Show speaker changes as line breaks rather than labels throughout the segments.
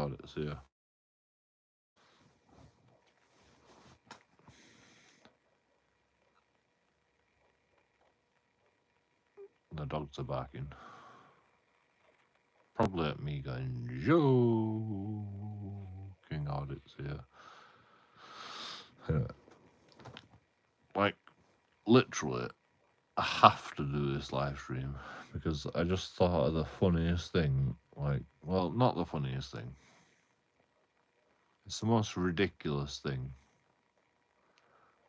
JoeKingAudits here. The dogs are barking. Probably at me going, JoeKingAudits here. Like, literally, I have to do this live stream because I just thought of the funniest thing. Like, well, not the funniest thing. It's the most ridiculous thing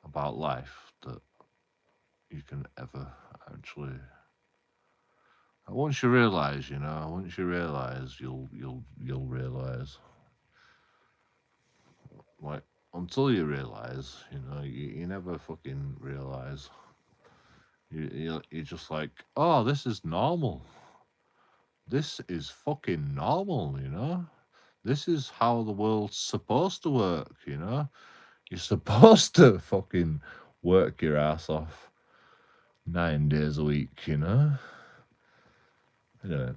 about life that you can ever actually. Once you realise, once you realise, you'll realise. Like, until you realise, you never fucking realise. You're just like, oh, this is normal. This is fucking normal, This is how the world's supposed to work, You're supposed to fucking work your ass off 9 days a week, Anyway.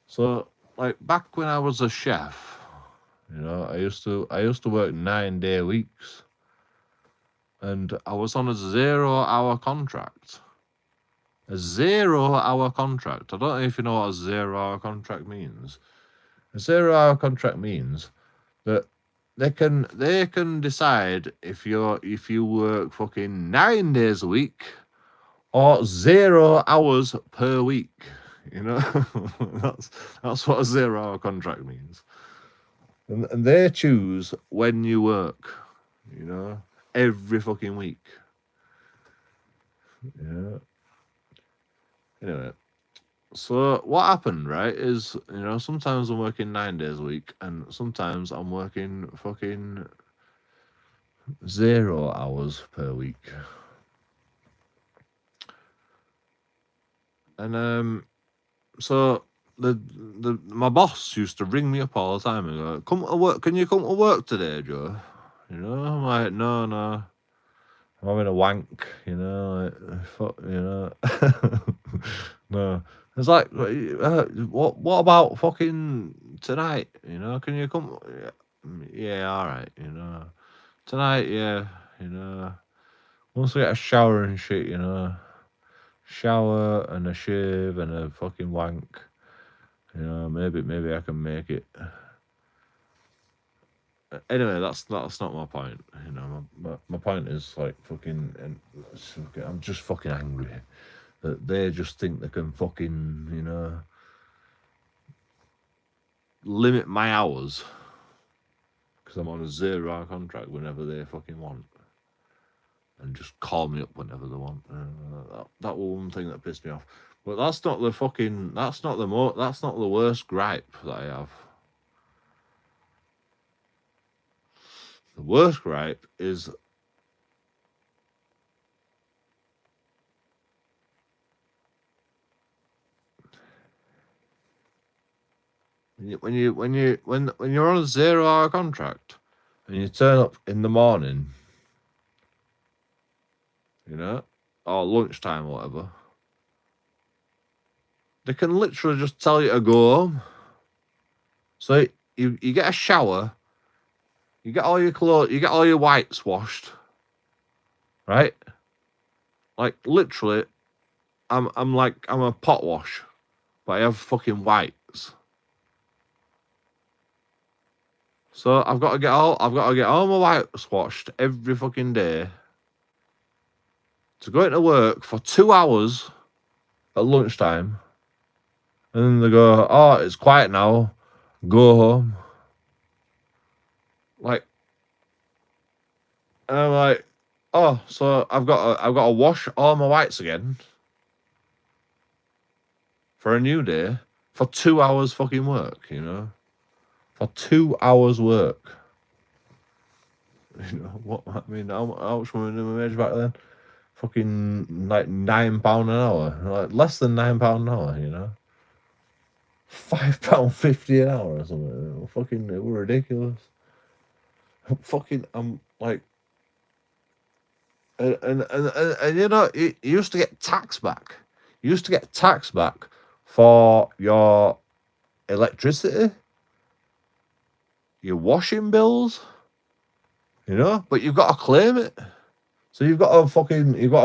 So, like, back when I was a chef, I used to work 9-day weeks, and I was on a 0-hour contract. A 0-hour contract. I don't know if you know what a 0-hour contract means. A 0-hour contract means that they can decide if you work fucking 9 days a week or 0 hours per week. That's what a 0-hour contract means. And they choose when you work, every fucking week. Yeah. Anyway, so what happened, right, is, sometimes I'm working 9 days a week, and sometimes I'm working fucking 0 hours per week. And so my boss used to ring me up all the time and go, "Come to work? Can you come to work today, Joe?" I'm like, no, I'm having a wank. Fuck, no. It's like, what about fucking tonight? Can you come? Yeah, all right. Tonight, yeah. Once we get a shower and shit, shower and a shave and a fucking wank. Maybe I can make it. Anyway, that's not my point. My point is, like, fucking, and I'm just fucking angry that they just think they can fucking, limit my hours because I'm on a 0-hour contract whenever they fucking want, and just call me up whenever they want. That was one thing that pissed me off. But that's not the worst gripe that I have. The worst gripe is when you're on a 0-hour contract and you turn up in the morning, or lunchtime or whatever, they can literally just tell you to go home. So you get a shower, you get all your clothes, you get all your whites washed, right? Like, literally, I'm a pot wash, but I have fucking whites. So I've got to get all my whites washed every fucking day to go into work for 2 hours at lunchtime, and then they go, "Oh, it's quiet now, go home." Like, and I'm like, "Oh, so I've got to wash all my whites again for a new day for 2 hours fucking work, for 2 hours work." What I mean? How much were minimum wage back then? Fucking like £9 an hour, like less than £9 an hour, £5.50 an hour or something. Fucking, it was ridiculous. Fucking, I'm like, and you used to get tax back. You used to get tax back for your electricity. your washing bills, you know, but you've got to claim it. So you've got to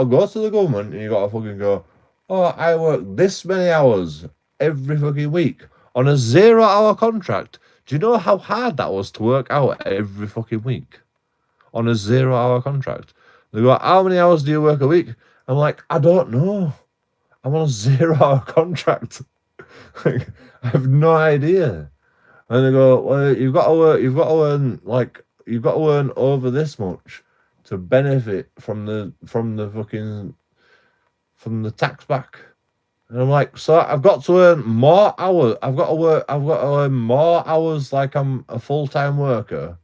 go to the government and you've got to fucking go, oh, I work this many hours every fucking week on a 0-hour contract. Do you know how hard that was to work out every fucking week on a 0-hour contract? They go, how many hours do you work a week? I'm like, I don't know. I'm on a 0-hour contract. Like, I have no idea. And they go, well, you've got to earn over this much to benefit from the tax back. And I'm like, so I've got to earn more hours. I've got to earn more hours like I'm a full-time worker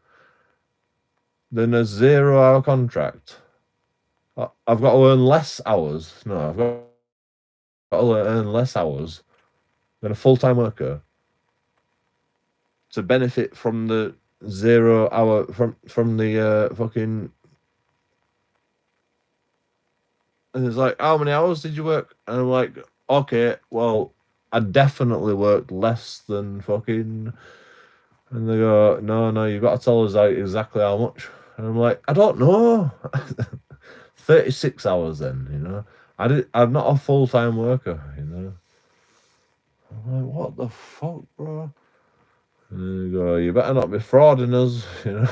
than a 0-hour contract. I've got to earn less hours. No, I've got to earn less hours than a full-time worker to benefit from the 0-hour from the fucking. And it's like, how many hours did you work? And I'm like, okay, well, I definitely worked less than fucking. And they go, no, you've got to tell us exactly how much. And I'm like, I don't know. 36 hours then, you know. I'm not a full-time worker, you know. I'm like, what the fuck, bro? And they go, you better not be frauding us, you know.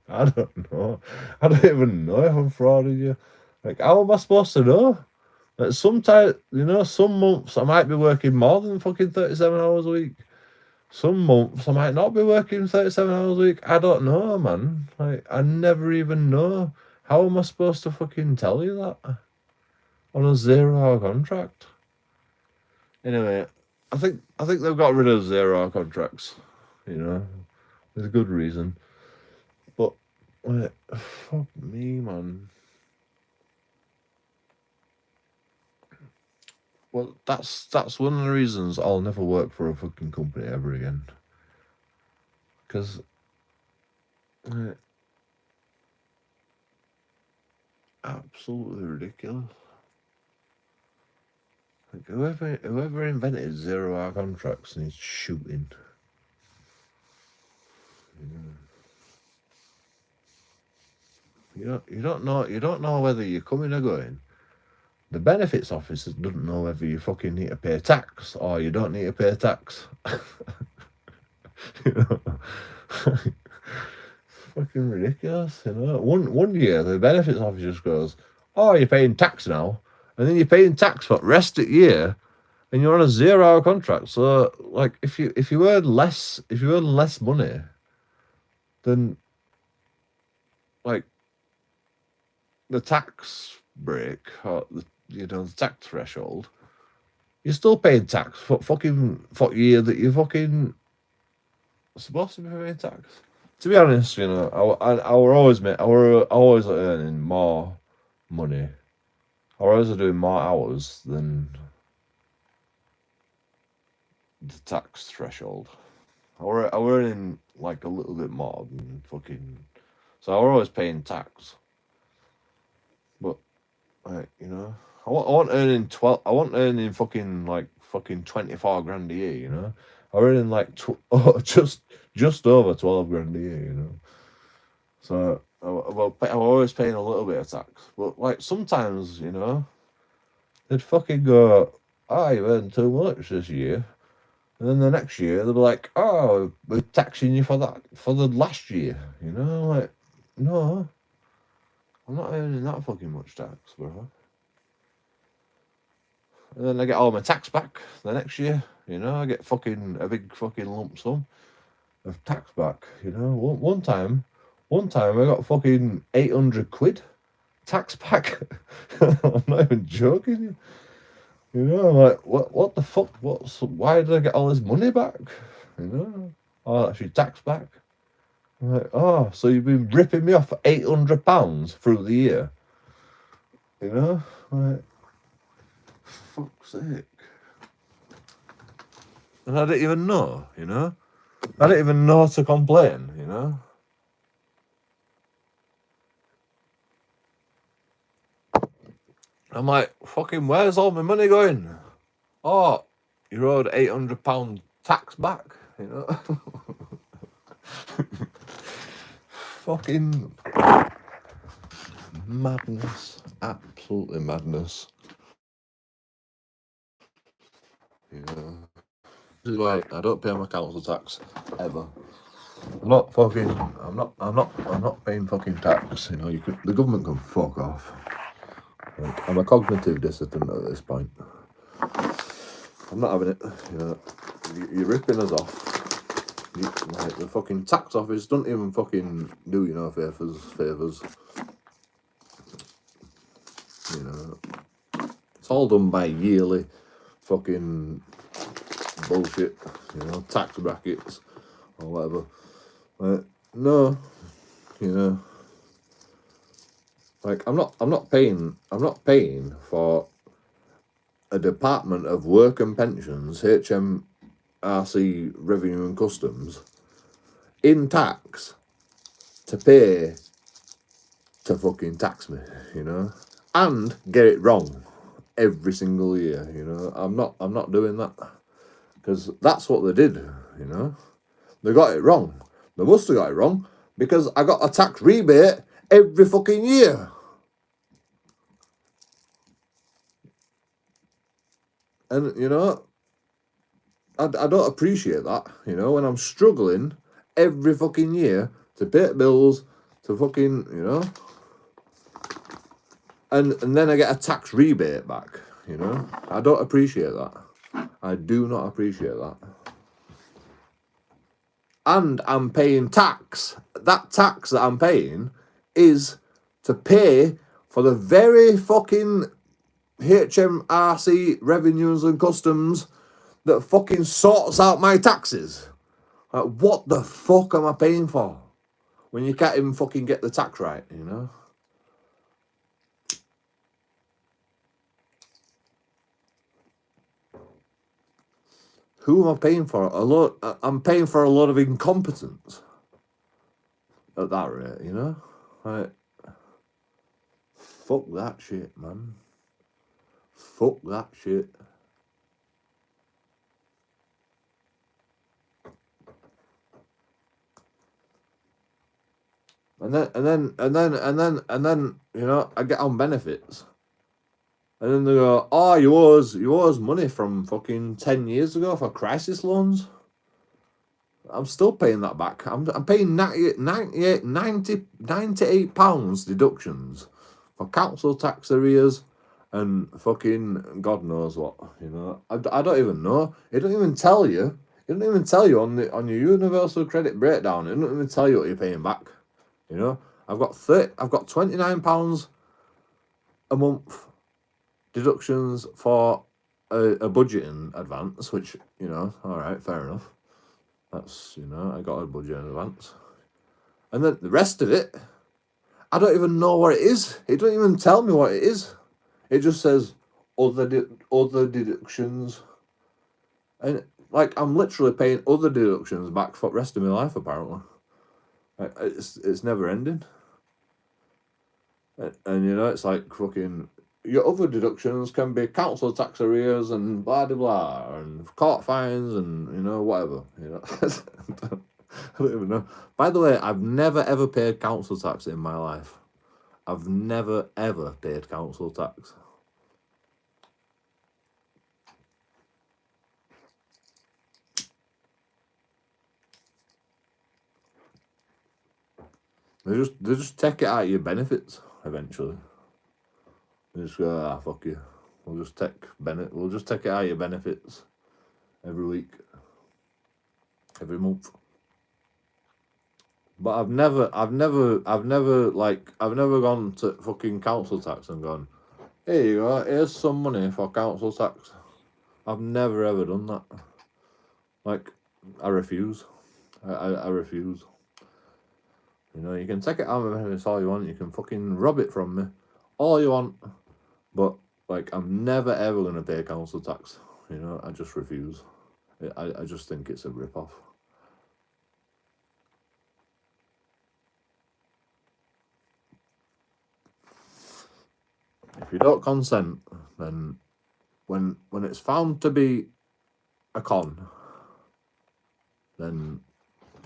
I don't know. I don't even know if I'm frauding you. Like, how am I supposed to know? Like, sometimes, you know, some months I might be working more than fucking 37 hours a week. Some months I might not be working 37 hours a week. I don't know, man. Like, I never even know. How am I supposed to fucking tell you that? On a 0-hour contract? Anyway, I think they've got rid of 0-hour contracts. You know, there's a good reason. But, like, fuck me, man. Well, that's one of the reasons I'll never work for a fucking company ever again. Because absolutely ridiculous. Like, whoever invented 0-hour contracts needs shooting. You don't know whether you're coming or going. The benefits officer doesn't know whether you fucking need to pay tax or you don't need to pay tax. You know? It's fucking ridiculous, you know. One year the benefits officer just goes, oh, you're paying tax now, and then you're paying tax for the rest of the year, and you're on a 0-hour contract. So, like, if you earn less money, then, like, the tax break or the tax threshold, you're still paying tax for year that you're fucking supposed to be paying tax. To be honest, you know, I were always earning more money. I was always doing more hours than the tax threshold. I were earning like a little bit more than fucking. So I were always paying tax. But, like, you know, I wasn't earning fucking 24 grand a year, you know. I was earning like just over 12 grand a year, you know. So I was always paying a little bit of tax. But, like, sometimes, you know, they'd fucking go, oh, you earned too much this year. And then the next year they'll be like, oh, we're taxing you for that for the last year, you know. Like, no, I'm not earning that fucking much tax, bro. And then I get all my tax back the next year, you know. I get a big fucking lump sum of tax back, you know. One time I got fucking 800 quid tax back. I'm not even joking. You know, I'm like, what the fuck? Why did I get all this money back? You know, oh, that's your tax back. I'm like, oh, so you've been ripping me off for £800 through the year? You know, like, fuck's sake. And I didn't even know, you know. I didn't even know to complain, you know. I'm like, fucking, where's all my money going? Oh, you owed £800 tax back, you know. fucking madness. Absolutely madness. You know, this is why I don't pay my council tax ever. I'm not paying fucking tax. You know, the government can fuck off. Like, I'm a cognitive dissident at this point. I'm not having it. You know, you're ripping us off. Like, the fucking tax office don't even fucking do you no favours. You know, it's all done by yearly fucking bullshit. You know, tax brackets or whatever. Like, no, you know. Like, I'm not paying for a Department of Work and Pensions, HMRC Revenue and Customs, in tax to pay to fucking tax me, you know, and get it wrong every single year, you know. I'm not doing that, because that's what they did, you know. They got it wrong. They must have got it wrong, because I got a tax rebate every fucking year. And, you know, I don't appreciate that, you know, when I'm struggling every fucking year to pay bills, to fucking, you know, and then I get a tax rebate back, you know. I don't appreciate that. I do not appreciate that. And I'm paying tax. That tax that I'm paying is to pay for the very fucking HMRC Revenues and Customs that fucking sorts out my taxes. Like, what the fuck am I paying for when you can't even fucking get the tax right, you know? Who am I paying for? I'm paying for a lot of incompetence at that rate, you know? Like, fuck that shit, man. Fuck that shit. And then, you know, I get on benefits. And then they go, oh, you owe us money from fucking 10 years ago for crisis loans. I'm still paying that back. I'm paying 98 pounds deductions for council tax arrears and fucking God knows what, you know. I don't even know. It don't even tell you. It don't even tell you on your universal credit breakdown. It don't even tell you what you're paying back. You know, I've got £29 a month deductions for a budgeting advance, which, you know, all right, fair enough. That's, you know, I got a budget in advance. And then the rest of it, I don't even know what it is. It don't even tell me what it is. It just says other deductions. And, like, I'm literally paying other deductions back for the rest of my life, apparently. Like, it's never ending. And, you know, it's like fucking... Your other deductions can be council tax arrears and blah, blah, blah, and court fines and, you know, whatever, you know. I don't even know. By the way, I've never, ever paid council tax in my life. I've never, ever paid council tax. They just take it out of your benefits, eventually. They just go, fuck you. We'll just take it out of your benefits every week, every month. But I've never gone to fucking council tax and gone, here you go, here's some money for council tax. I've never ever done that. Like, I refuse. I refuse. You know, you can take it out of my benefits all you want. You can fucking rob it from me all you want. But, like, I'm never ever going to pay council tax. You know, I just refuse. I just think it's a rip-off. If you don't consent, then when it's found to be a con, then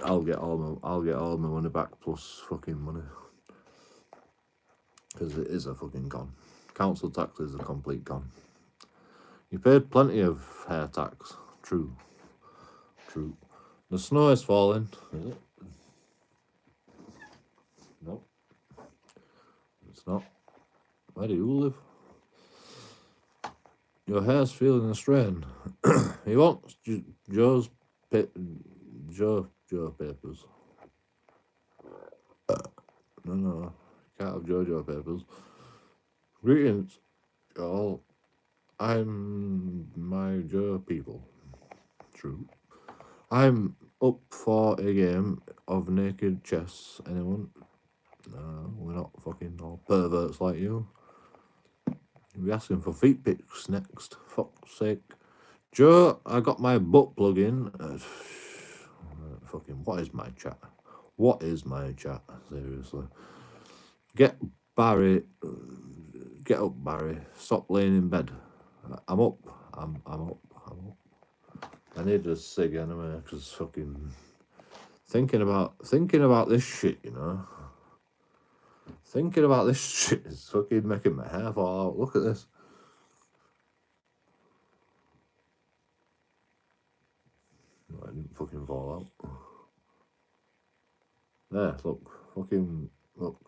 I'll get all my money back plus fucking money, because it is a fucking con. Council tax is a complete con. You paid plenty of hair tax. True. The snow is falling. Is it? No, it's not. Where do you live? Your hair's feeling a strain. You want Joe papers? No, can't have Joe papers. Greetings, y'all. I'm my Joe people. True. I'm up for a game of naked chess. Anyone? No, we're not fucking all perverts like you. You'll be asking for feet pics next. Fuck's sake. Joe, I got my butt plug in. Fucking, what is my chat? What is my chat? Seriously. Get Barry. Get up, Barry. Stop laying in bed. I'm up. I'm up. I need a cig anyway, because fucking thinking about this shit, you know. Thinking about this shit is fucking making my hair fall out. Look at this. No, I didn't fucking fall out. There, look. Fucking, look.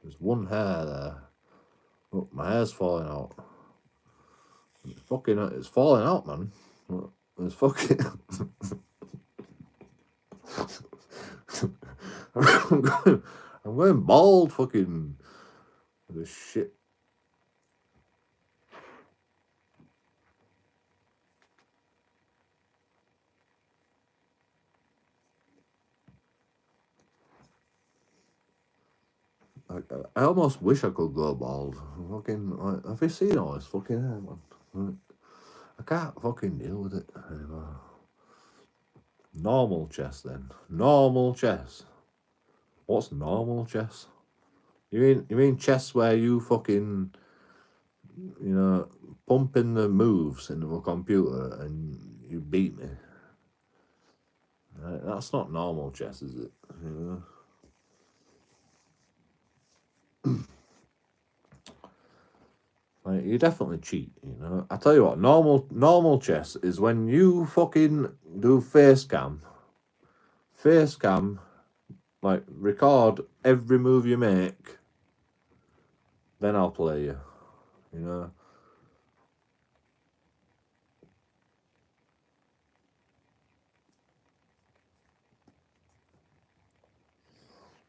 There's one hair there. Look, my hair's falling out. It's falling out, man. Look, it's fucking... I'm going bald, fucking... This shit. I almost wish I could go bald. Fucking, like, have you seen all this fucking hair, man? I can't fucking deal with it anymore. Normal chess, then. Normal chess. What's normal chess? You mean chess where you fucking, you know, pump in the moves into a computer and you beat me? That's not normal chess, is it? You know? Like, you definitely cheat, you know. I tell you what, normal chess is when you fucking do face cam, like record every move you make, then I'll play you, you know.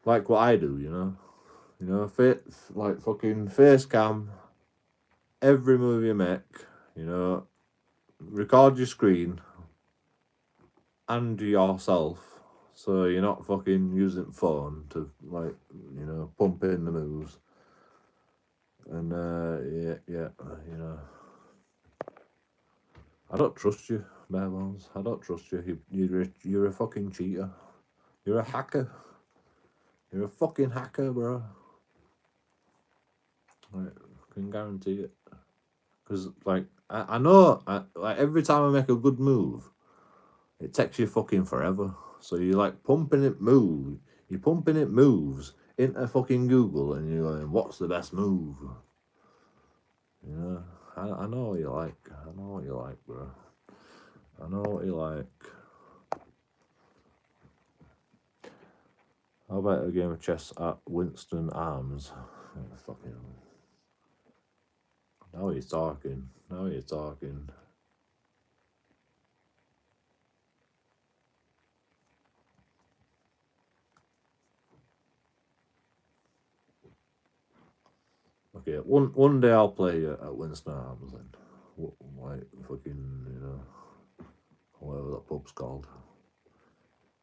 Like what I do, you know. You know, like fucking face cam, every move you make, you know, record your screen and yourself, so you're not fucking using phone to, like, you know, pump in the moves. And yeah, you know, I don't trust you, bare bones. I don't trust you. You're a fucking cheater. You're a hacker. You're a fucking hacker, bro. Like, I can guarantee it. Because, like, I know, like, every time I make a good move, it takes you fucking forever. So you're, like, pumping it moves into fucking Google, and you're going, what's the best move? You know, I know what you like. I know what you like, bro. I know what you like. How about a game of chess at Winston Arms? Oh, fucking hell. Now you're talking. Now you're talking. Okay, one day I'll play at Winston Arms then. Like fucking, you know, whatever that pub's called.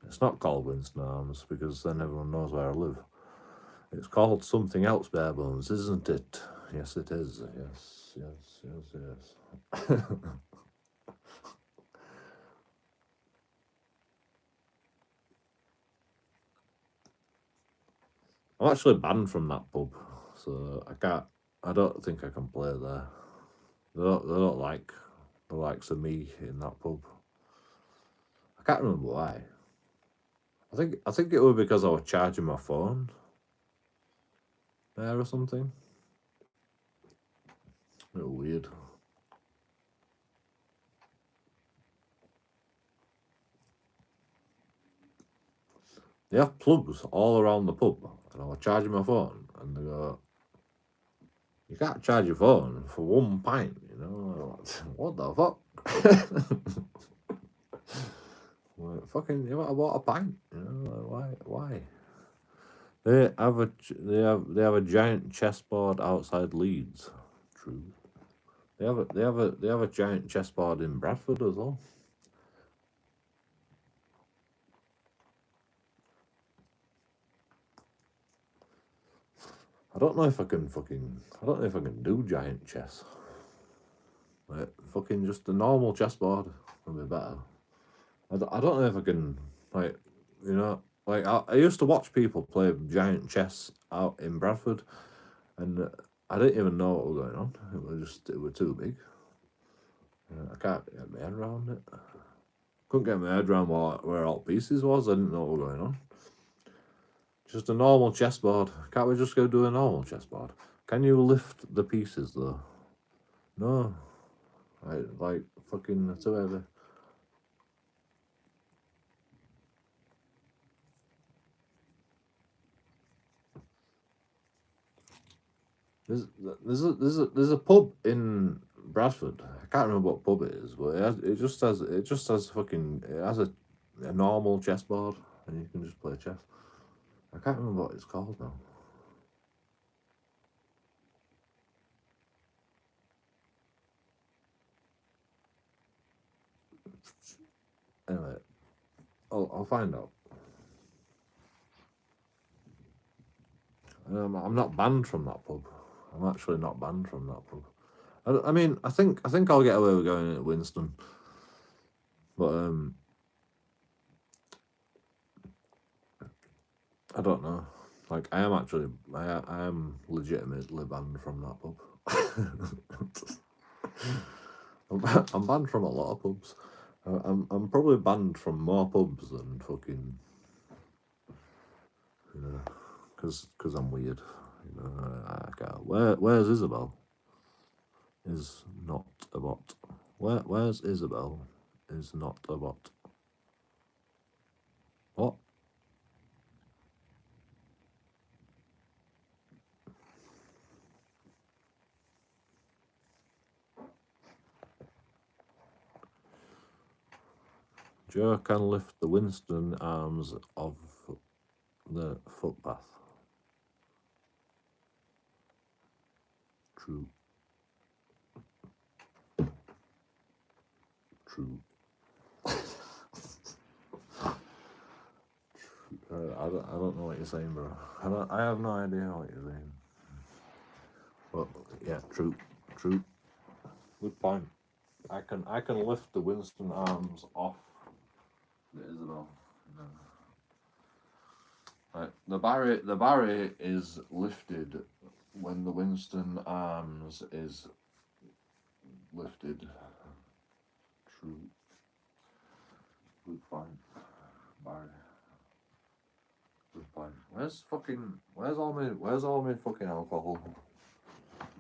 It's not called Winston Arms because then everyone knows where I live. It's called something else, bare bones, isn't it? Yes, it is. Yes. I'm actually banned from that pub, so I can't. I don't think I can play there. They don't like the likes of me in that pub. I can't remember why. I think it was because I was charging my phone there or something. It was weird. They have plugs all around the pub, and I was charging my phone, and they go, "You can't charge your phone for 1 pint," you know? What the fuck? Like, fucking, you might have bought a pint, you know? Like, why? They have a giant chessboard outside Leeds. True. They have a giant chessboard in Bradford as well. I don't know if I can do giant chess. Like, fucking just a normal chessboard would be better. I don't know if I can, like, you know, like I used to watch people play giant chess out in Bradford, and I didn't even know what was going on. It was too big. I can't get my head around it. Couldn't get my head around where all pieces was. I didn't know what was going on. Just a normal chessboard. Can't we just go do a normal chessboard? Can you lift the pieces though? No. Like fucking too heavy. There's a pub in Bradford. I can't remember what pub it is, but it just has a normal chessboard, and you can just play chess. I can't remember what it's called now. Anyway, I'll find out. I'm not banned from that pub. I'm actually not banned from that pub. I mean, I think I'll get away with going in at Winston, but I don't know. Like, I am legitimately banned from that pub. I'm banned from a lot of pubs. I'm probably banned from more pubs than fucking, you know, because I'm weird. You know, I can't. Where's Isabel? Is not a bot. Where's Isabel? Is not a bot. What? Joe can lift the Winston arms of the footpath. True. True. I don't know what you're saying, bro. I have no idea what you're saying. But yeah, true. Good point. I can lift the Winston arms off the Isabel. No. Right, the barrier is lifted when the Winston arms is lifted. True. Good point. Barrier. Good point. Where's all my fucking alcohol? I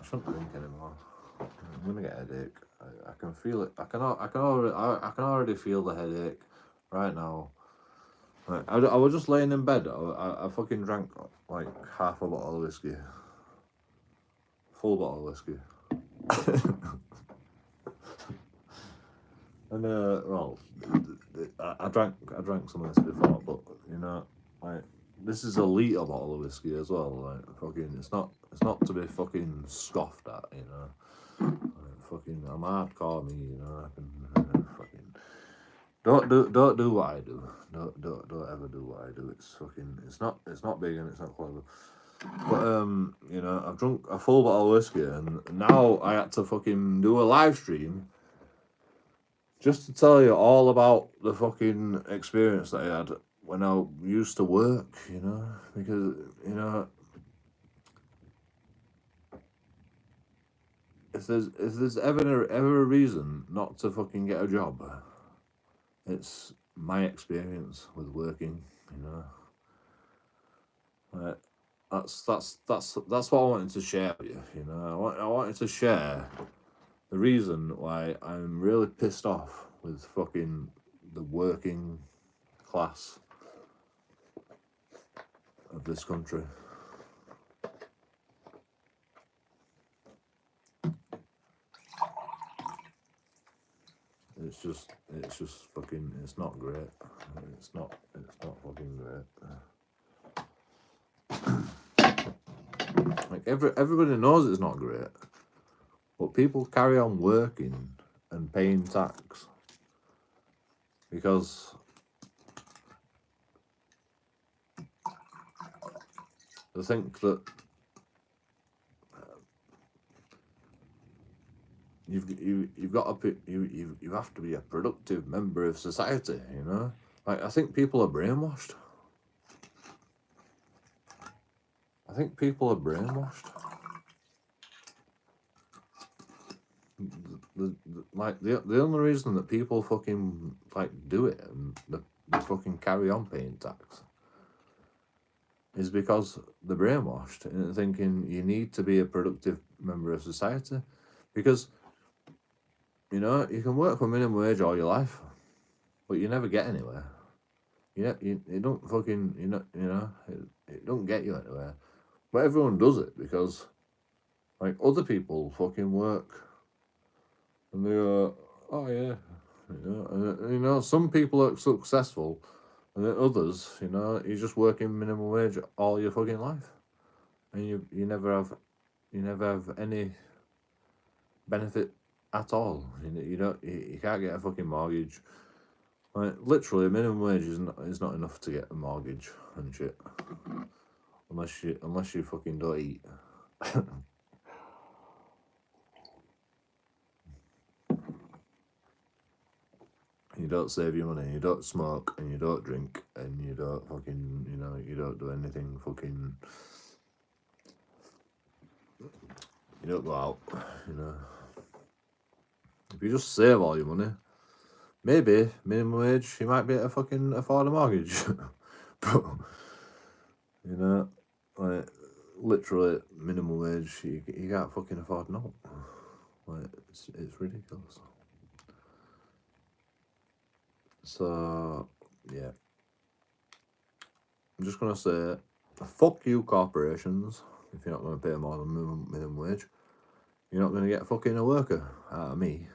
shouldn't drink anymore. I'm gonna get a headache. I can feel it. I can already feel the headache right now. Right, I was just laying in bed. I fucking drank like half a bottle of whiskey, full bottle of whiskey. And well, I drank some of this before, but you know, like, this is a litre bottle of whiskey as well. Like, fucking, it's not to be fucking scoffed at, you know. Like, fucking, I'm hardcore, me, you know. I can fucking don't do what I do. Don't ever do what I do. It's fucking, it's not big and it's not clever. But you know, I've drunk a full bottle of whiskey, and now I had to fucking do a live stream just to tell you all about the fucking experience that I had when I used to work, you know, because, you know, if there's ever a reason not to fucking get a job, it's my experience with working, that's what I wanted to share with you. I wanted to share the reason why I'm really pissed off with fucking the working class of this country. It's just fucking, it's not great. It's not fucking great. Like everybody knows it's not great, but people carry on working and paying tax because they think that you've got to you have to be a productive member of society. Like, I think people are brainwashed. The only reason that people fucking like do it and they fucking carry on paying tax is because they're brainwashed and thinking you need to be a productive member of society, because you can work for minimum wage all your life, but you never get anywhere. You don't fucking it don't get you anywhere. But everyone does it because like other people fucking work and they go, oh yeah, some people are successful, and then others, you're just working minimum wage all your fucking life, and you never have any benefit at all. You can't get a fucking mortgage. Like, literally, minimum wage is not enough to get a mortgage and shit, unless you fucking don't eat. You don't save your money, you don't smoke, and you don't drink, and you don't fucking, you don't do anything fucking, you don't go out, If you just save all your money, maybe minimum wage, you might be able to fucking afford a mortgage. But, like, literally, minimum wage, you can't fucking afford no. Like, it's ridiculous. So, yeah. I'm just going to say, fuck you corporations, if you're not going to pay more than minimum wage. You're not going to get fucking a worker out of me.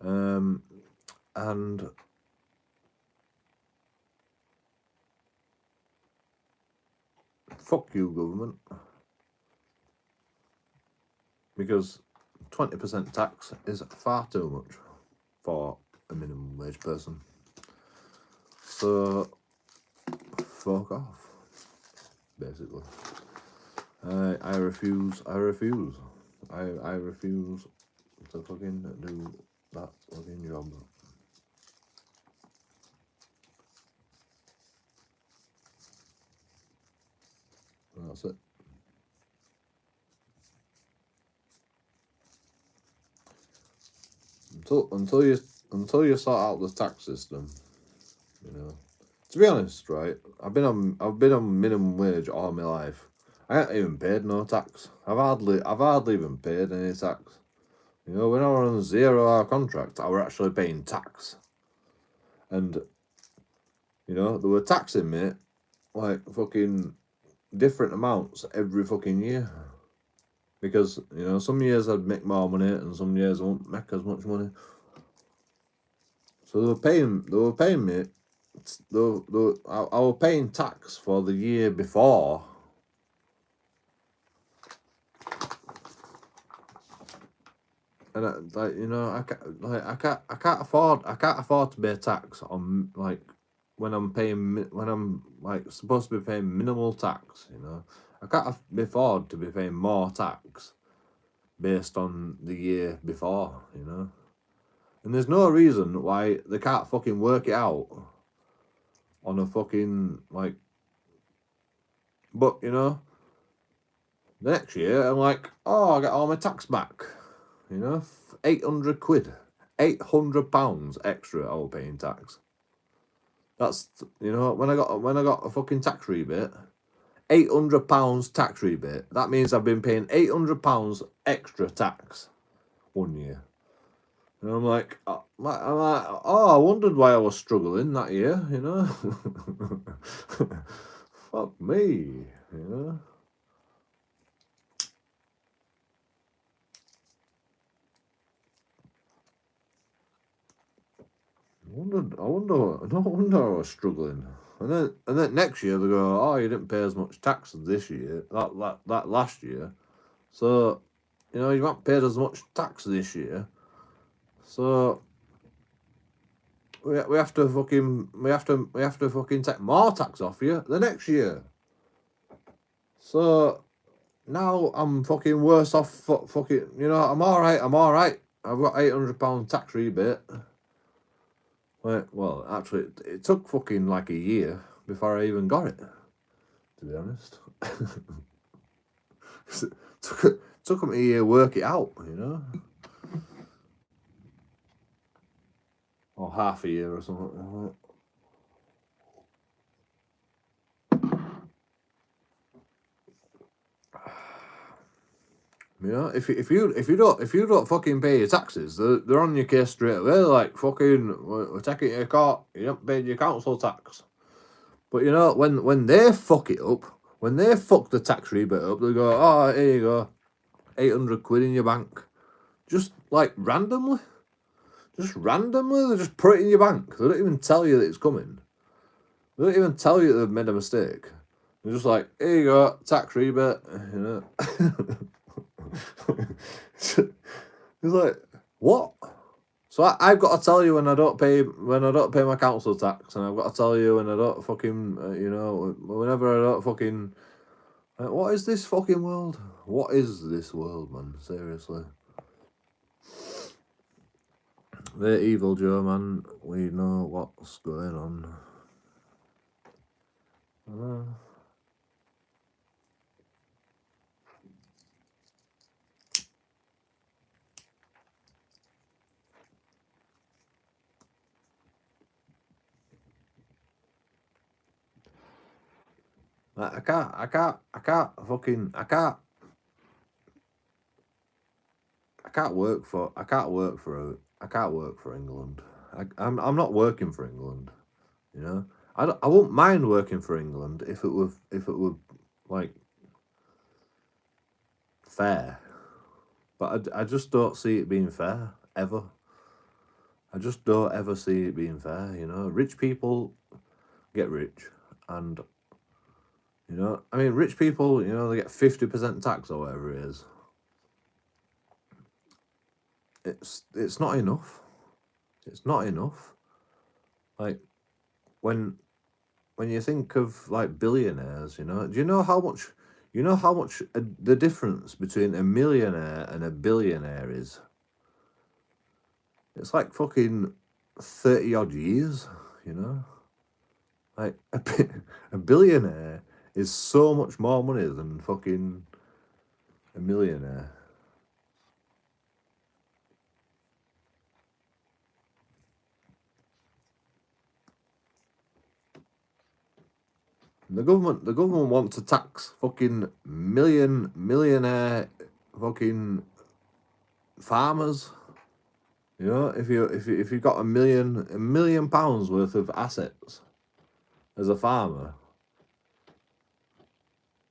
And fuck you, government, because 20% tax is far too much for a minimum wage person. So fuck off, basically. I refuse to fucking do that fucking job. And that's it. Until you sort out the tax system, To be honest, right, I've been on minimum wage all my life. I haven't even paid no tax. I've hardly even paid any tax. When I was on a 0-hour contract, I were actually paying tax. And, they were taxing me like fucking different amounts every fucking year. Because, some years I'd make more money and some years I won't make as much money. So they were paying me, I was paying tax for the year before. And I can't afford to pay tax on when I'm supposed to be paying minimal tax. I can't afford to be paying more tax based on the year before. And there's no reason why they can't fucking work it out on a fucking But the next year I'm like, oh, I get all my tax back. 800 quid, £800 extra I was paying tax. That's, you know, when I got a fucking tax rebate, £800 tax rebate. That means I've been paying £800 extra tax 1 year. And I'm like, oh, I wondered why I was struggling that year, you know. Fuck me, you know. No wonder I was struggling. And then next year they go, oh, you didn't pay as much tax this year, that last year. So, you know, you haven't paid as much tax this year. So we have to fucking take more tax off you the next year. So now I'm fucking worse off. Fucking, you know, I'm all right. I've got £800 tax rebate. Well, actually, it took fucking like a year before I even got it, to be honest. took them a year to work it out, you know, or half a year or something. You know, if you don't fucking pay your taxes, they're on your case straight away. They're like, fucking, we're taking you to court. You haven't paid your council tax. But you know, when they fuck it up, when they fuck the tax rebate up, they go, oh, here you go, 800 quid in your bank, just like randomly, they just put it in your bank. They don't even tell you that it's coming. They don't even tell you they've made a mistake. They're just like, here you go, tax rebate, you know. It's like, what? So I've got to tell you when I don't pay my council tax, and I've got to tell you when I don't fucking, you know, whenever I don't fucking. What is this fucking world? What is this world, man? Seriously. They're evil, Joe, man. We know what's going on. I can't work for England. I'm not working for England, you know. I wouldn't mind working for England if it were like fair, but I just don't see it being fair ever. I just don't ever see it being fair, you know. Rich people get rich, and you know, I mean, rich people, you know, they get 50% tax or whatever it is. It's not enough. It's not enough. Like when you think of like billionaires, you know, do you know how much the difference between a millionaire and a billionaire is? It's like fucking 30 odd years, you know. Like a billionaire is so much more money than fucking a millionaire. The government wants to tax fucking millionaire fucking farmers. You know, if you've got a million pounds worth of assets as a farmer,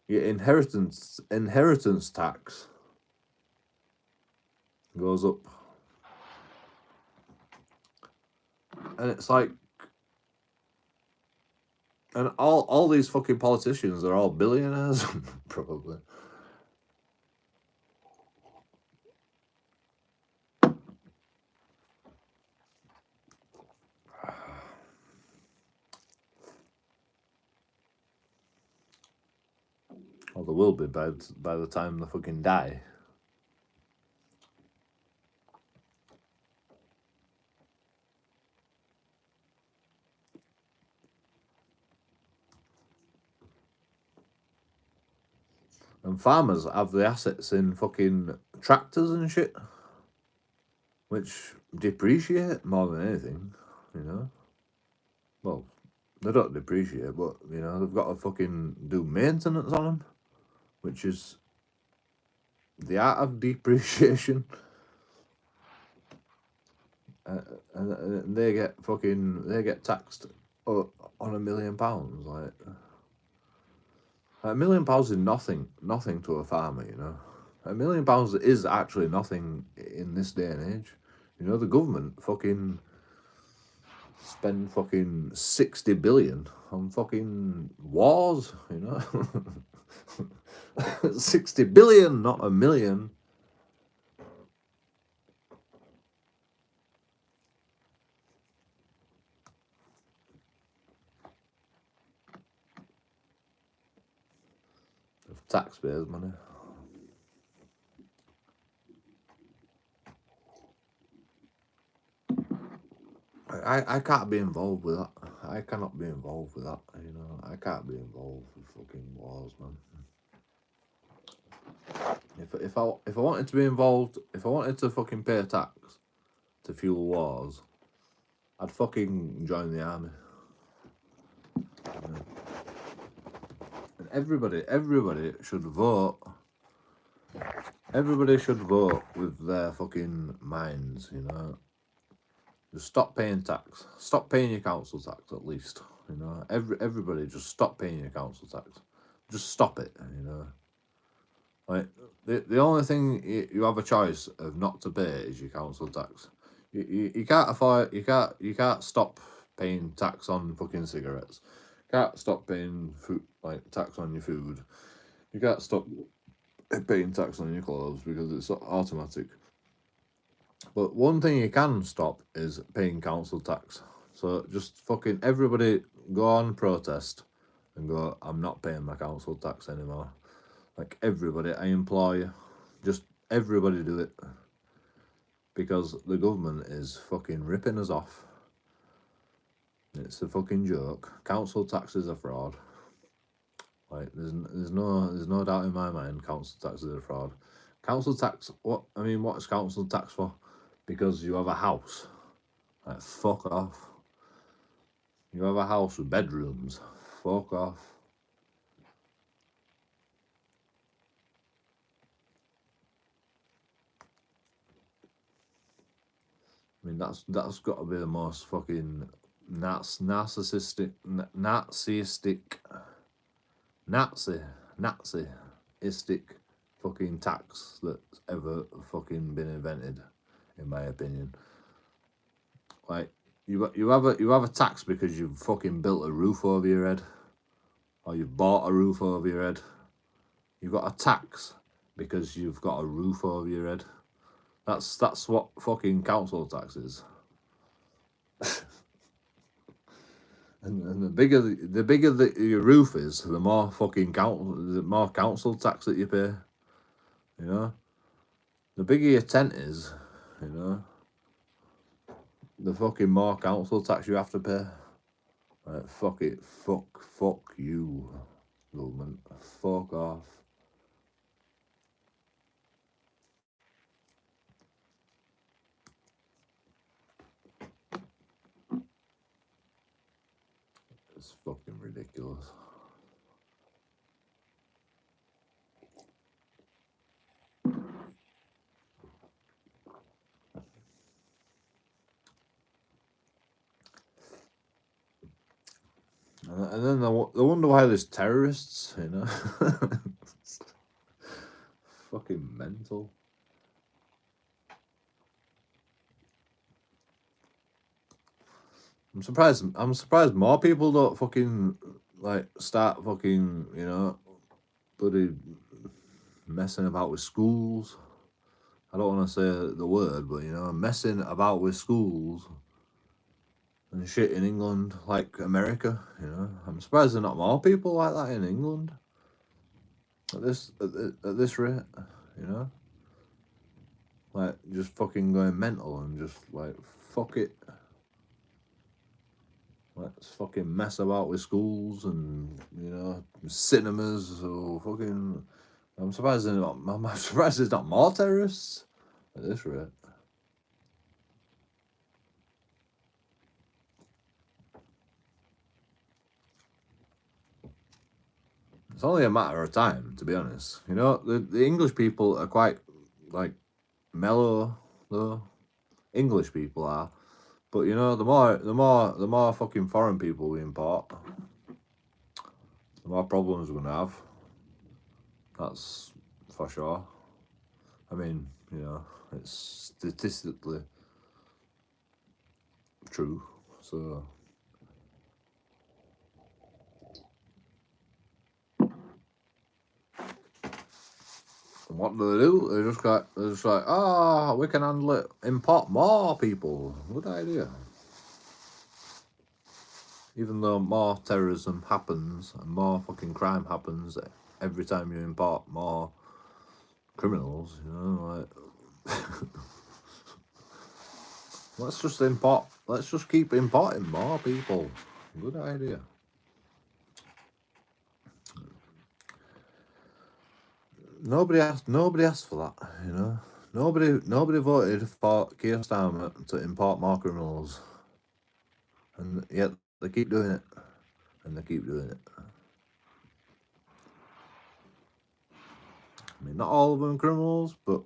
your inheritance tax goes up, and it's like, and all these fucking politicians are all billionaires, probably. Well, they will be by the time they fucking die. And farmers have the assets in fucking tractors and shit, which depreciate more than anything, you know. Well, They don't depreciate, but you know they've got to fucking do maintenance on them, which is the art of depreciation. And they get taxed on £1 million. Like £1 million is nothing to a farmer, you know. £1 million is actually nothing in this day and age. You know, the government fucking spend fucking 60 billion on fucking wars, you know. 60 billion, not a million. Of taxpayers' money. I can't be involved with that. I cannot be involved with that, you know. I can't be involved with fucking wars, man. If I wanted to be involved, if I wanted to fucking pay tax to fuel wars, I'd fucking join the army. Yeah. And everybody should vote. Everybody should vote with their fucking minds, you know. Just stop paying tax. Stop paying your council tax, at least. You know, everybody just stop paying your council tax. Just stop it. You know, like the only thing you have a choice of not to pay is your council tax. You can't afford. You can't stop paying tax on fucking cigarettes. You can't stop paying food, like tax on your food. You can't stop paying tax on your clothes because it's automatic. But one thing you can stop is paying council tax. So just fucking everybody go on protest and go, I'm not paying my council tax anymore. Like everybody, I implore you, just everybody do it. Because the government is fucking ripping us off. It's a fucking joke. Council tax is a fraud. Like there's no doubt in my mind council tax is a fraud. Council tax, what is council tax for? Because you have a house. Like, fuck off. You have a house with bedrooms. Fuck off. I mean, that's got to be the most fucking narcissistic fucking tax that's ever fucking been invented, in my opinion. Like, you have a tax because you've fucking built a roof over your head, or you've bought a roof over your head. You've got a tax because you've got a roof over your head. That's what fucking council tax is. and the bigger your roof is, the more fucking council tax that you pay. You know, the bigger your tent is, you know, the fucking more council tax you have to pay. Like, fuck it, fuck you, government, fuck off. It's fucking ridiculous. And then they wonder why there's terrorists, you know. Fucking mental. I'm surprised more people don't fucking like start fucking, you know, bloody messing about with schools. I don't want to say the word, but you know, messing about with schools and shit in England, like America. You know, I'm surprised there's not more people like that in England at this rate. You know, like just fucking going mental and just like fuck it. Let's fucking mess about with schools and, you know, cinemas or fucking. I'm surprised there's not more terrorists at this rate. It's only a matter of time, to be honest. You know, the English people are quite, like, mellow, though. English people are. But, you know, the more fucking foreign people we import, the more problems we're going to have. That's for sure. I mean, you know, it's statistically true, so... And what do? They're just like, oh, we can handle it. Import more people. Good idea. Even though more terrorism happens and more fucking crime happens every time you import more criminals, you know, like... let's just keep importing more people. Good idea. Nobody asked for that, you know. Nobody voted for Keir Starmer to import more criminals, and yet they keep doing it, and they keep doing it. I mean, not all of them are criminals, but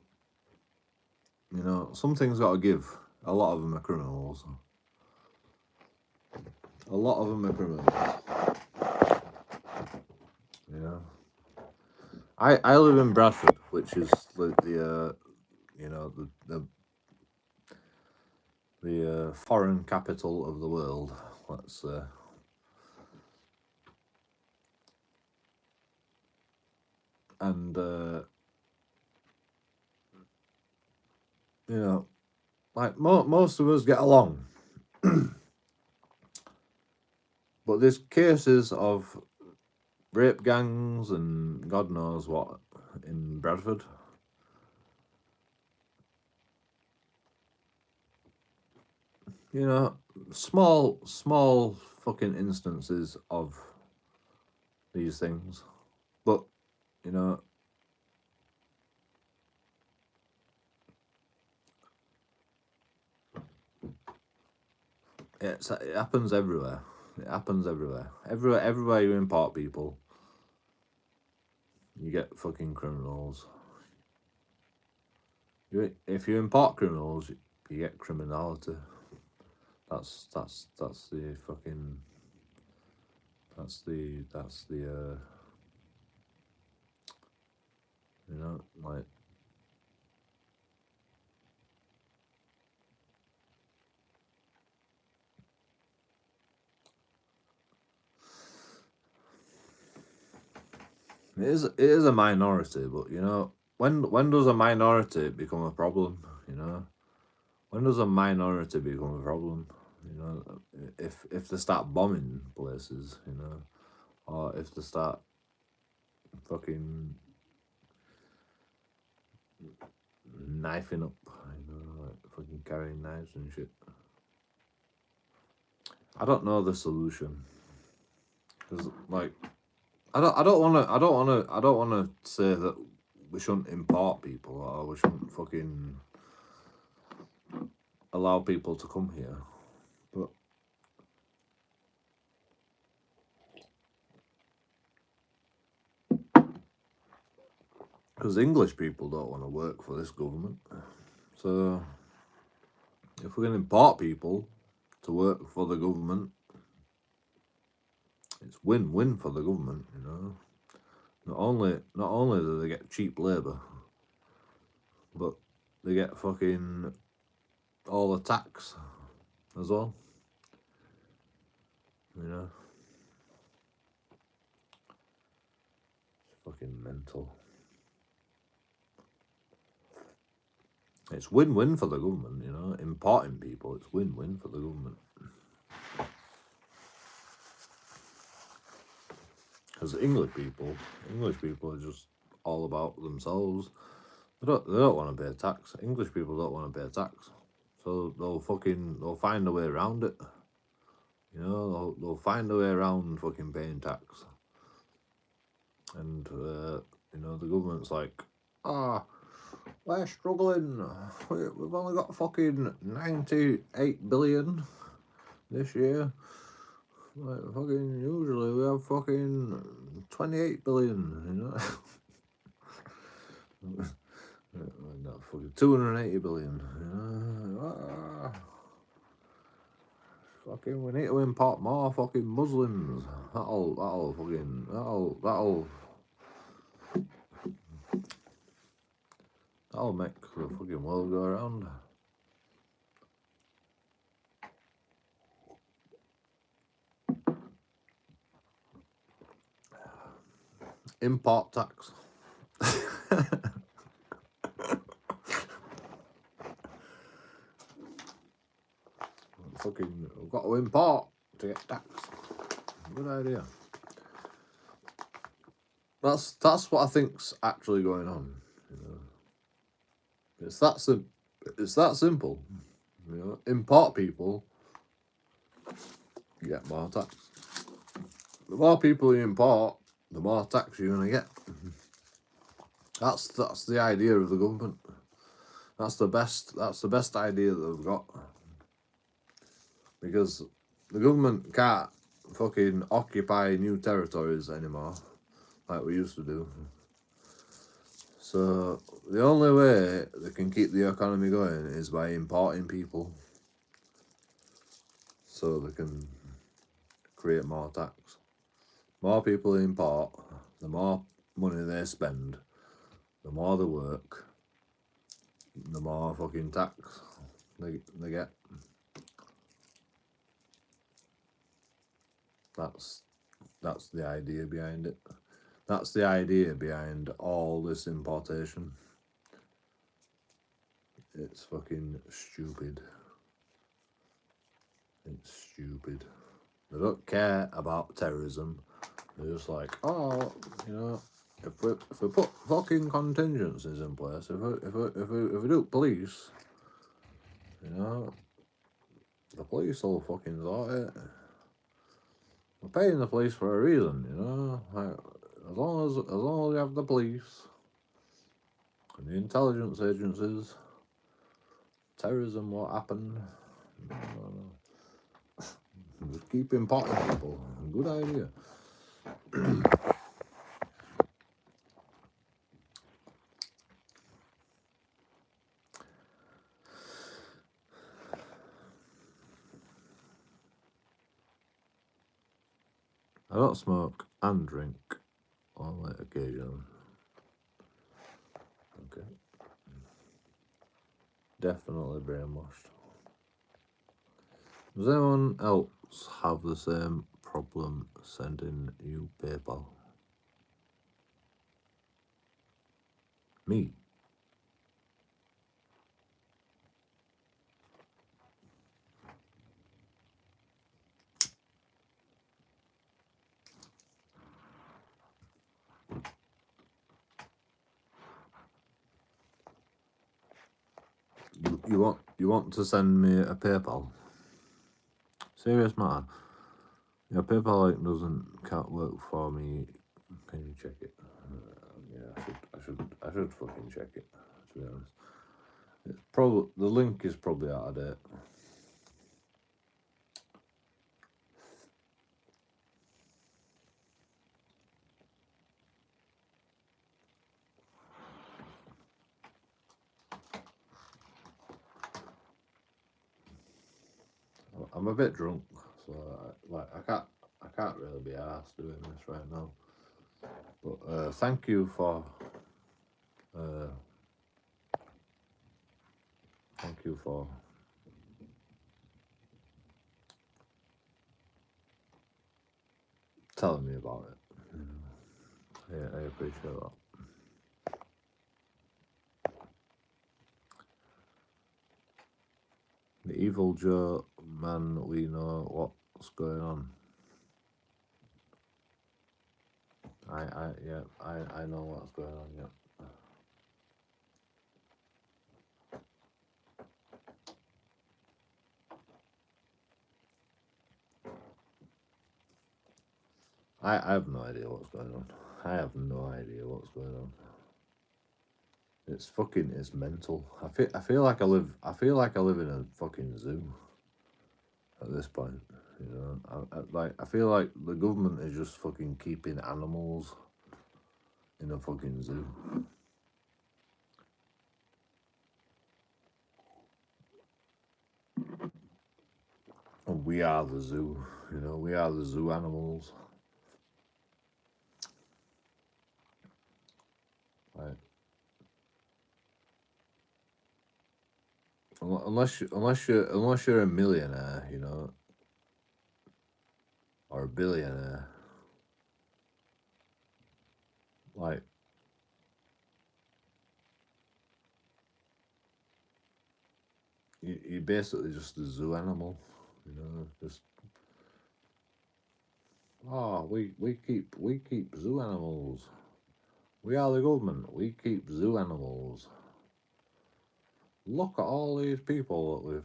you know, something's got to give. A lot of them are criminals. A lot of them are criminals. You know, I live in Bradford, which is the you know, the foreign capital of the world, let's say. And you know, like most of us get along, but there's cases of rape gangs and God knows what in Bradford. You know, small fucking instances of these things, but you know, it happens everywhere. It happens everywhere. Everywhere you import people, you get fucking criminals. If you import criminals, you get criminality. That's the fucking... That's the you know, like... It is a minority, but you know, when does a minority become a problem? You know, when does a minority become a problem? You know, if they start bombing places, you know, or if they start fucking knifing up, you know, like fucking carrying knives and shit. I don't know the solution, because like I don't want to say that we shouldn't import people or we shouldn't fucking allow people to come here, but because English people don't want to work for this government, so if we're going to import people to work for the government, it's win-win for the government, you know. Not only do they get cheap labour, but they get fucking all the tax as well, you know. It's fucking mental. It's win-win for the government, you know. Importing people, it's win-win for the government. Because English people are just all about themselves. They don't want to pay tax. English people don't want to pay tax, so they'll find a way around it. You know, they'll find a way around fucking paying tax. And you know, the government's like, we're struggling. We've only got fucking 98 billion this year. Like, fucking usually we have fucking 28 billion, you know. No, fucking 280 billion, you know. Fucking, we need to import more fucking Muslims. That'll make the fucking world go around. Import tax. Fucking, we've got to import to get taxed. Good idea. That's what I think's actually going on. You know, it's that simple. You know, import people, you get more tax. The more people you import, the more tax you're gonna get. That's the idea of the government. That's the best idea that they've got. Because the government can't fucking occupy new territories anymore like we used to do. So the only way they can keep the economy going is by importing people, so they can create more tax. More people they import, the more money they spend, the more they work, the more fucking tax they get. That's the idea behind it. That's the idea behind all this importation. It's fucking stupid. It's stupid. They don't care about terrorism. They're just like, oh, you know, if we put fucking contingencies in place, if we do police, you know, the police will fucking sort it. We're paying the police for a reason, you know. Like, as long as you have the police and the intelligence agencies, terrorism won't happen. Just keep importing people. Good idea. I don't smoke and drink only occasionally. Okay. Definitely brainwashed. Does anyone else have the same problem sending you PayPal? Me? You want to send me a PayPal? Serious matter. Your PayPal link can't work for me. Can you check it? Yeah, I should fucking check it. To be honest, it's probably the link is probably out of date. I'm a bit drunk, so I can't really be arsed doing this right now. But thank you for telling me about it. Yeah, I appreciate that. The evil Joe man, we know what's going on. I know what's going on, yeah. I have no idea what's going on. I have no idea what's going on. It's mental. I feel like I live in a fucking zoo at this point, You know, I feel like the government is just fucking keeping animals in a fucking zoo. And we are the zoo, you know, we are the zoo animals. Like, unless you're a millionaire, you know, or a billionaire, like, you're basically just a zoo animal, you know, just, oh, we keep zoo animals. We are the government. We keep zoo animals. Look at all these people that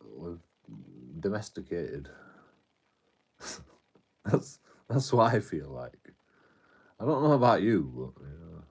we've domesticated. That's what I feel like. I don't know about you, but you know.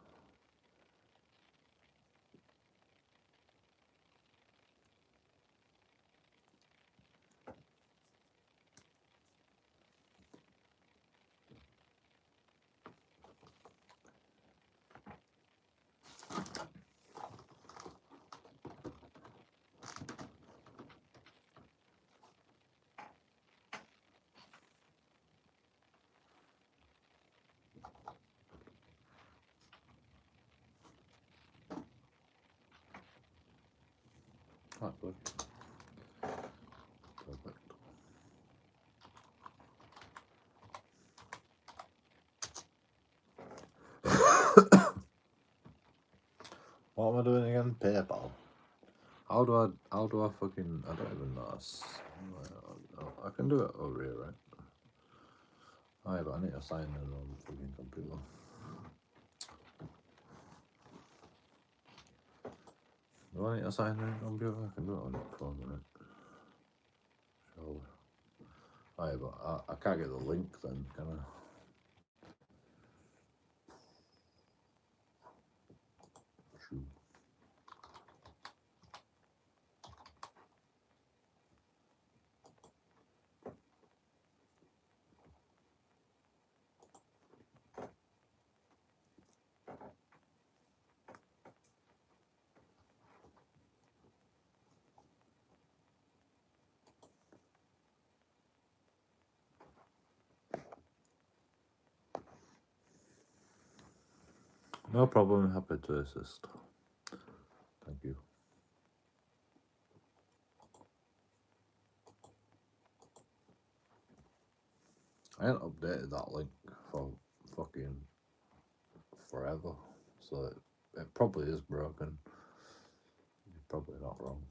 That's good. Perfect. What am I doing again? PayPal. How do I fucking, I don't even know. I can do it over here, right? Oh, yeah, but I need to sign in on the fucking computer. Do I need to sign in on the computer? I can do it on the phone, right? Sure. Oh, yeah, but I can't get the link then, can I? Shoot. No problem, happy to assist. Thank you. I haven't updated that link for fucking forever, so it probably is broken. You're probably not wrong.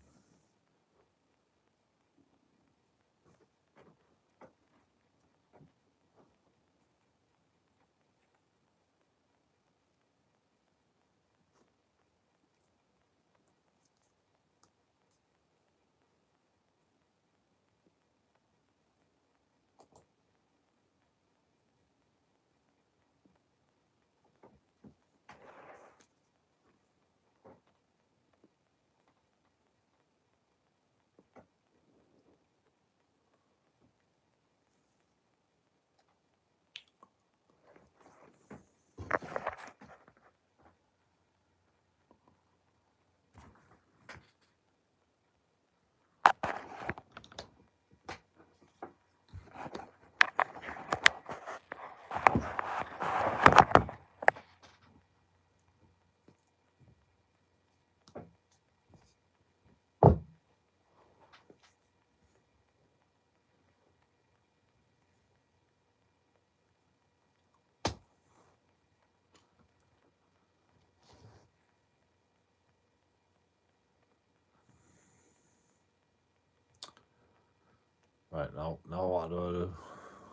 Right, now what do I do?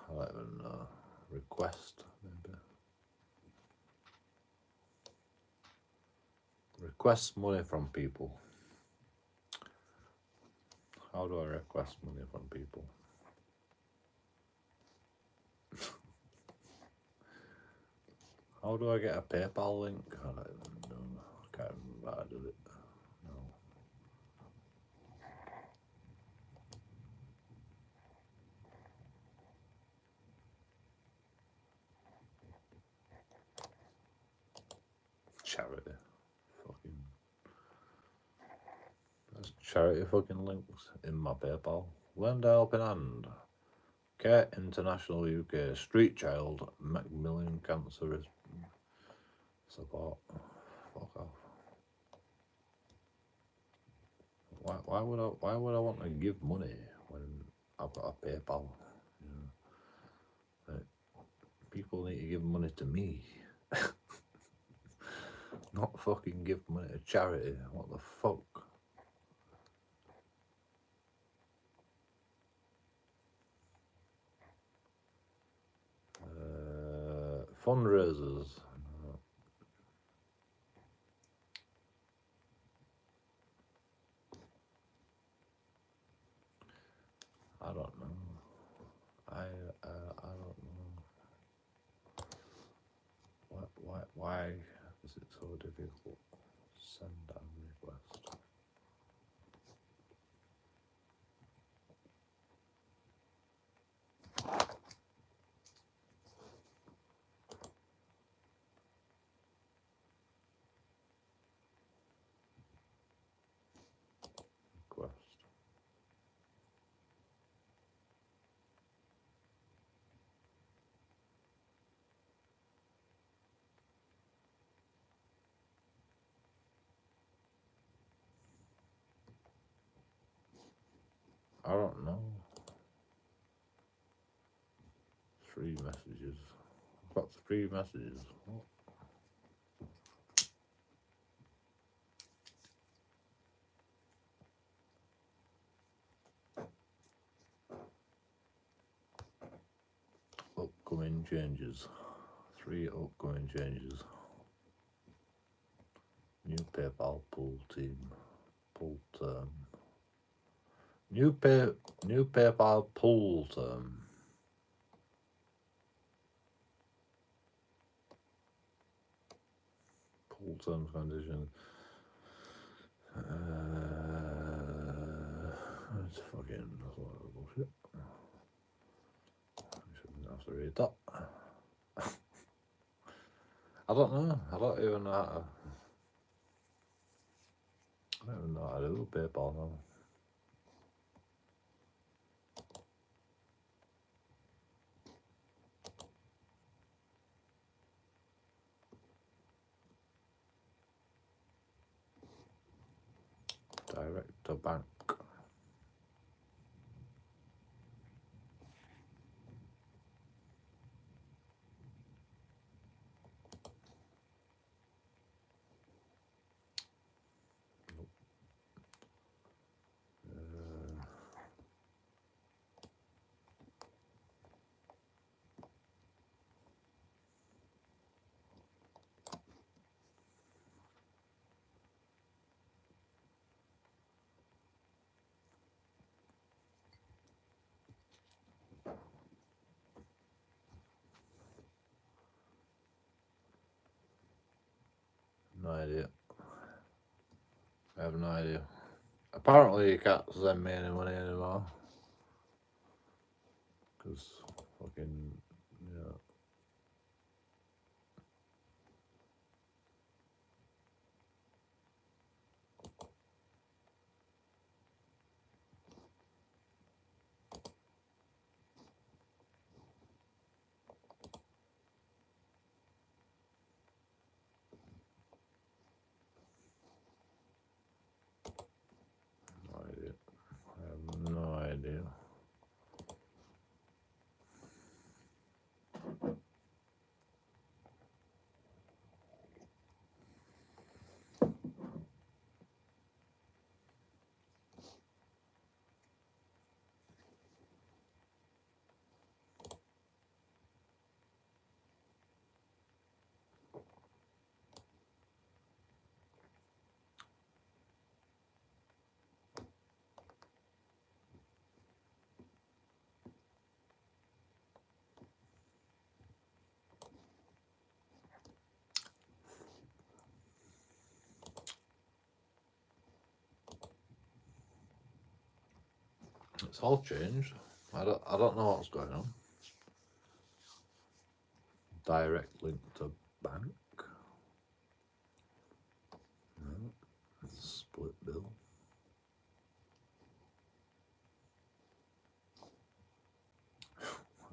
I don't even know. Request, maybe. Request money from people. How do I request money from people? How do I get a PayPal link? I don't even know. I can't remember how I did it. No. charity. Fucking. There's charity fucking links in my PayPal. Lend a helping hand. Care International UK. Street Child. Macmillan Cancer Support. Fuck off. Why would I want to give money when I've got a PayPal? You know, like, people need to give money to me, not fucking give money to charity. What the fuck? Fundraisers. I don't know. I don't know. Why is it so difficult? Send a request. I don't know. 3 messages. I've got 3 messages. What? Upcoming changes. 3 upcoming changes. New PayPal pool team. Pool term. New PayPal pool term. Pool terms conditions. It's fucking that's a lot of bullshit. I shouldn't have to read that. I don't know. I don't even know how to do PayPal now. Direct to bank. No idea. I have no idea. Apparently you can't send me any money anymore. Because fucking, yeah. No idea. I have no idea. It's all changed. I don't know what's going on. Direct link to bank. Split bill.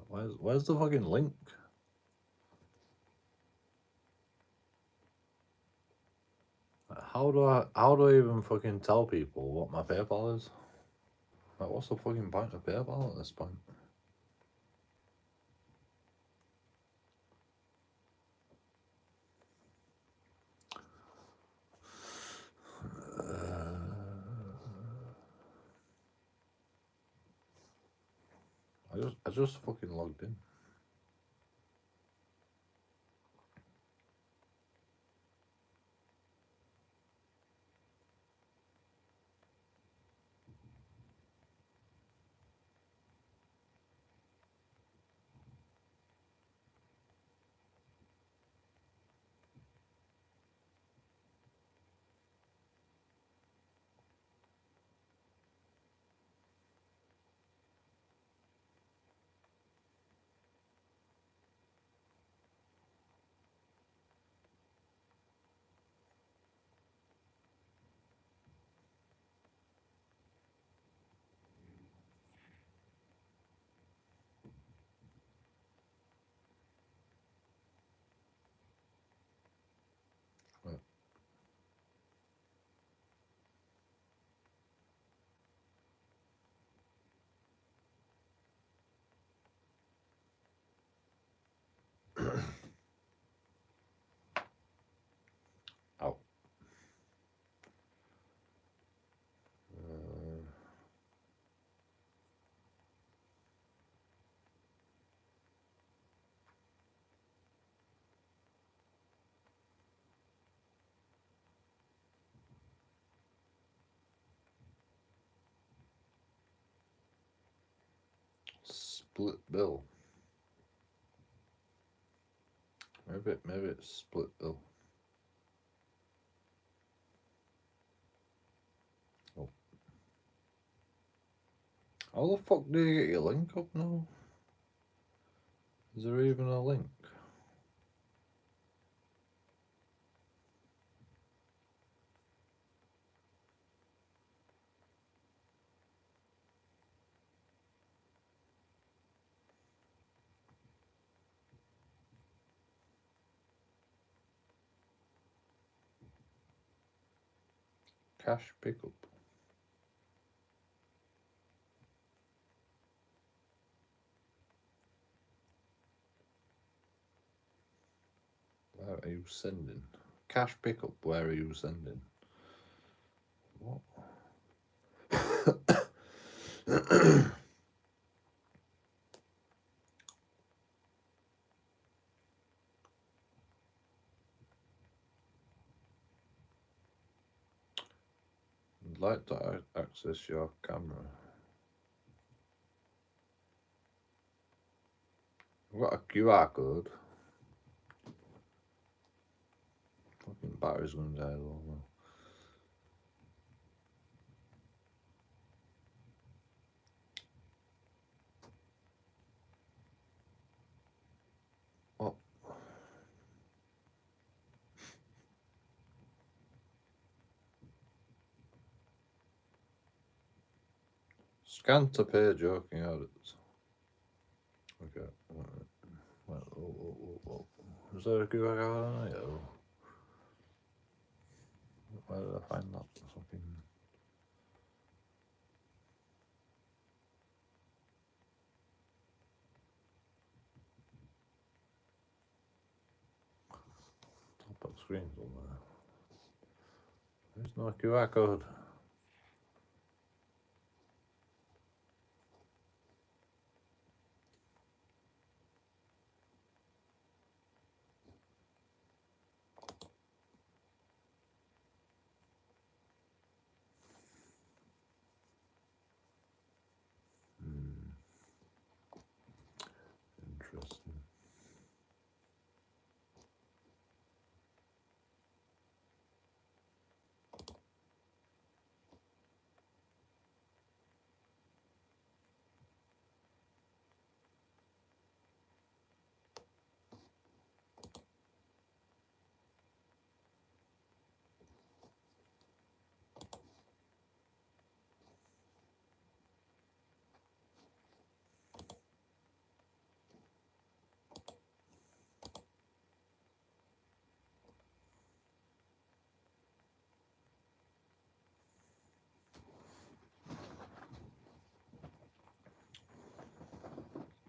Where's the fucking link? How do I even fucking tell people what my PayPal is? Like, what's the fucking point of PayPal at this point? I just fucking logged in. Right. Ow. Split bill. Maybe it's split bill. Oh. How the fuck do you get your link up now? Is there even a link? Cash pickup. Where are you sending? Cash pickup, where are you sending? What? I'd like to access your camera. I've got a QR code. Fucking battery's going to die though. Oh. Scan to pay JoeKingAudits. Okay. Well, is there a QR code on it? Where did I find that? Fucking. Top of screen somewhere. There's no QR code. Interesting.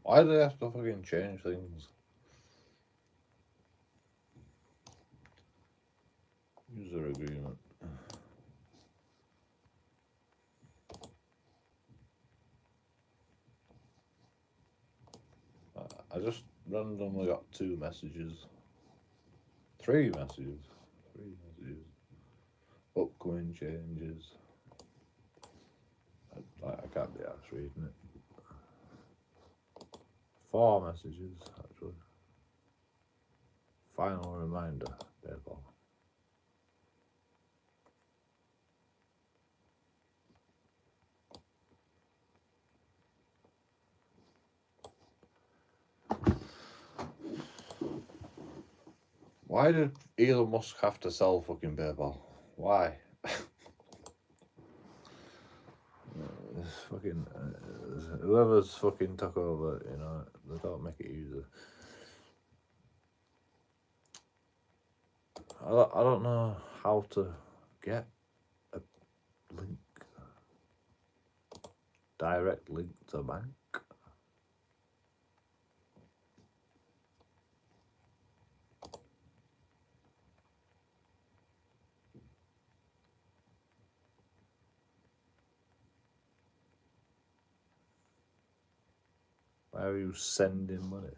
Why do they have to fucking change things? User agreement. I just randomly got 2 messages. 3 messages. 3 messages. Upcoming changes. I can't be arsed reading it. 4 messages, actually. Final reminder, PayPal. Why did Elon Musk have to sell fucking PayPal? Why? Fucking whoever's fucking took over, you know, they don't make it easy. I don't know how to get a link, direct link to bank. Why are you sending money?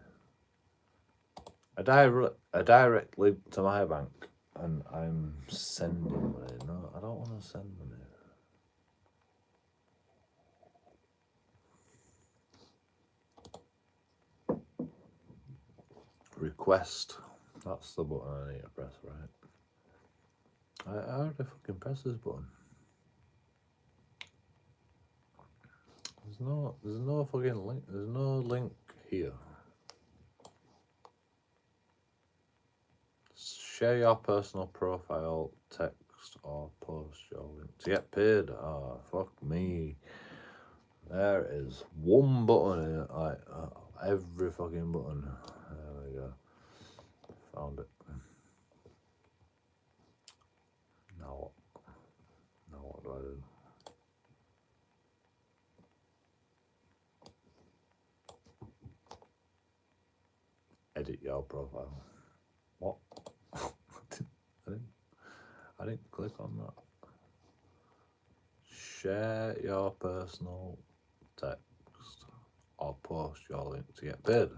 A direct link to my bank, and I'm sending money. No, I don't want to send money. Request. That's the button I need to press, right? I already fucking pressed this button. There's no fucking link. There's no link here. Share your personal profile, text, or post your link to get paid. Oh, fuck me. There is one button in it, like every fucking button. There we go. Found it. Now what? Now what do I do? Edit your profile. What? I didn't click on that. Share your personal text or post your link to get paid.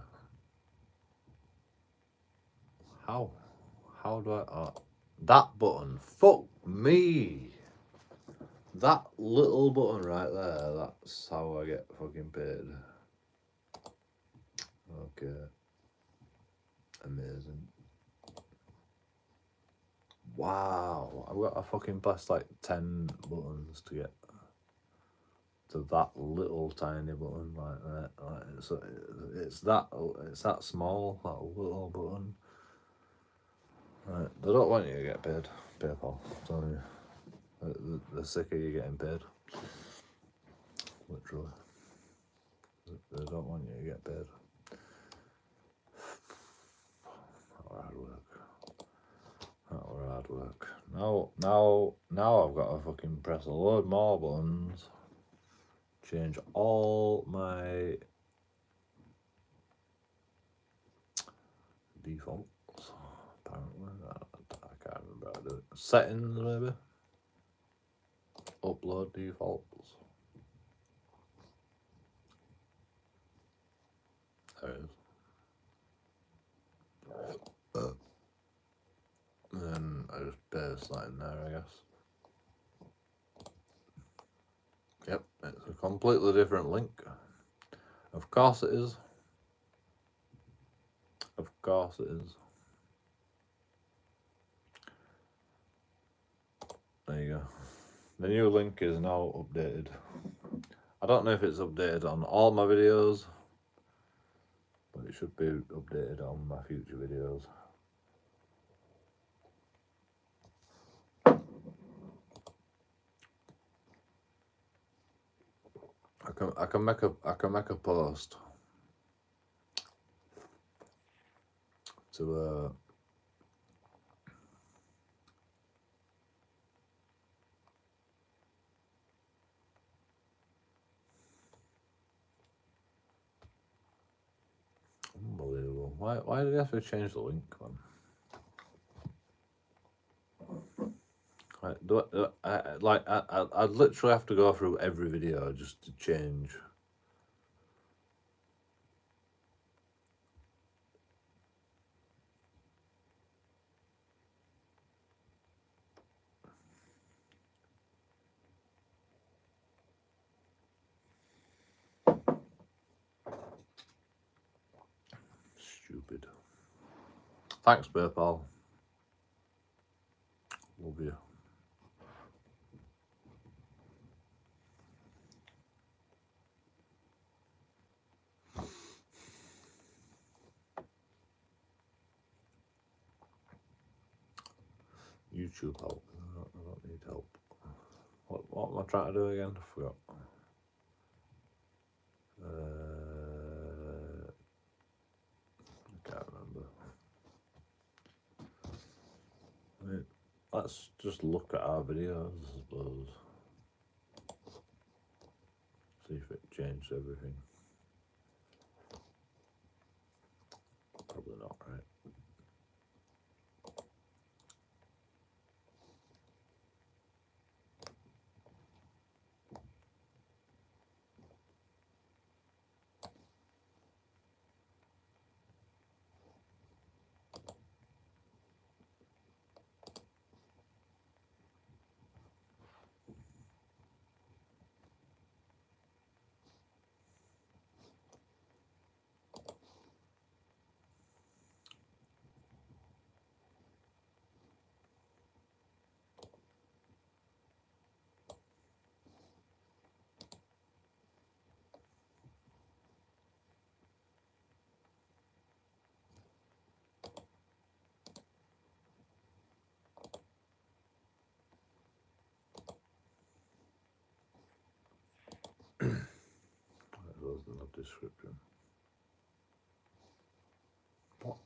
How? How do I? That button. Fuck me. That little button right there. That's how I get fucking paid. Okay. Amazing. Wow. I've got to fucking press like 10 buttons to get to that little tiny button like that. Like it's that small, that little button. Right, they don't want you to get paid. PayPal, don't you? They're sick of you getting paid. Literally. They don't want you to get paid. That were hard work. That were hard work. Now I've got to fucking press a load more buttons. Change all my defaults. Apparently, I can't remember how to do it. Settings, maybe. Upload defaults. There it is. And then I just paste that in there, I guess. Yep, it's a completely different link. Of course it is. Of course it is. There you go. The new link is now updated. I don't know if it's updated on all my videos, but it should be updated on my future videos. I can make a post to Why did you have to change the link, man? I'd literally have to go through every video just to change. Stupid. Thanks, Burpal. Love you. YouTube help. I don't need help. What am I trying to do again? I forgot. I can't remember. Let's just look at our videos, I suppose. See if it changed everything. Probably not, right? Those in the description. What?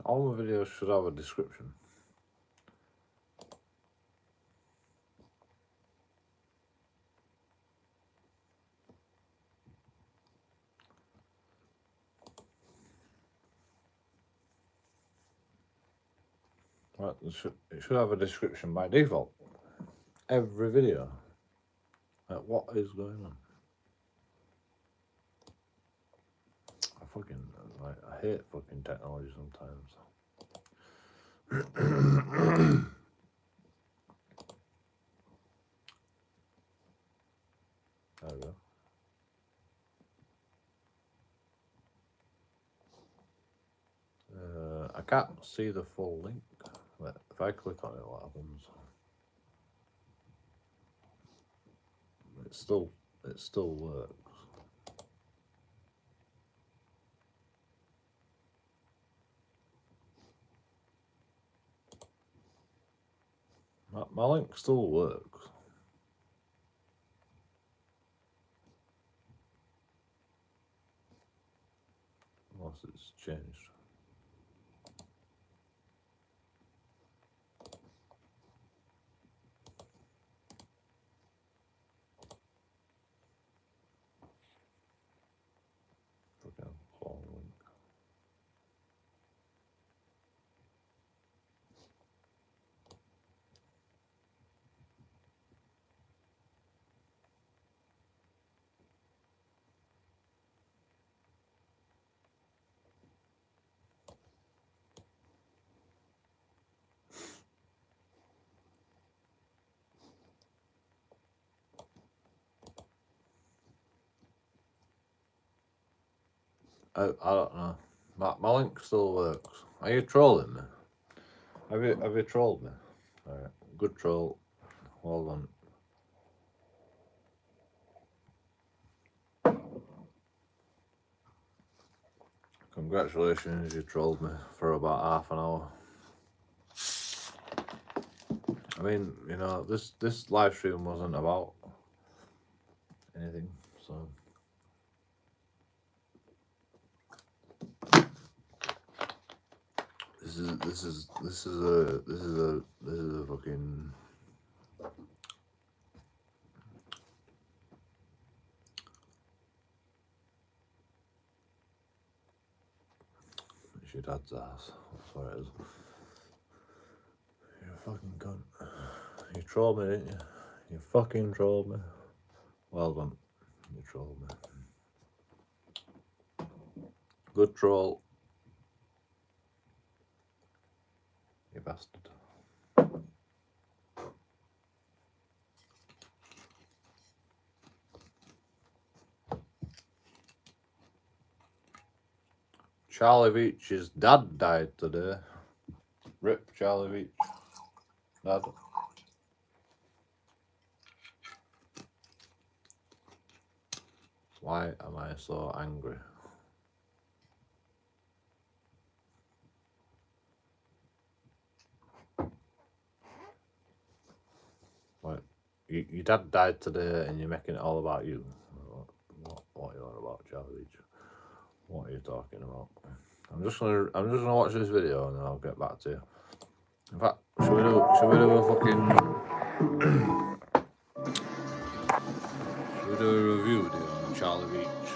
All my videos should have a description. Right, it should have a description by default. Every video. Like, what is going on? I hate fucking technology sometimes. There we go. I can't see the full link. But if I click on it, what happens? It still works. My link still works. Unless it's changed. Fucking long link. I don't know. My link still works. Are you trolling me? Have you trolled me? Alright, good troll. Well done. Congratulations, you trolled me for about half an hour. I mean, you know, this live stream wasn't about anything, so This is a fucking. It's your dad's ass. That's what it is. You're a fucking cunt. You trolled me, didn't you? You fucking trolled me. Well done. You trolled me. Good troll. You bastard. Charlie Beach's dad died today. Rip Charlie Beach. Dad. Why am I so angry? What? Your dad died today and you're making it all about you? What are you on about, Charlie Beach? What are you talking about? I'm just gonna watch this video and then I'll get back to you. In fact, should we do a fucking should we do a review video on Charlie Beach?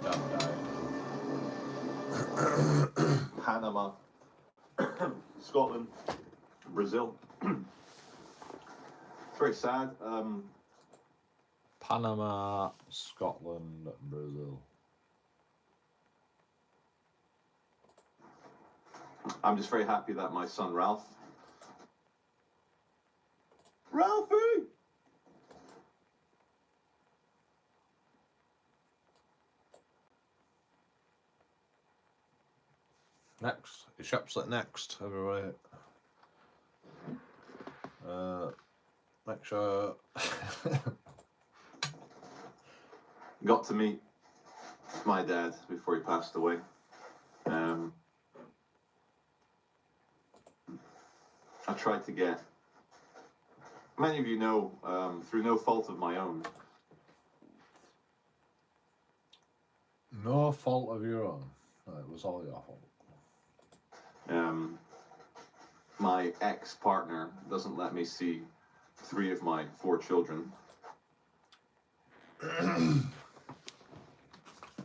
Dad died.
Panama, Scotland, Brazil. It's very sad.
Panama, Scotland, Brazil.
I'm just very happy that my son Ralphie!
Next, it's absolute next, everybody. Make sure.
Got to meet my dad before he passed away. I tried to get, many of you know, through no fault of my own.
No fault of your own. No, it was all your fault.
My ex-partner doesn't let me see 3 of my 4 children.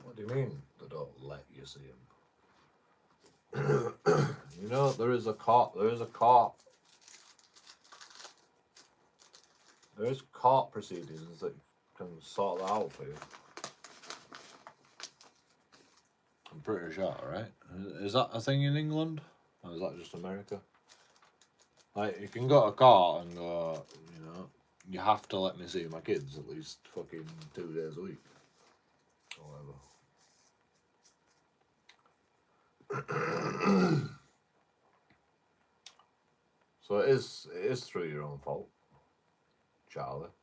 What do you mean they don't let you see them? You know, there is court proceedings that can sort that out for you. I'm pretty sure, right? Is that a thing in England? Or is that just America? Like, you can go to court and go, you know, you have to let me see my kids at least fucking 2 days a week. Or whatever. So it is through your own fault, Charlie.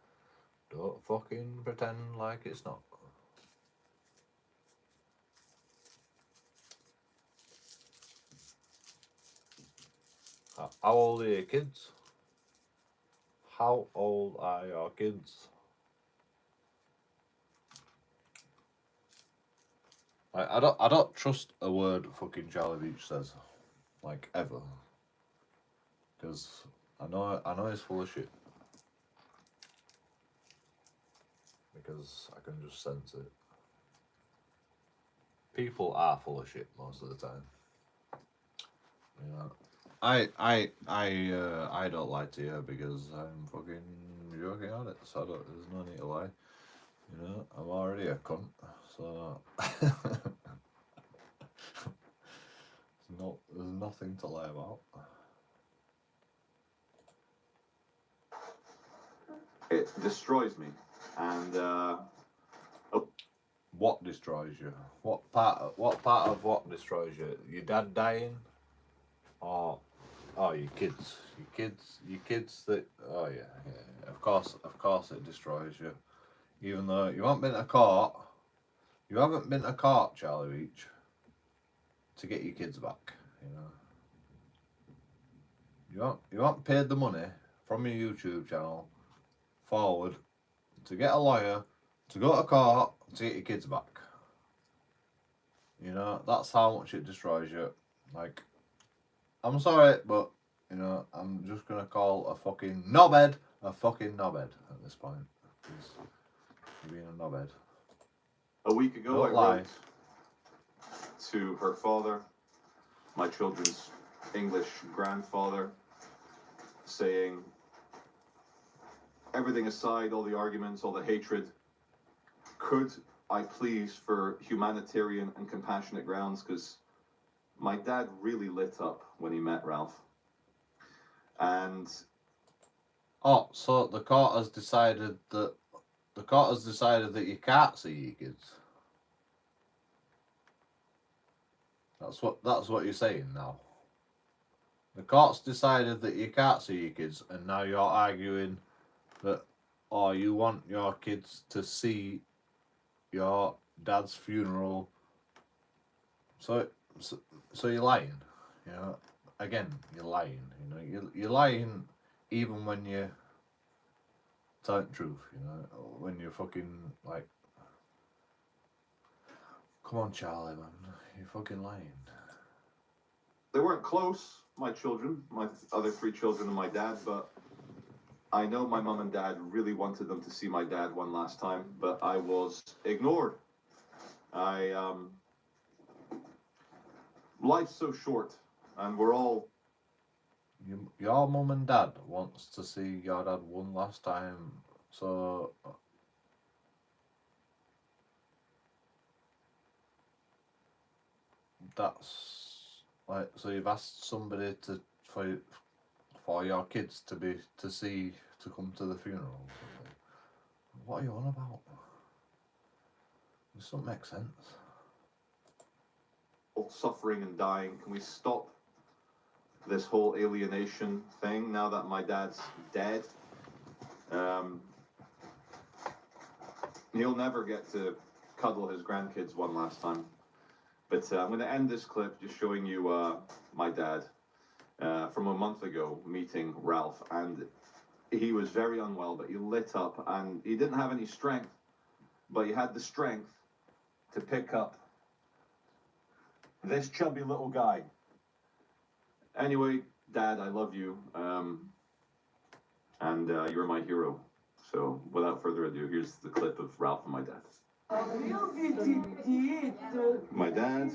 Don't fucking pretend like it's not. How old are your kids? How old are your kids? Like, I don't trust a word fucking Charlie Beach says, like, ever, because I know he's full of shit. Because I can just sense it. People are full of shit most of the time. You know, I don't lie to you because I'm fucking JoeKingAudits. There's no need to lie. You know, I'm already a cunt, so there's nothing to lie about.
It destroys me, and
What destroys you? What part of what destroys you? Your dad dying, or your kids? Your kids that yeah. Of course it destroys you. Even though you haven't been to court, Charlie Beach, to get your kids back. You know, you haven't paid the money from your YouTube channel forward to get a lawyer to go to court to get your kids back. You know, that's how much it destroys you. Like, I'm sorry, but you know, I'm just gonna call a fucking knobhead a fucking knobhead at this point. Because you're being a knobhead.
A week ago,
Don't
I
lie.
wrote to her father, my children's English grandfather, saying, everything aside, all the arguments, all the hatred, could I please, for humanitarian and compassionate grounds, because my dad really lit up when he met Ralph. And
oh, so the court has decided that you can't see your kids. That's what you're saying now. The court's decided that you can't see your kids, and now you're arguing that, or you want your kids to see your dad's funeral. So you're lying. You know, again, you're lying. You know, you're lying even when you're telling the truth. You know, when you're fucking like, come on, Charlie, man, you're fucking lying.
they weren't close, my children, my other 3 children and my dad, but I know my mum and dad really wanted them to see my dad one last time, but I was ignored. Life's so short, and we're all...
Your mum and dad wants to see your dad one last time, so that's like, so you've asked somebody to for your kids to come to the funeral. What are you on about? This doesn't make sense.
suffering and dying. Can we stop this whole alienation thing now that my dad's dead? He'll never get to cuddle his grandkids one last time. But I'm going to end this clip just showing you my dad from a month ago meeting Ralph. And he was very unwell, but he lit up, and he didn't have any strength, but he had the strength to pick up this chubby little guy. Anyway, Dad, I love you, and you're my hero. So without further ado, here's the clip of Ralph and my dad. My dad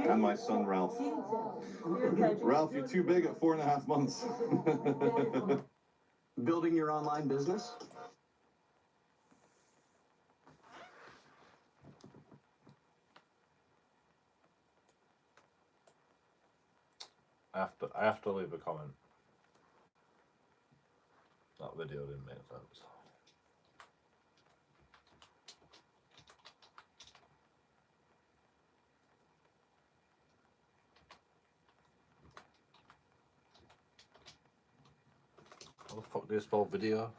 and my son Ralph. Ralph, you're too big at 4.5 months.
Building your online business?
I have to leave a comment. That video didn't make sense. How the fuck do you spell video?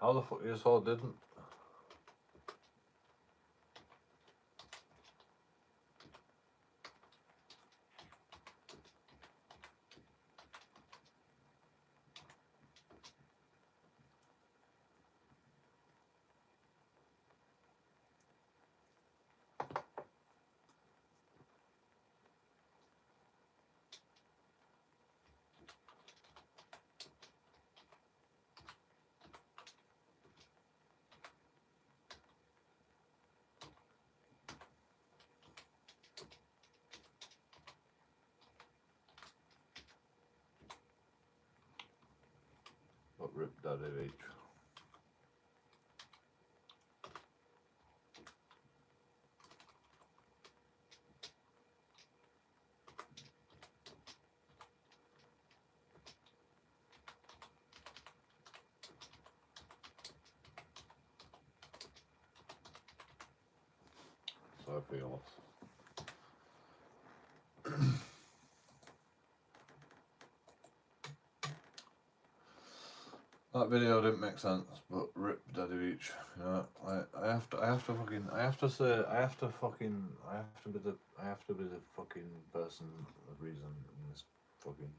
How the fuck you all didn't? What rip Daddy H? So I feel. That video didn't make sense, but rip Daddy Beach. You know, I have to be the fucking person of reason in this fucking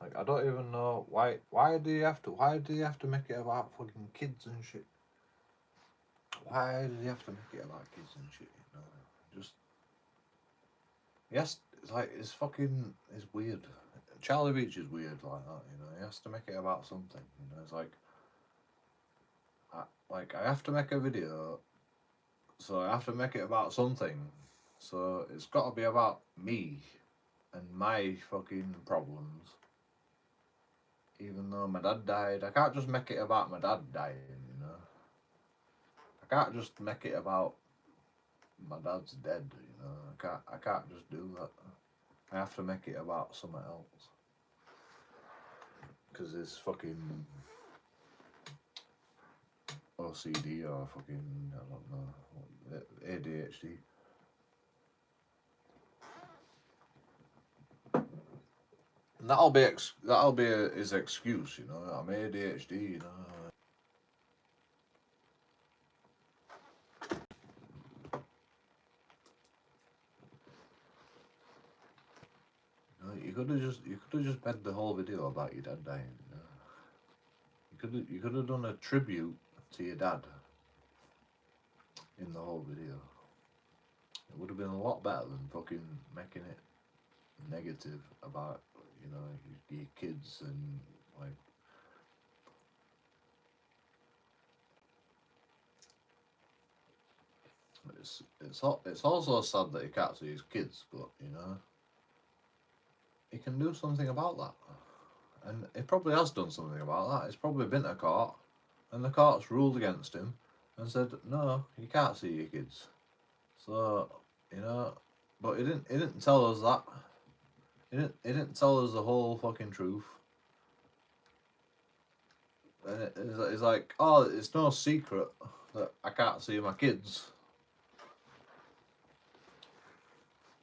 like I don't even know why do you have to make it about fucking kids and shit? Why do you have to make it about kids and shit? You know, just yes, it's like it's weird. Charlie Beach is weird like that. You know, he has to make it about something. You know, it's like I have to make a video, so I have to make it about something. So it's got to be about me and my fucking problems. Even though my dad died, I can't just make it about my dad dying, you know. I can't just make it about my dad's dead, you know. I can't just do that. I have to make it about something else. Because it's fucking OCD or fucking, I don't know, ADHD. And that'll be his excuse, you know. I'm ADHD, you know. You could have just made the whole video about your dad dying. You know? You could have done a tribute to your dad in the whole video. It would have been a lot better than fucking making it negative about, you know, your kids and like. It's also sad that he can't see his kids, but you know, he can do something about that, and he probably has done something about that. He's probably been to court, and the court's ruled against him and said no, you can't see your kids. So you know, but he didn't tell us that. He didn't tell us the whole fucking truth. And it's like, oh, it's no secret that I can't see my kids.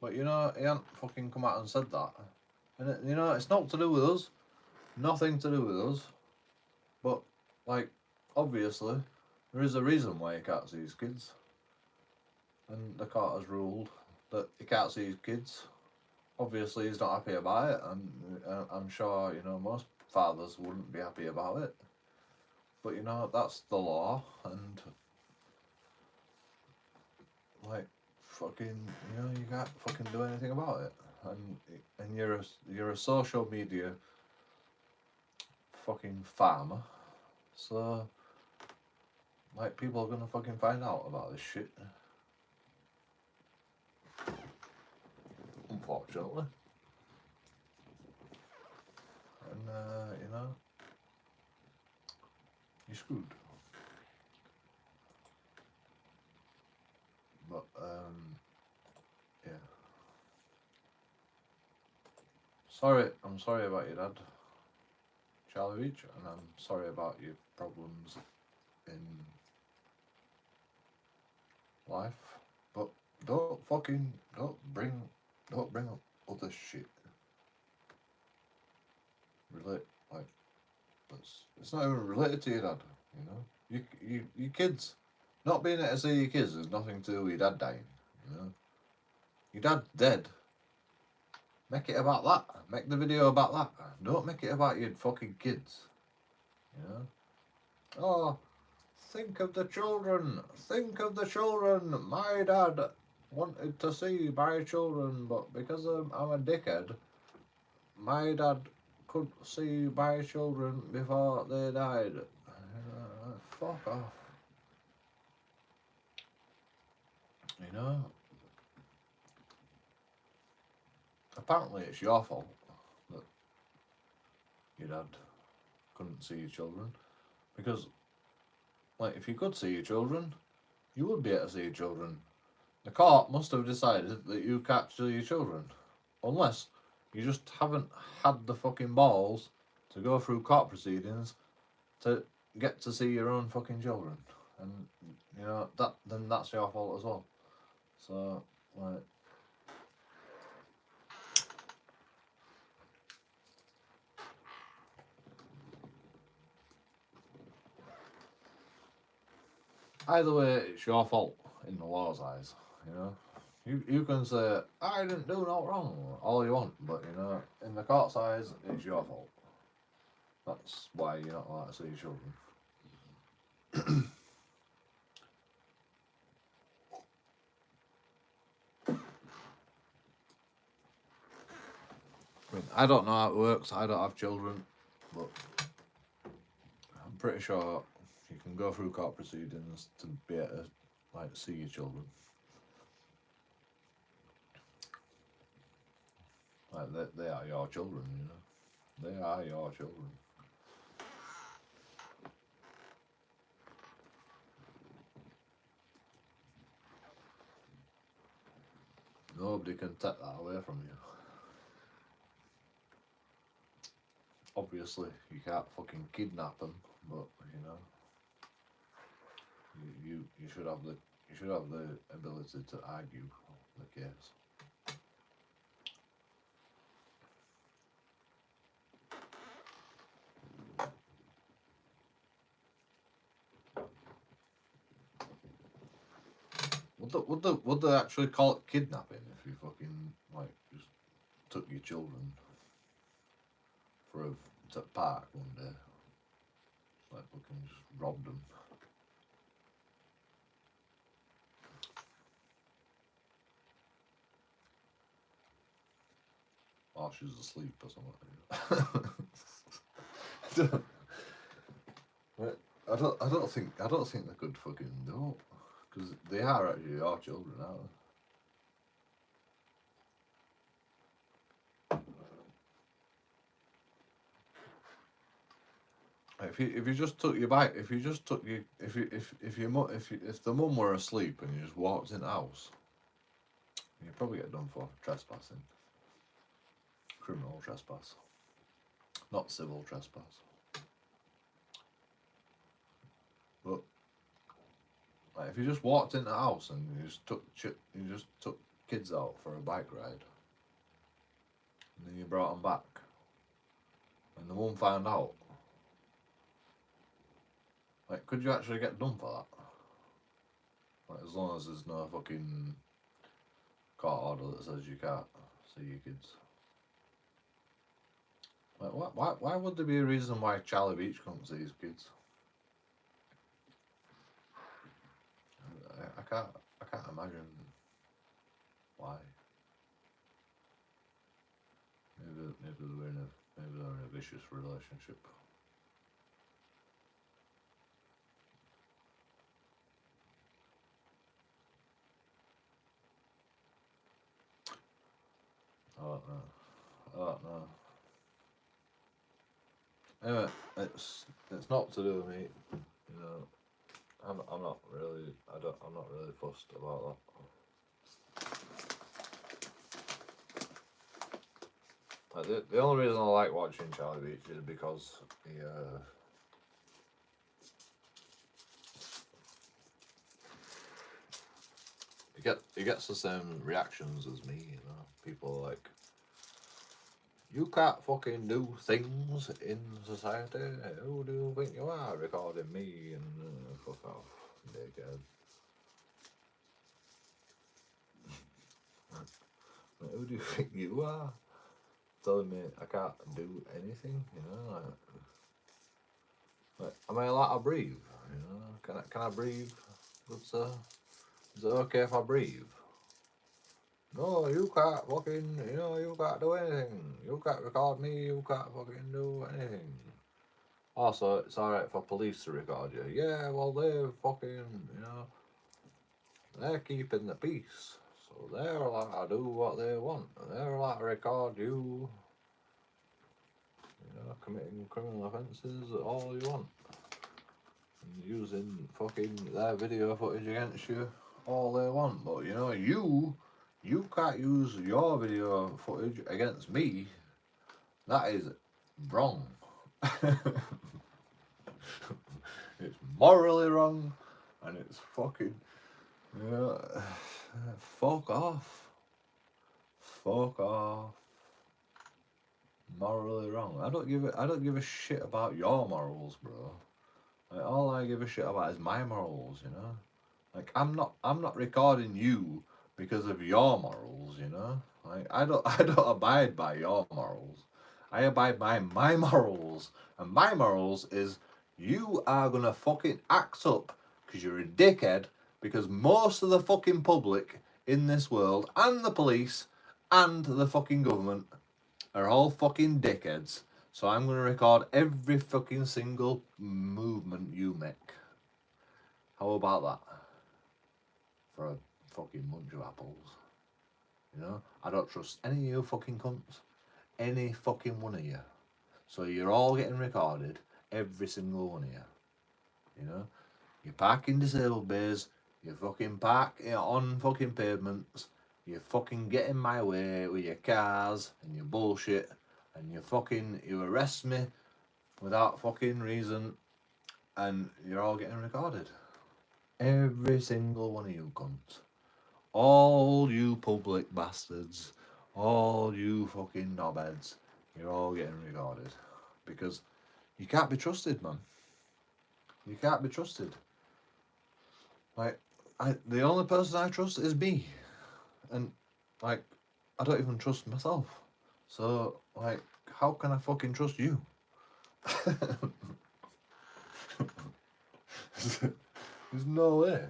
But you know, he hadn't fucking come out and said that. And you know, it's not to do with us. Nothing to do with us. But, like, obviously, there is a reason why he can't see his kids. And the court has ruled that he can't see his kids. Obviously, he's not happy about it. And I'm sure, you know, most fathers wouldn't be happy about it. But, you know, that's the law. And, like, fucking, you know, you can't fucking do anything about it. And you're a social media fucking farmer, so like people are gonna fucking find out about this shit. Unfortunately. And you know, you're screwed. But yeah. I'm sorry about your dad, Charlie Beach, and I'm sorry about your problems in life. But don't bring up other shit. Like it's not even related to your dad, you know. You kids not being able to see your kids has nothing to do with your dad dying, you know. Your dad's dead. Make it about that. Make the video about that. Don't make it about your fucking kids. You know? Oh, think of the children. Think of the children. My dad wanted to see my children, but because I'm a dickhead, my dad couldn't see my children before they died. Fuck off. You know? Apparently it's your fault that your dad couldn't see your children. Because, like, if you could see your children, you would be able to see your children. The court must have decided that you can't see your children. Unless you just haven't had the fucking balls to go through court proceedings to get to see your own fucking children. And, you know, then that's your fault as well. So, like... Either way, it's your fault in the law's eyes, you know? You can say, I didn't do no wrong, all you want, but you know, in the court's eyes, it's your fault. That's why you're not allowed to see your children. I mean, I don't know how it works, I don't have children, but I'm pretty sure you can go through court proceedings to be able to, like, see your children. Like, they are your children, you know. They are your children. Nobody can take that away from you. Obviously, you can't fucking kidnap them, but you know, you should have the ability to argue the case. Would they actually call it kidnapping if you fucking like just took your children to the park one day, like fucking just robbed them? While she's asleep or something. I don't think they could fucking do it, because they are actually your children, aren't they? If you just took your bike, if the mum were asleep and you just walked in the house, you'd probably get done for trespassing, criminal trespass, not civil trespass. But like, if you just walked in the house and you just took kids out for a bike ride, and then you brought them back, and the mum found out, like, could you actually get done for that? Like, as long as there's no fucking court order that says you can't see your kids. Like, why would there be a reason why Charlie Beach couldn't see his kids? I can't imagine why. Maybe they're in a vicious relationship. I don't know. Anyway, it's not to do with me, you know. I'm not really fussed about that. Like, the only reason I like watching Charlie Beach is because he gets the same reactions as me, you know. People are like, you can't fucking do things in society. Who do you think you are recording me? And fuck off, dickhead. Who do you think you are? Telling me I can't do anything, you know? Like, am I allowed to breathe? You know, can I breathe? Good sir. Is it okay if I breathe? No, you can't fucking, you know, you can't do anything. You can't record me, you can't fucking do anything. Also, it's alright for police to record you. Yeah, well, they're fucking, you know, they're keeping the peace. So they're allowed to do what they want. They're allowed to record you, you know, committing criminal offences all you want. And using fucking their video footage against you all they want. But, you know, you can't use your video footage against me. That is wrong. It's morally wrong, and it's fucking, you know, fuck off. Fuck off. Morally wrong. I don't give a shit about your morals, bro. Like, all I give a shit about is my morals, you know. Like, I'm not recording you because of your morals, you know? Like I don't I don't abide by your morals. I abide by my morals. And my morals is you are gonna fucking act up because you're a dickhead, because most of the fucking public in this world and the police and the fucking government are all fucking dickheads. So I'm gonna record every fucking single movement you make. How about that? For a fucking bunch of apples. You know? I don't trust any of you fucking cunts. Any fucking one of you. So you're all getting recorded. Every single one of you. You know? You park in disabled bays. You fucking park on fucking pavements. You fucking get in my way with your cars and your bullshit. And you arrest me without fucking reason. And you're all getting recorded. Every single one of you cunts. All you public bastards, all you fucking knobheads, you're all getting recorded. Because you can't be trusted, man. You can't be trusted. Like, the only person I trust is me. And, like, I don't even trust myself. So, like, how can I fucking trust you? There's no way.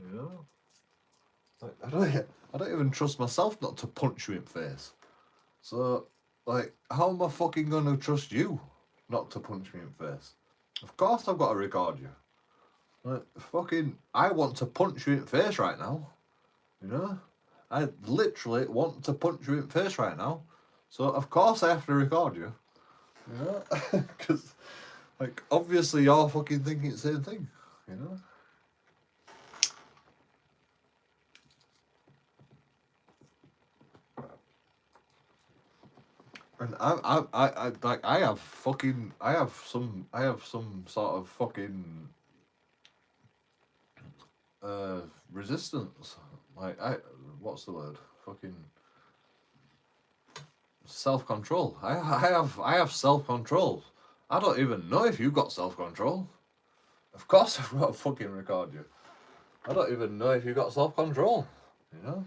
You know? Like, I don't even trust myself not to punch you in the face. So, like, how am I fucking gonna trust you not to punch me in the face? Of course I've got to record you. Like, fucking, I want to punch you in the face right now. You know? I literally want to punch you in the face right now. So, of course I have to record you. You know? Because, like, obviously you're fucking thinking the same thing. You know? And I have some sort of fucking resistance. Like what's the word? Fucking self-control. I have self-control. I don't even know if you got self-control. Of course I've got to fucking record you. I don't even know if you got self-control. You know?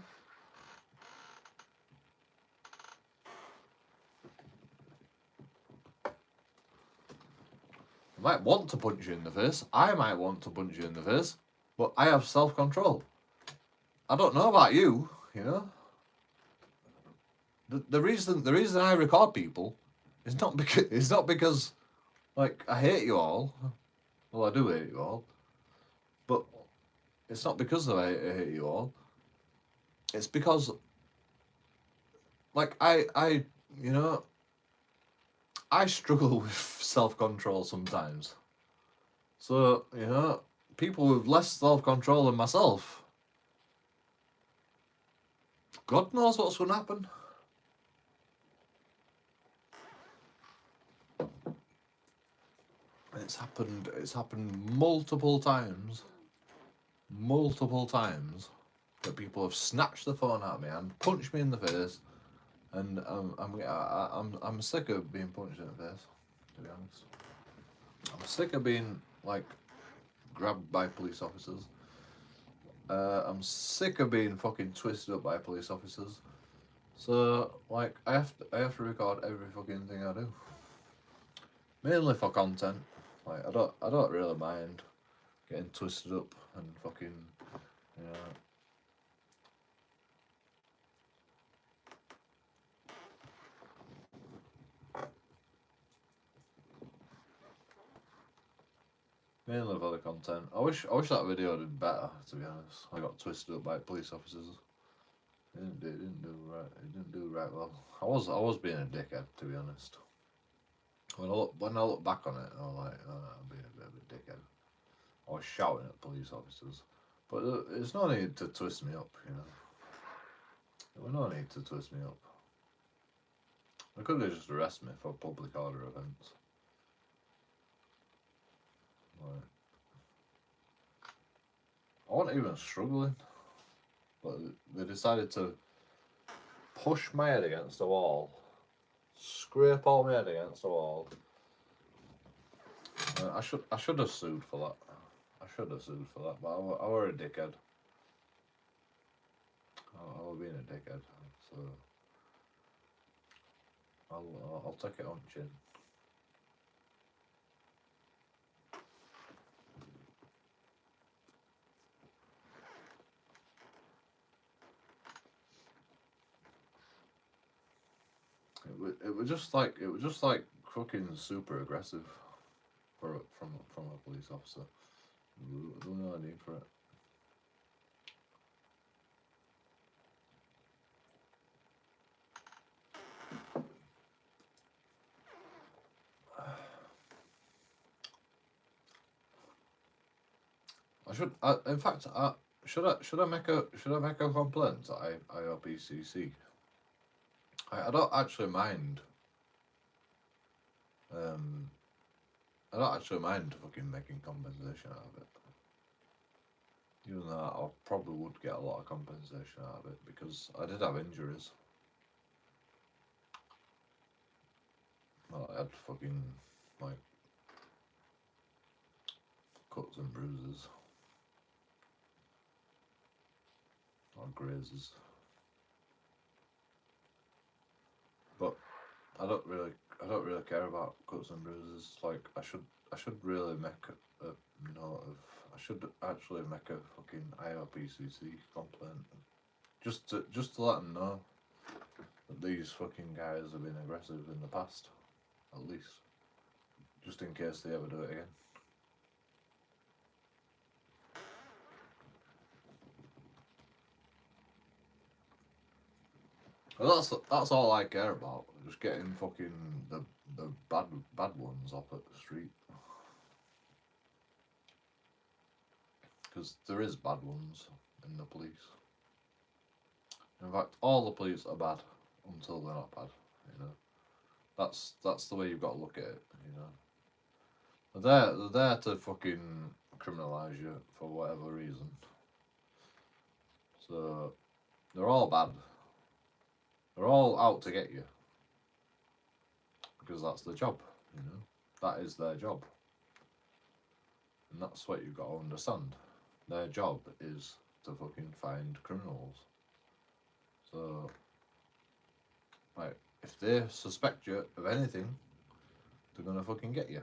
I might want to punch you in the face. I might want to punch you in the face. But I have self-control. I don't know about you, you know? The reason I record people is not because like I hate you all. Well, I do hate you all. But it's not because I hate you all. It's because like I you know, I struggle with self-control sometimes. So, you know, people with less self-control than myself, God knows what's going to happen. It's happened multiple times that people have snatched the phone out of me and punched me in the face, and I'm sick of being punched in the face, to be honest. I'm sick of being like grabbed by police officers. I'm sick of being fucking twisted up by police officers. So like I have to record every fucking thing I do. Mainly for content. Like I don't really mind getting twisted up and fucking, you know. Mainly for the content. I wish that video did better, to be honest. I got twisted up by police officers. It didn't do right well. I was being a dickhead, to be honest. When I look back on it, I was like, oh, I'm being a bit of a dickhead. I was shouting at police officers, but there's no need to twist me up, you know. There was no need to twist me up. They could have just arrested me for public order offence. Like, I wasn't even struggling, but they decided to push my head against the wall, scrape all my head against the wall. I should have sued for that. I should have sued for that, but I were a dickhead. I'll be a dickhead. So I'll take it on chin. It was just like fucking super aggressive from a police officer. There was no need for it. In fact, should I make a complaint to IOPCC? I don't actually mind. I don't actually mind fucking making compensation out of it. Even though I probably would get a lot of compensation out of it because I did have injuries. Well, I had fucking like cuts and bruises or grazes. But I don't really care about cuts and bruises. Like I should really make a note of. I should actually make a fucking IRPCC complaint, just to let them know that these fucking guys have been aggressive in the past, at least, just in case they ever do it again. Well, that's all I care about. Just getting fucking the bad ones off at the street. Because there is bad ones in the police. In fact, all the police are bad until they're not bad. You know, that's the way you've got to look at it. You know, they're there to fucking criminalise you for whatever reason. So they're all bad. They're all out to get you because that's their job. You know, that is their job, and that's what you've got to understand. Their job is to fucking find criminals. So, like, if they suspect you of anything, they're gonna fucking get you.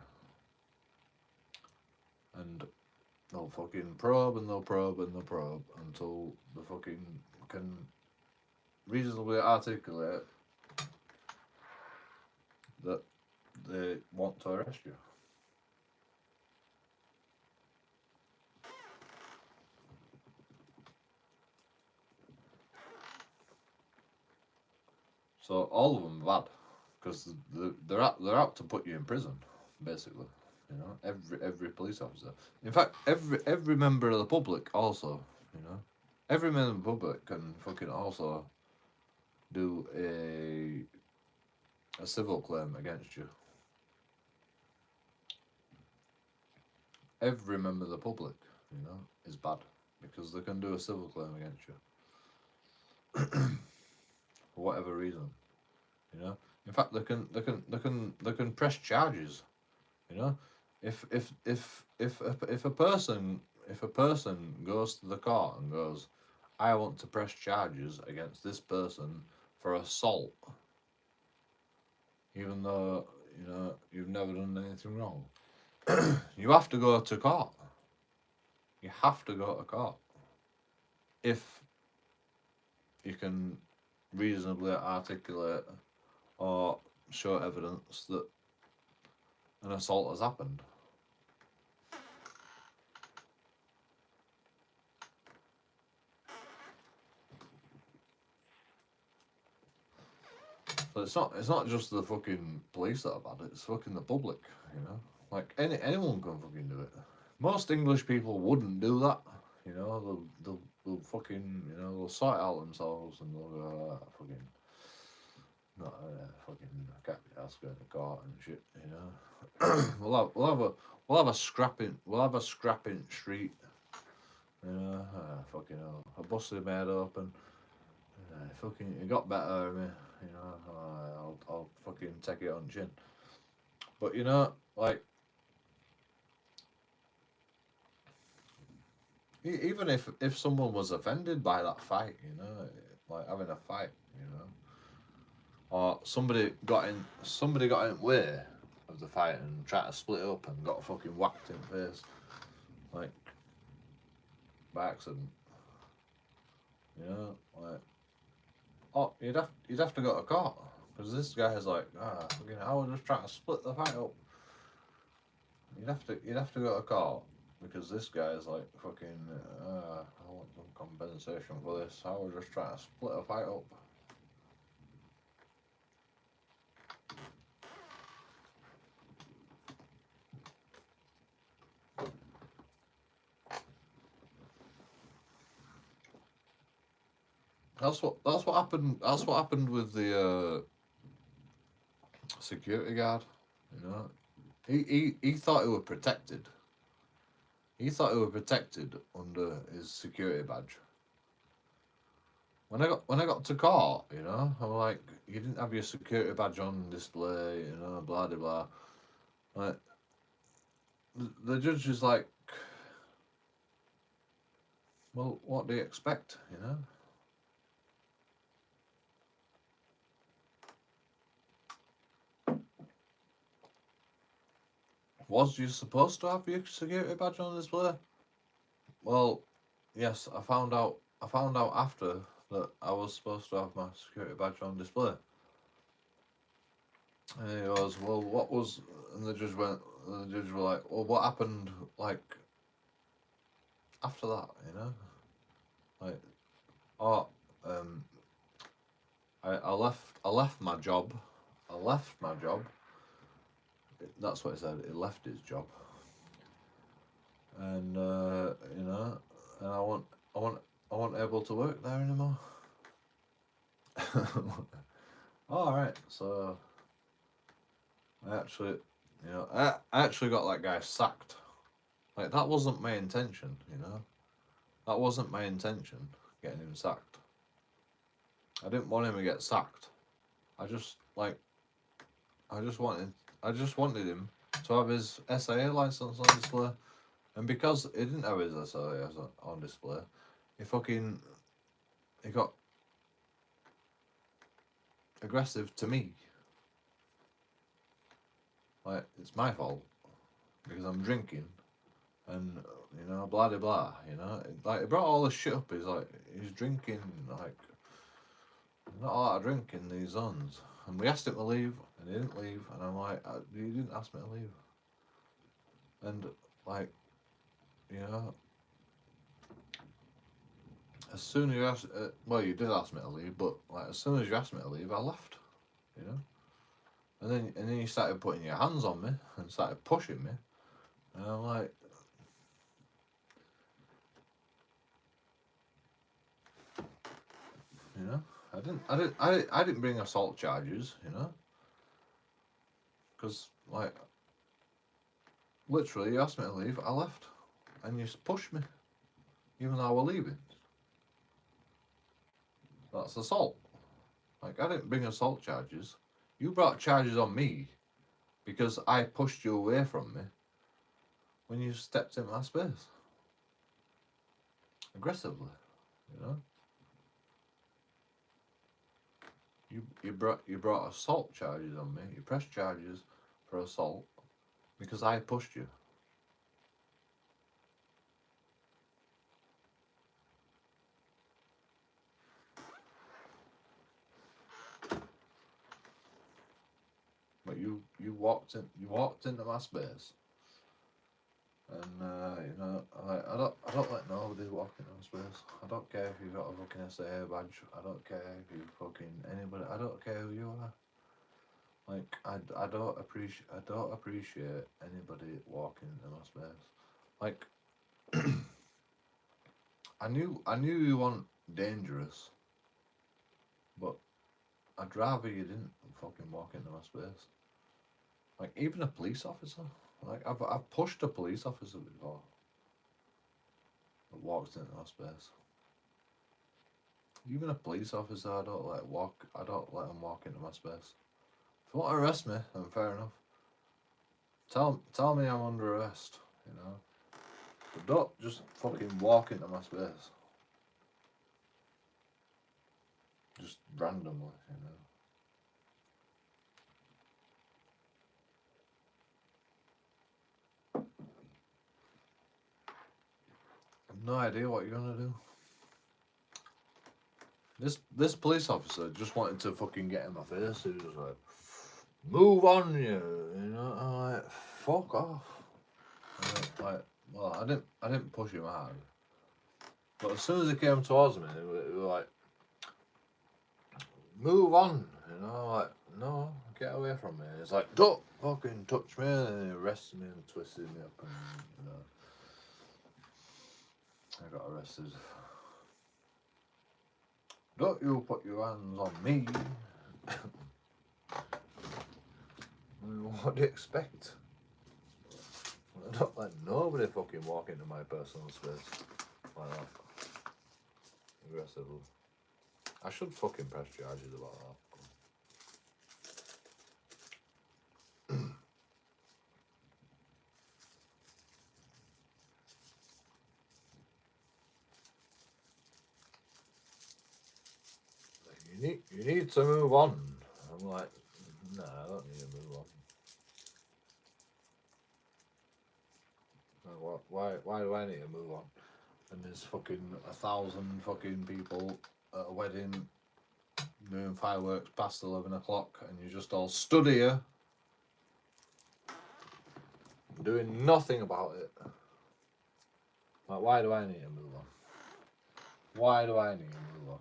And they'll fucking probe and they'll probe and they'll probe until they fucking can reasonably articulate that they want to arrest you. So all of them are bad because they're out to put you in prison, basically. You know, every police officer. In fact, every member of the public also. You know, every member of the public can fucking also do a civil claim against you. Every member of the public, you know, is bad because they can do a civil claim against you for whatever reason. You know, in fact, they can press charges. You know, if a person goes to the court and goes, I want to press charges against this person for assault, even though you know you've never done anything wrong, you have to go to court. You have to go to court if you can reasonably articulate or show evidence that an assault has happened. So it's not just the fucking police that are bad, it's fucking the public, you know? Like anyone can fucking do it. Most English people wouldn't do that, you know, they'll fucking, you know, they'll sort it out themselves and they'll go, fucking, not fucking, I can't be asked going to court and shit, you know. we'll have a scrapping street, you know, fucking hell, a bus they made open, fucking, it got better, me, you know, I'll fucking take it on chin. But you know, like, even if someone was offended by that fight, you know, like having a fight, you know, or somebody got in the way of the fight and tried to split up and got fucking whacked in the face, like by accident, you know, like, oh, you'd have to go to court because this guy's like, fucking, I was just trying to split the fight up. You'd have to go to court because this guy's like, fucking, I want some compensation for this. I was just trying to split a fight up. That's what happened. That's what happened with the security guard. You know, he thought he was protected. He thought he was protected under his security badge. When I got to court, you know, I'm like, you didn't have your security badge on display, you know, blah blah blah. Like, the judge is like, well, what do you expect, you know? Was you supposed to have your security badge on display? Well, yes, I found out after that I was supposed to have my security badge on display. And he goes, well, what was? And the judge were like, well, what happened, like, after that, you know? Like, oh, I left my job. I left my job. That's what he said. He left his job. And you know, and I wasn't able to work there anymore. All right, so I actually, you know, I actually got that guy sacked. Like, that wasn't my intention, you know. That wasn't my intention, getting him sacked. I didn't want him to get sacked. I just wanted him to have his SIA license on display, and because he didn't have his SIA on display, he got aggressive to me. Like, it's my fault because I'm drinking, and you know, blah blah blah. You know, like, he brought all this shit up. He's like, he's drinking, like, not a lot of drink in these zones. And we asked him to leave, and he didn't leave. And I'm like, you didn't ask me to leave. And, like, you know, as soon as you asked, well, you did ask me to leave, but, like, as soon as you asked me to leave, I left. You know. And then you started putting your hands on me and started pushing me, and I'm like, you know, I didn't bring assault charges, you know, because, like, literally, you asked me to leave, I left, and you pushed me, even though I was leaving. That's assault. Like, I didn't bring assault charges. You brought charges on me because I pushed you away from me when you stepped in my space aggressively, you know. You brought assault charges on me. You pressed charges for assault because I pushed you. But you walked into my space, and you know, I don't let nobody walk into my space. I don't care if you got a fucking SAA badge. I don't care if you fucking anybody. I don't care who you are. Like, I don't appreciate anybody walking into my space. Like, I knew you weren't dangerous, but I'd rather you didn't fucking walk into my space. Like, even a police officer. Like, I've pushed a police officer before that walks into my space. Even a police officer, I don't let them walk into my space. If you want to arrest me, then fair enough. Tell me I'm under arrest, you know. But don't just fucking walk into my space. just randomly, you know. I've no idea what you're gonna do. This police officer just wanted to fucking get in my face. He was like, "Move on, you know." I'm like, "Fuck off." Like, well, I didn't push him hard, but as soon as he came towards me, he was like, "Move on," you know. I'm like, "No, get away from me." He's like, "Don't fucking touch me," and he arrested me and twisted me up, and you know, I got arrested. Don't you put your hands on me. What do you expect? I don't let nobody fucking walk into my personal space like that. Aggressively. I should fucking press charges about that. You need to move on. I'm like, nah, I don't need to move on. Like, why do I need to move on? And there's fucking 1,000 fucking people at a wedding doing fireworks past 11 o'clock, and you just all stood here doing nothing about it. Like, why do I need to move on? Why do I need to move on?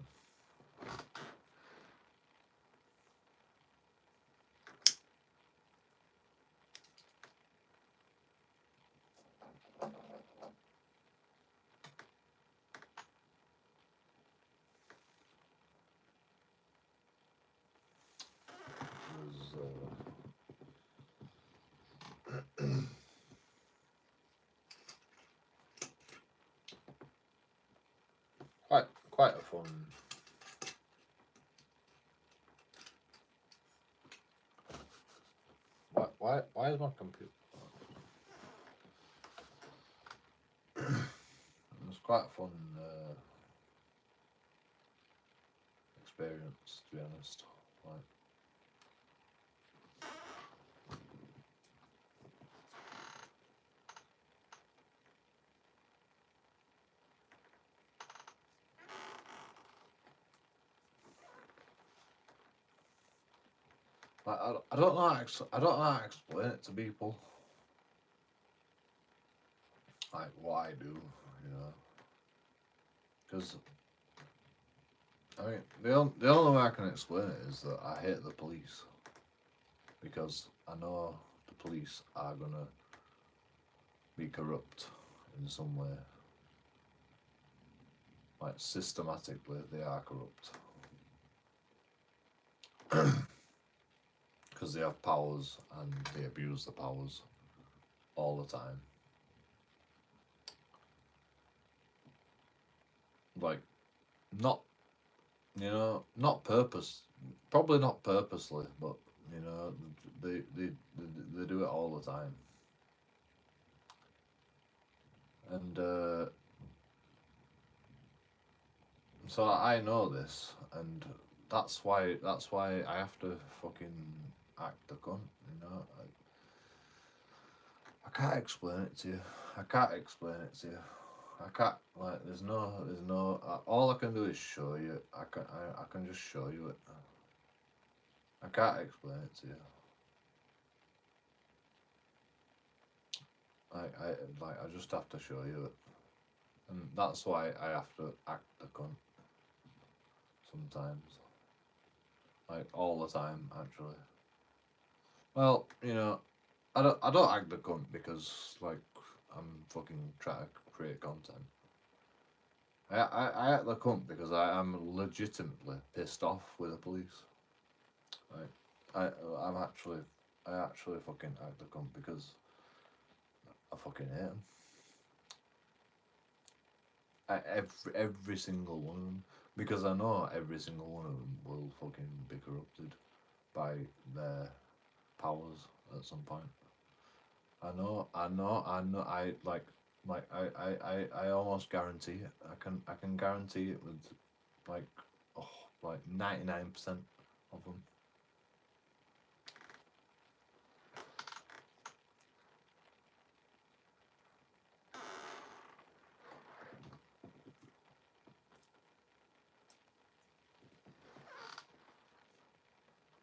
Quite a fun. Why is my computer? It was quite a fun experience, to be honest. I don't know I don't know how to explain it to people. Like what I do, you know. Because I mean, the only way I can explain it is that I hate the police. Because I know the police are gonna be corrupt in some way. Like systematically, they are corrupt. Because they have powers and they abuse the powers all the time. Like, not, you know, not probably not purposely, but you know, they do it all the time. And so I know this, and that's why I have to fucking act the cunt, you know. I can't explain it to you. I can't explain it to you. I can't, like, there's no. All I can do is show you. I can just show you it. I can't explain it to you. I just have to show you it, and that's why I have to act the cunt. Sometimes, like all the time, actually. Well, you know, I don't act the cunt because like I'm fucking trying to create content. I act the cunt because I am legitimately pissed off with the police. Like I actually fucking act the cunt because I fucking hate them. Every single one of them, because I know every single one of them will fucking be corrupted by their powers at some point. I know. I almost guarantee it. I can guarantee it with like like 99% of them.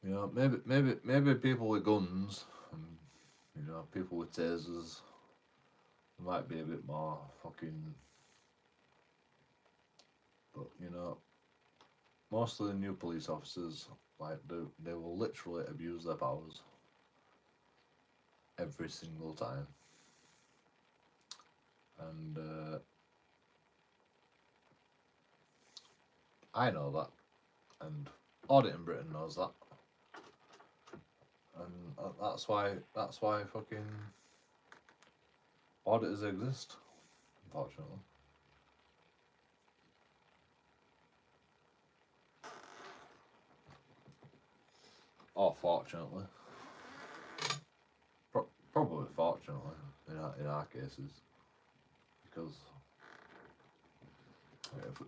You know, maybe people with guns, and you know, people with tasers might be a bit more fucking. But you know, most of the new police officers, like they will literally abuse their powers every single time, and I know that, and Audit in Britain knows that, and that's why fucking auditors exist, unfortunately. Or fortunately. Probably fortunately in our cases, because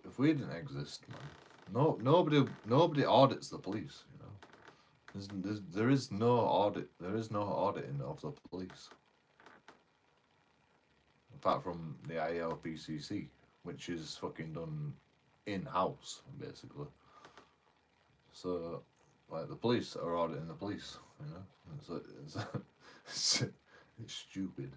if we didn't exist, man, nobody audits the police. You know, there is no audit. There is no auditing of the police, apart from the ILPCC, which is fucking done in house basically. So, like, the police are auditing the police. You know, it's it's stupid.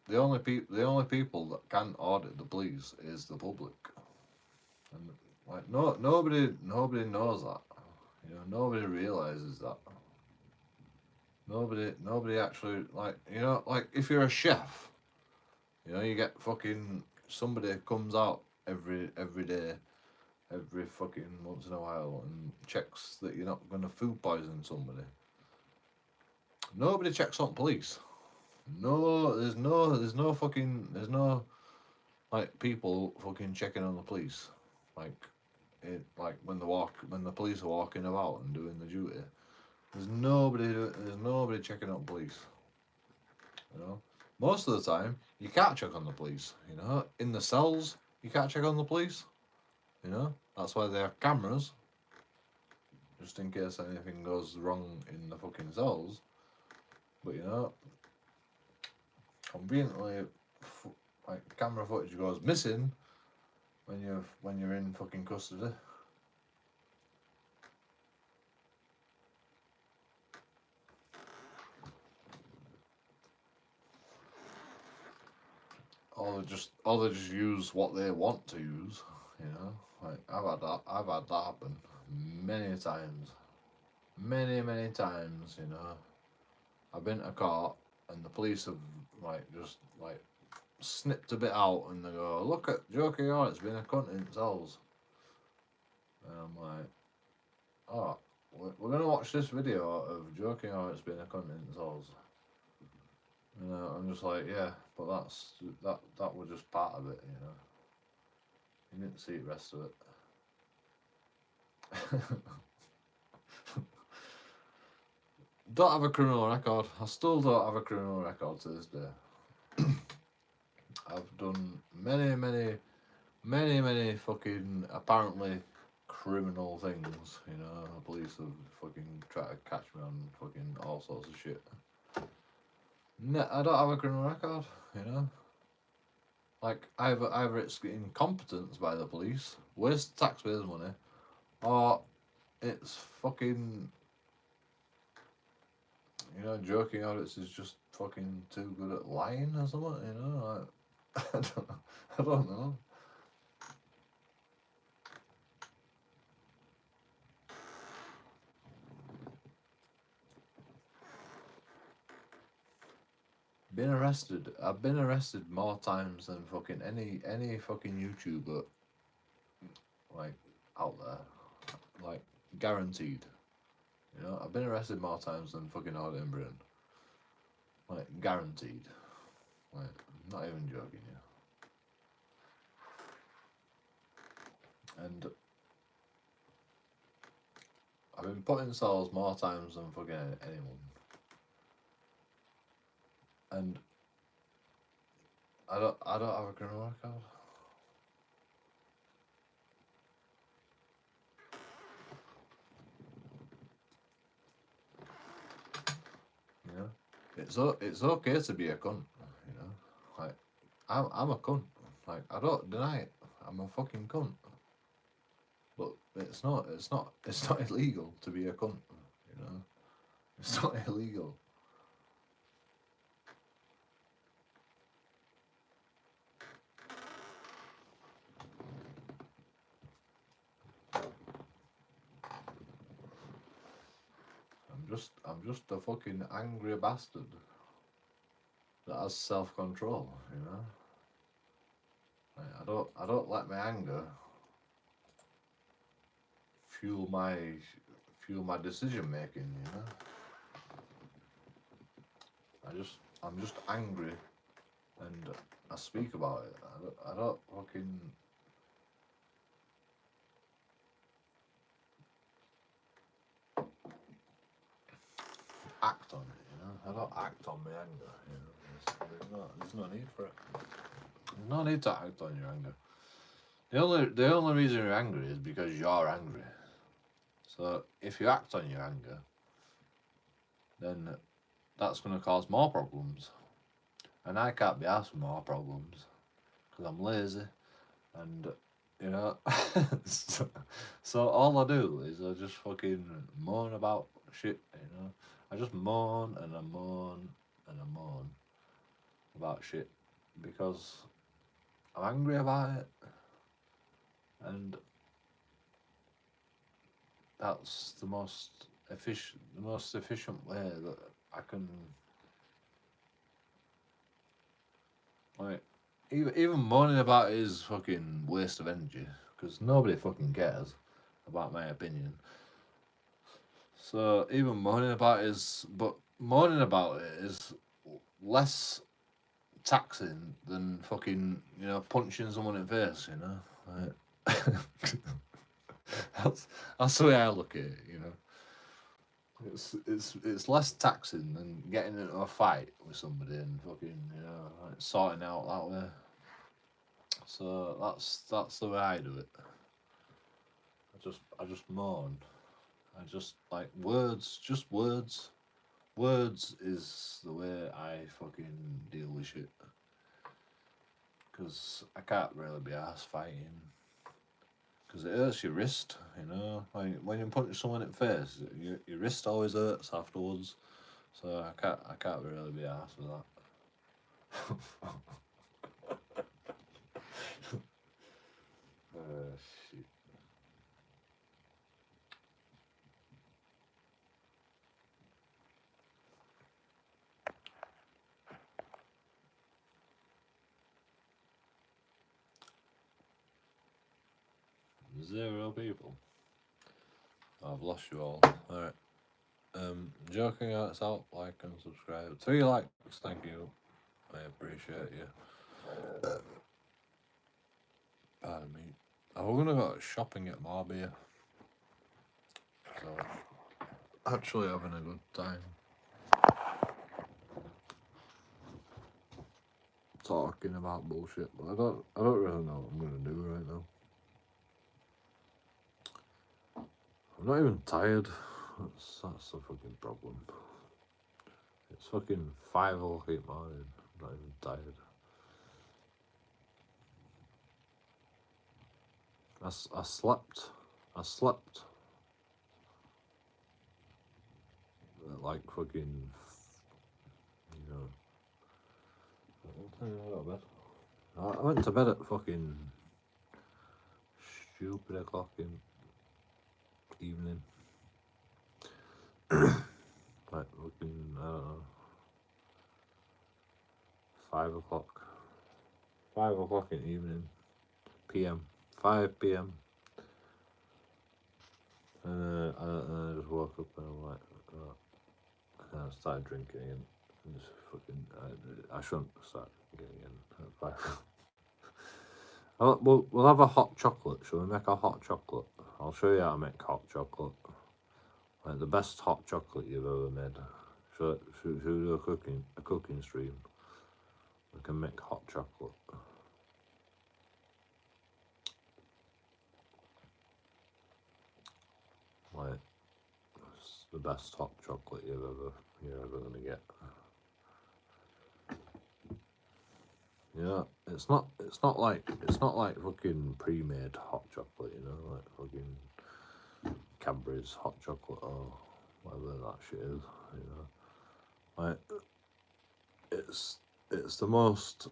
The only people that can audit the police is the public, and like nobody knows that. You know, nobody realizes that. Nobody actually, like, you know, like if you're a chef, you know, you get fucking somebody comes out every day, every fucking once in a while, and checks that you're not gonna food poison somebody. Nobody checks on police. No, there's no like people fucking checking on the police, like like when the police are walking about and doing the duty. There's nobody checking on police. You know, most of the time you can't check on the police. You know, in the cells you can't check on the police. You know, that's why they have cameras, just in case anything goes wrong in the fucking cells. But you know, conveniently, like camera footage goes missing when you're in fucking custody. Or they just use what they want to use. You know, like I've had that happen many times, many times. You know, I've been to court and the police have just snipped a bit out and they go, look at JoeKingAudits being a cunt in cells. And I'm like, oh, we're gonna watch this video of JoeKingAudits being a cunt in cells. You know, I'm just like, yeah, but that was just part of it, you know. You didn't see the rest of it. Don't have a criminal record. I still don't have a criminal record to this day. I've done many fucking apparently criminal things, you know. The police have fucking tried to catch me on fucking all sorts of shit. No, I don't have a criminal record, you know. Like, either it's incompetence by the police, waste taxpayers' money, or it's fucking, you know, JoeKingAudits is just fucking too good at lying or something, you know. Like, I don't know. Been arrested. I've been arrested more times than fucking any fucking YouTuber, like, out there, like, guaranteed. You know, I've been arrested more times than fucking Audit in Britain, like, guaranteed. Like, I'm not even joking you. And I've been putting cells more times than fucking anyone. And I don't have a granola card. You know? It's okay to be a cunt, you know? Like I'm a cunt. Like I don't deny it. I'm a fucking cunt. But it's not illegal to be a cunt, you know? It's not illegal. I'm just a fucking angry bastard that has self-control, you know? Like, I don't let my anger fuel my decision making, you know? I'm just angry and I speak about it. I don't fucking act on it, you know? I don't act on my anger, you know? There's no need for it. There's no need to act on your anger. The only reason you're angry is because you're angry. So if you act on your anger, then that's going to cause more problems. And I can't be asked for more problems because I'm lazy. And, you know, so all I do is I just fucking moan about shit, you know. I just moan and I moan and I moan about shit because I'm angry about it. And that's the most efficient way that I can, like, even moaning about it is fucking waste of energy because nobody fucking cares about my opinion. So even moaning about it is less taxing than fucking, you know, punching someone in the face, you know. Like, that's the way I look at it, you know. It's less taxing than getting into a fight with somebody and fucking, you know, like sorting out that way. So that's the way I do it. I just moan. I just like words, just words. Words is the way I fucking deal with shit. Because I can't really be arsed fighting. Because it hurts your wrist, you know. Like when you punch someone in the face, your wrist always hurts afterwards. So I can't really be arsed with that. Shit. Zero people. I've lost you all. Alright. JoeKingAudits out, like and subscribe. 3 likes, thank you. I appreciate you. Pardon me. Oh, we're gonna go shopping at more beer. So actually having a good time. Talking about bullshit, but I don't really know what I'm gonna do right now. I'm not even tired. That's the fucking problem. It's fucking 5 o'clock in the morning. I'm not even tired. I slept at like fucking, you know, what time did I go to bed? I went to bed at fucking stupid o'clock in evening. Like fucking, I don't know, 5 o'clock. 5 o'clock in the evening. PM. 5 PM. And I just woke up and I'm like, oh. And I started drinking again. And just fucking, I shouldn't start drinking again at 5. We'll have a hot chocolate. Shall we make a hot chocolate? I'll show you how to make hot chocolate. Like the best hot chocolate you've ever made. Should we do a cooking stream? We can make hot chocolate. Like it's the best hot chocolate you're ever gonna get. Yeah, it's not like fucking pre-made hot chocolate, you know, like fucking Cadbury's hot chocolate or whatever that shit is, you know. Like it's the most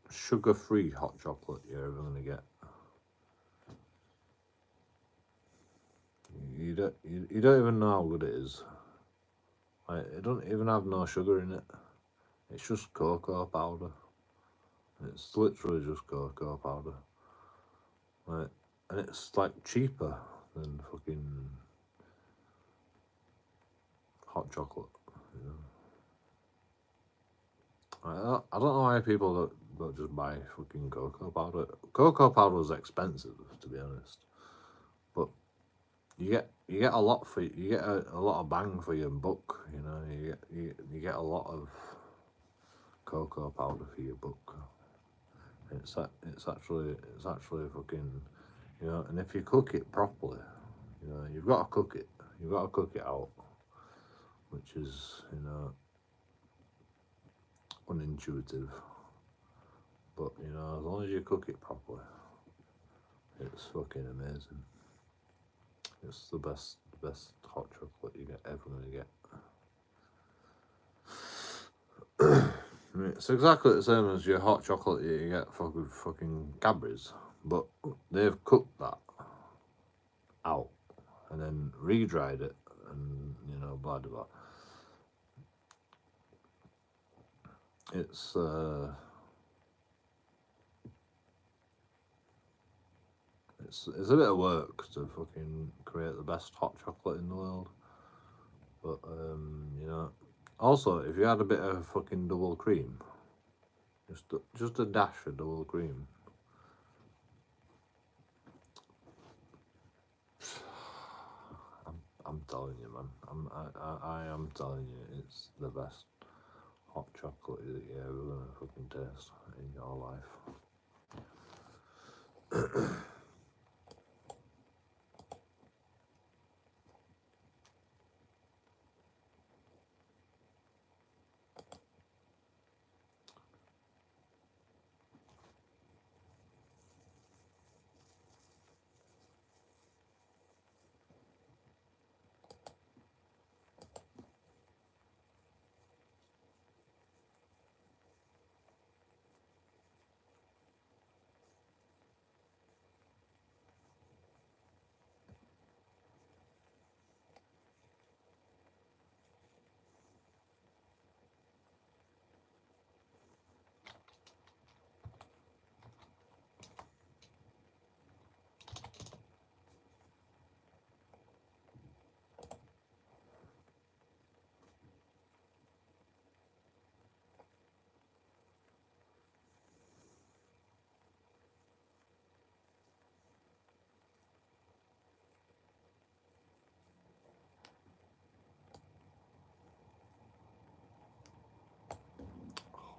sugar-free hot chocolate you're ever gonna get. You don't even know how good it is. Like it don't even have no sugar in it. It's just cocoa powder. It's literally just cocoa powder. Like, and it's like cheaper than fucking hot chocolate. You know? I don't know why people don't just buy fucking cocoa powder. Cocoa powder is expensive, to be honest, but you get a lot for you get a lot of bang for your buck. You know, you get a lot of cocoa powder for your buck. It's actually fucking, you know, and if you cook it properly, you know, you've got to cook it out, which is, you know, unintuitive, but you know, as long as you cook it properly, it's fucking amazing. It's the best hot chocolate you ever gonna get. It's exactly the same as your hot chocolate you get fucking Cadbury's, but they've cooked that out and then re-dried it, and you know, blah blah blah. It's a bit of work to fucking create the best hot chocolate in the world, but you know, also if you add a bit of fucking double cream, just a dash of double cream, I'm telling you, man, I am telling you, it's the best hot chocolate that you're ever gonna fucking taste in your life.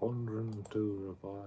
$102 replies.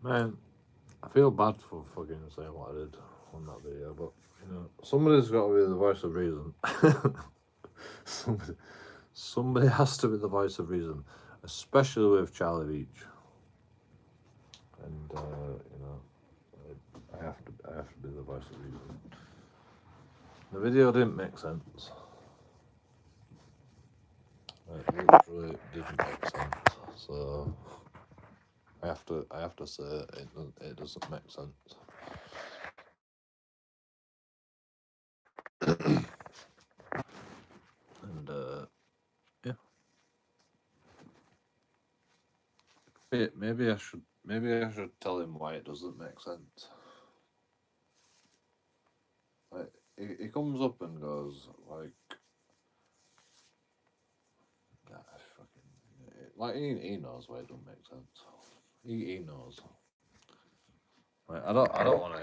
Man, I feel bad for fucking saying what I did on that video, but you know, somebody's got to be the voice of reason. somebody has to be the voice of reason, especially with Charlie Beach. And you know, I have to be the voice of reason. The video didn't make sense. It literally didn't make sense. So I have to say it doesn't make sense. And yeah, maybe I should tell him why it doesn't make sense. Like he comes up and goes like, he knows why it doesn't make sense. He knows. Like, I don't want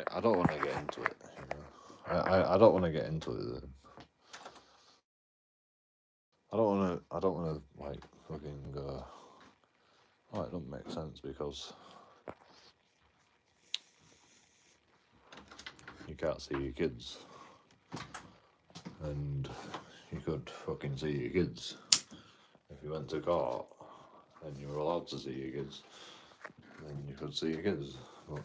to get into it. You know? I don't want to get into it. I don't want to like fucking go. Oh, it doesn't make sense because you can't see your kids, and you could fucking see your kids if you went to court and you were allowed to see your kids. Then you could see your kids. But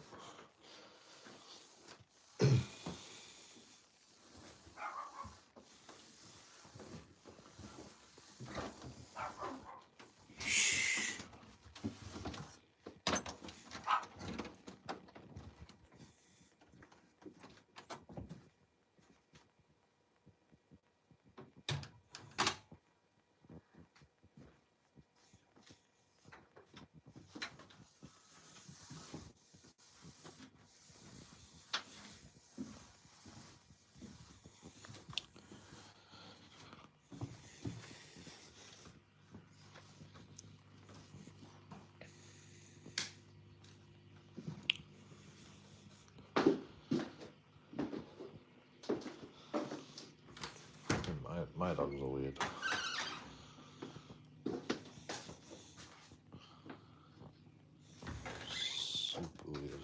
my dogs are weird. Super weird.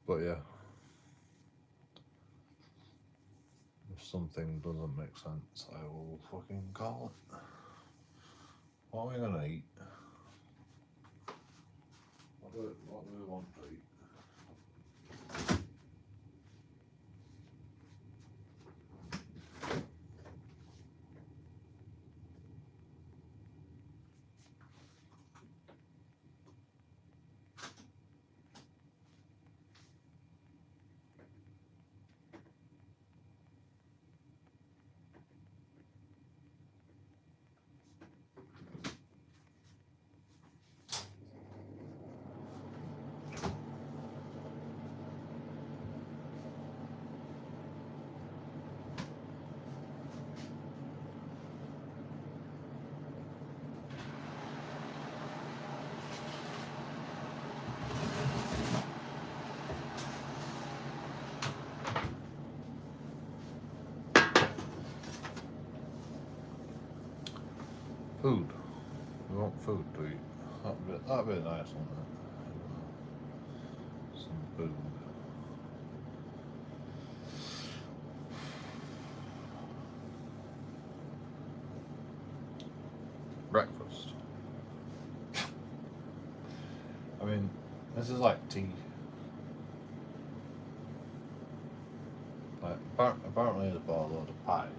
But yeah, if something doesn't make sense, I will fucking call it. What are we gonna eat? What do we want to eat? Food. We want food to eat. That'd be a nice one. Some food. Breakfast. I mean, this is like tea. Like apparently there's bought a load of pies.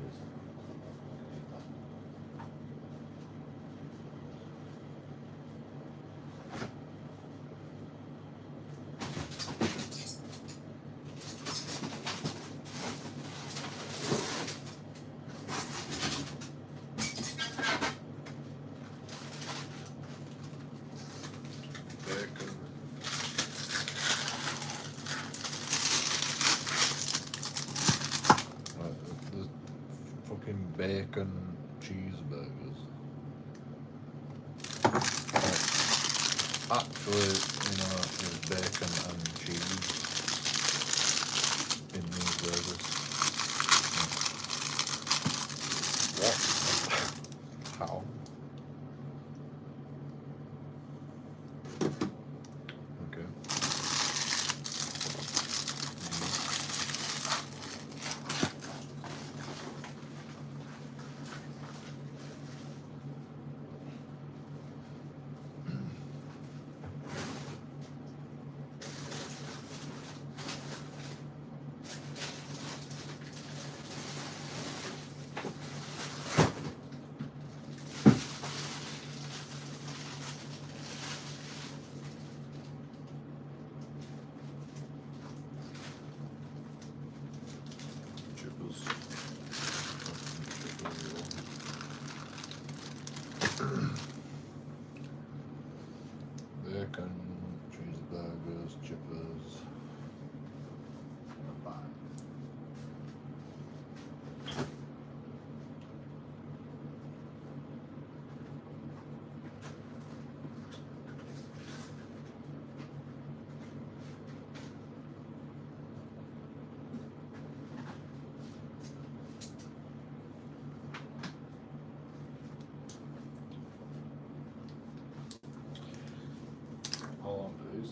Bacon. There's fucking bacon cheeseburgers. Actually, there's bacon and cheese in these burgers. What? How? Okay.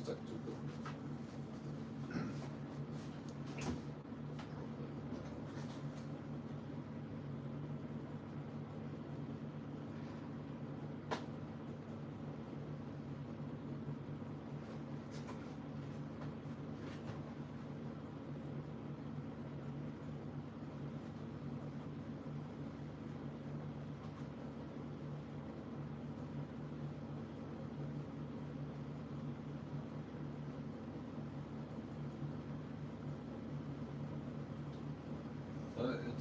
stick to them.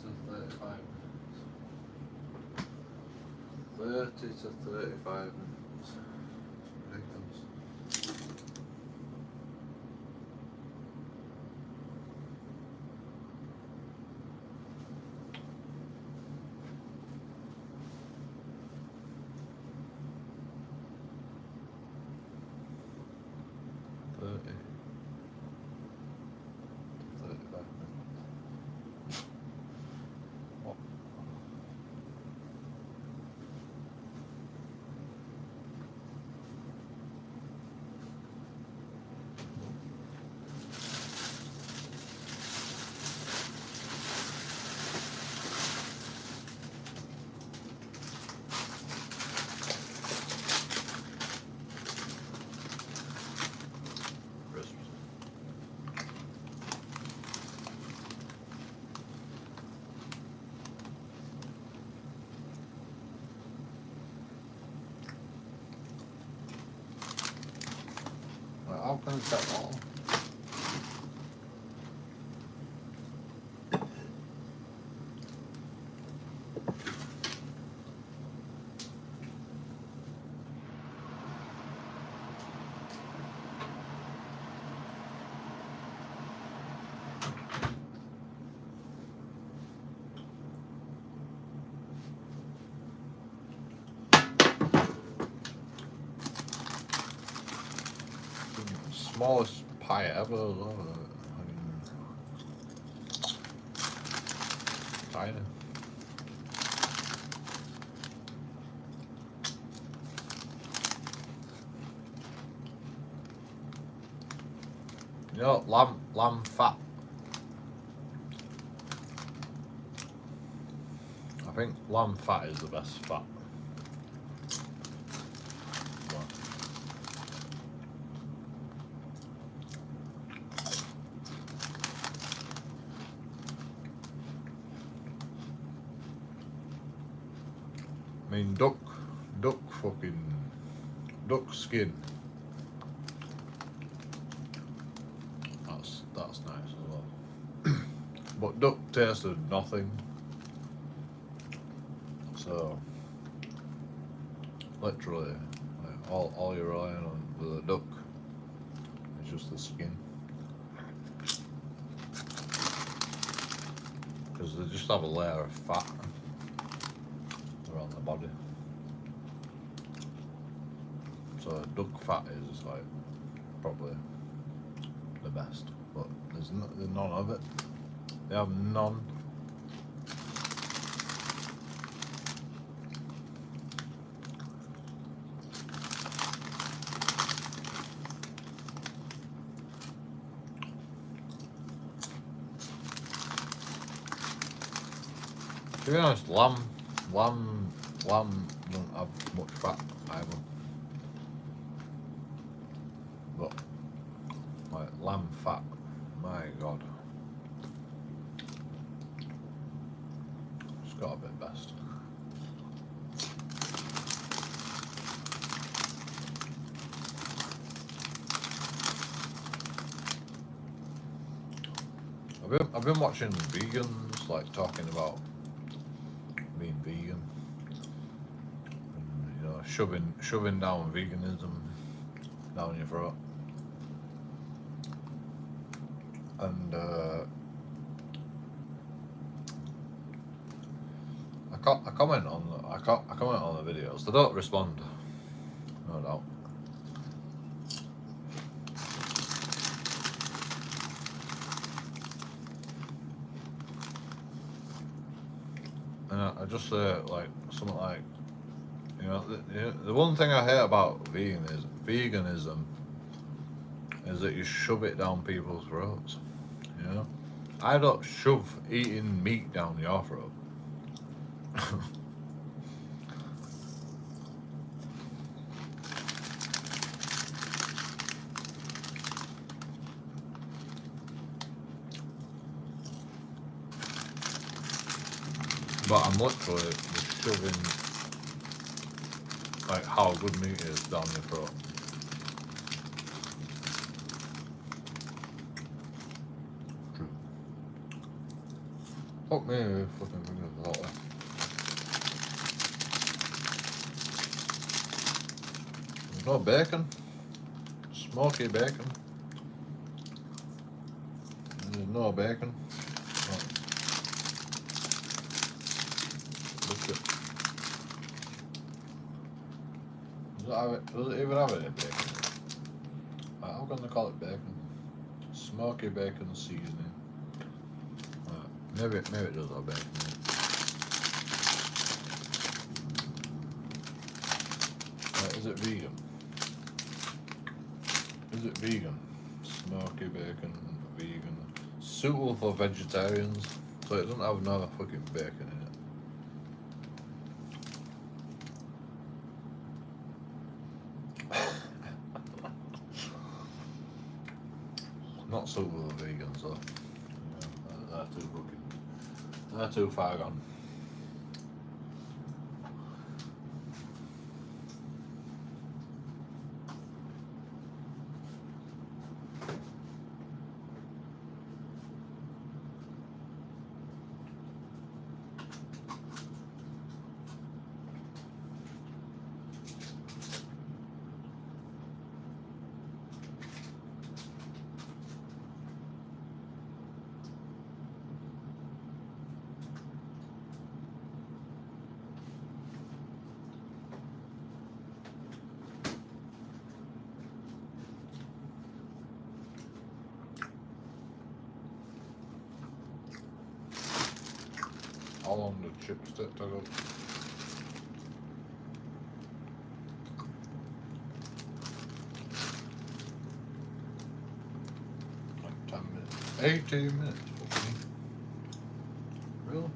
To 35 minutes. 30 to 35 minutes. Ridiculous. How can it that long? Smallest pie ever. Tiny. You know, lamb fat. I think lamb fat is the best fat. I mean, duck skin. That's nice as well. But duck tasted nothing. So literally, like, all you're relying on with a duck is just the skin, because they just have a layer of fat around the body. So duck fat is like probably the best, but there's none of it. They have none. To be honest, lamb don't have much fat either. But like lamb fat, my god, it's got to be best. I've been watching vegans like talking about being vegan, and, you know, shoving down veganism down your throat, and I comment on the videos. They don't respond, no doubt. And I just say like something like, you know, the one thing I hate about veganism is that you shove it down people's throats. You know, I don't shove eating meat down your throat. But I'm literally just shoving like how good meat is down your throat. True. Fuck me, fucking fingers out there. There's no bacon. Smoky bacon. There's no bacon. Oh. Look at. Does it even have any bacon? How can they call it bacon? Smoky bacon seasoning. Maybe it does have bacon. Is it vegan? Is it vegan? Smoky bacon, vegan. Suitable for vegetarians, so it doesn't have no fucking bacon in it. Not suitable for vegans though. Yeah, they're too far gone. How long the chips take to go? Like 10 minutes. 18 minutes. Fuck me. Really?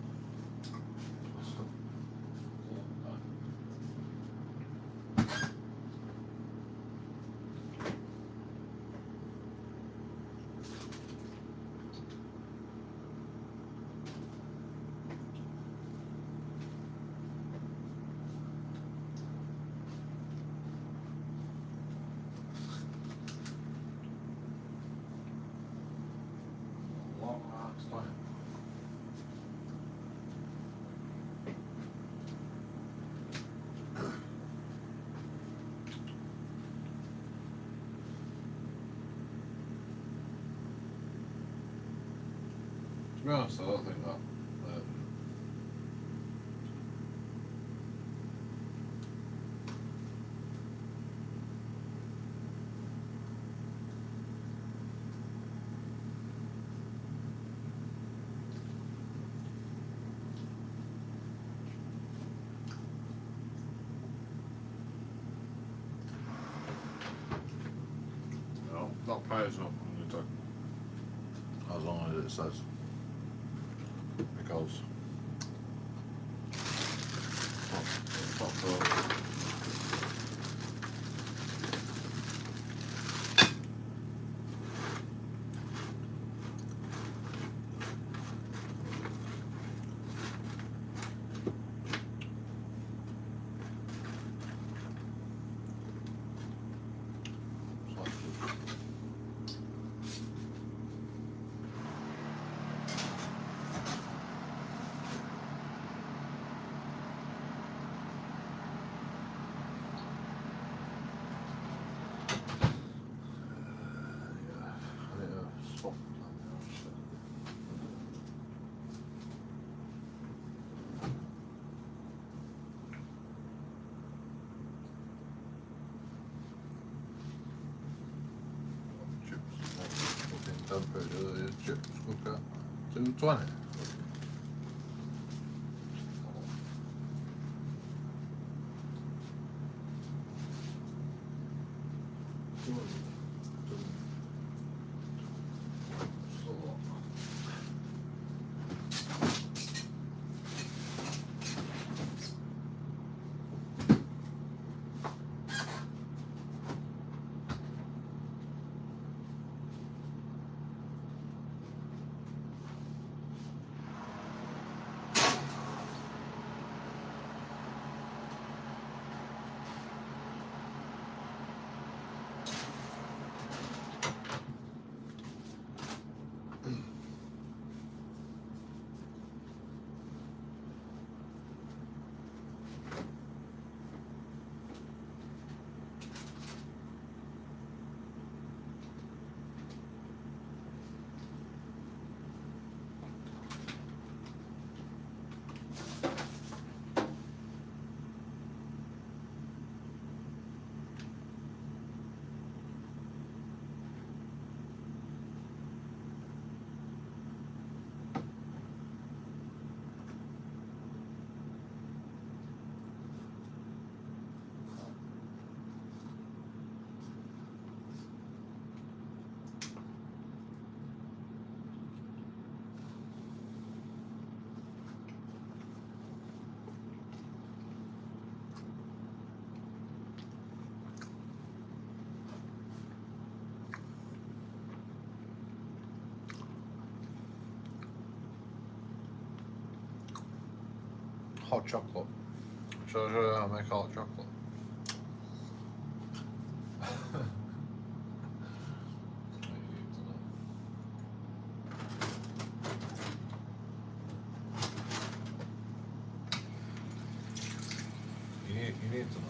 Long ass time. To be honest, I don't think that. No, that pie's not going to take as long as it says. Because it's not frozen. Temperature chips cook at 220. hot chocolate. Shall I show you how to make hot chocolate? You need to know.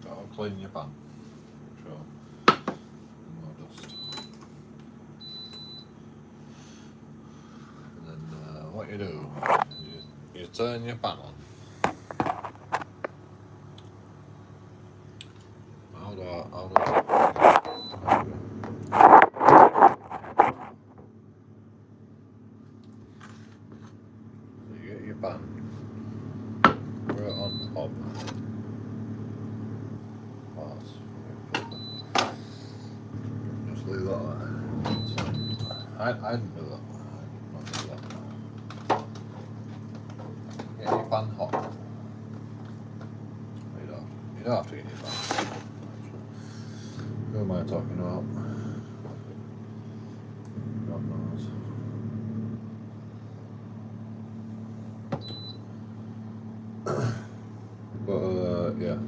Gotta clean your pan. Sure. No dust. And then what you do, you turn your pan on. How do you get your pan, put it on hob. Just leave that there. So, I didn't do that. I did not do that. Get your pan hot. You don't have to get your pan. Who am I talking about? God knows. But yeah.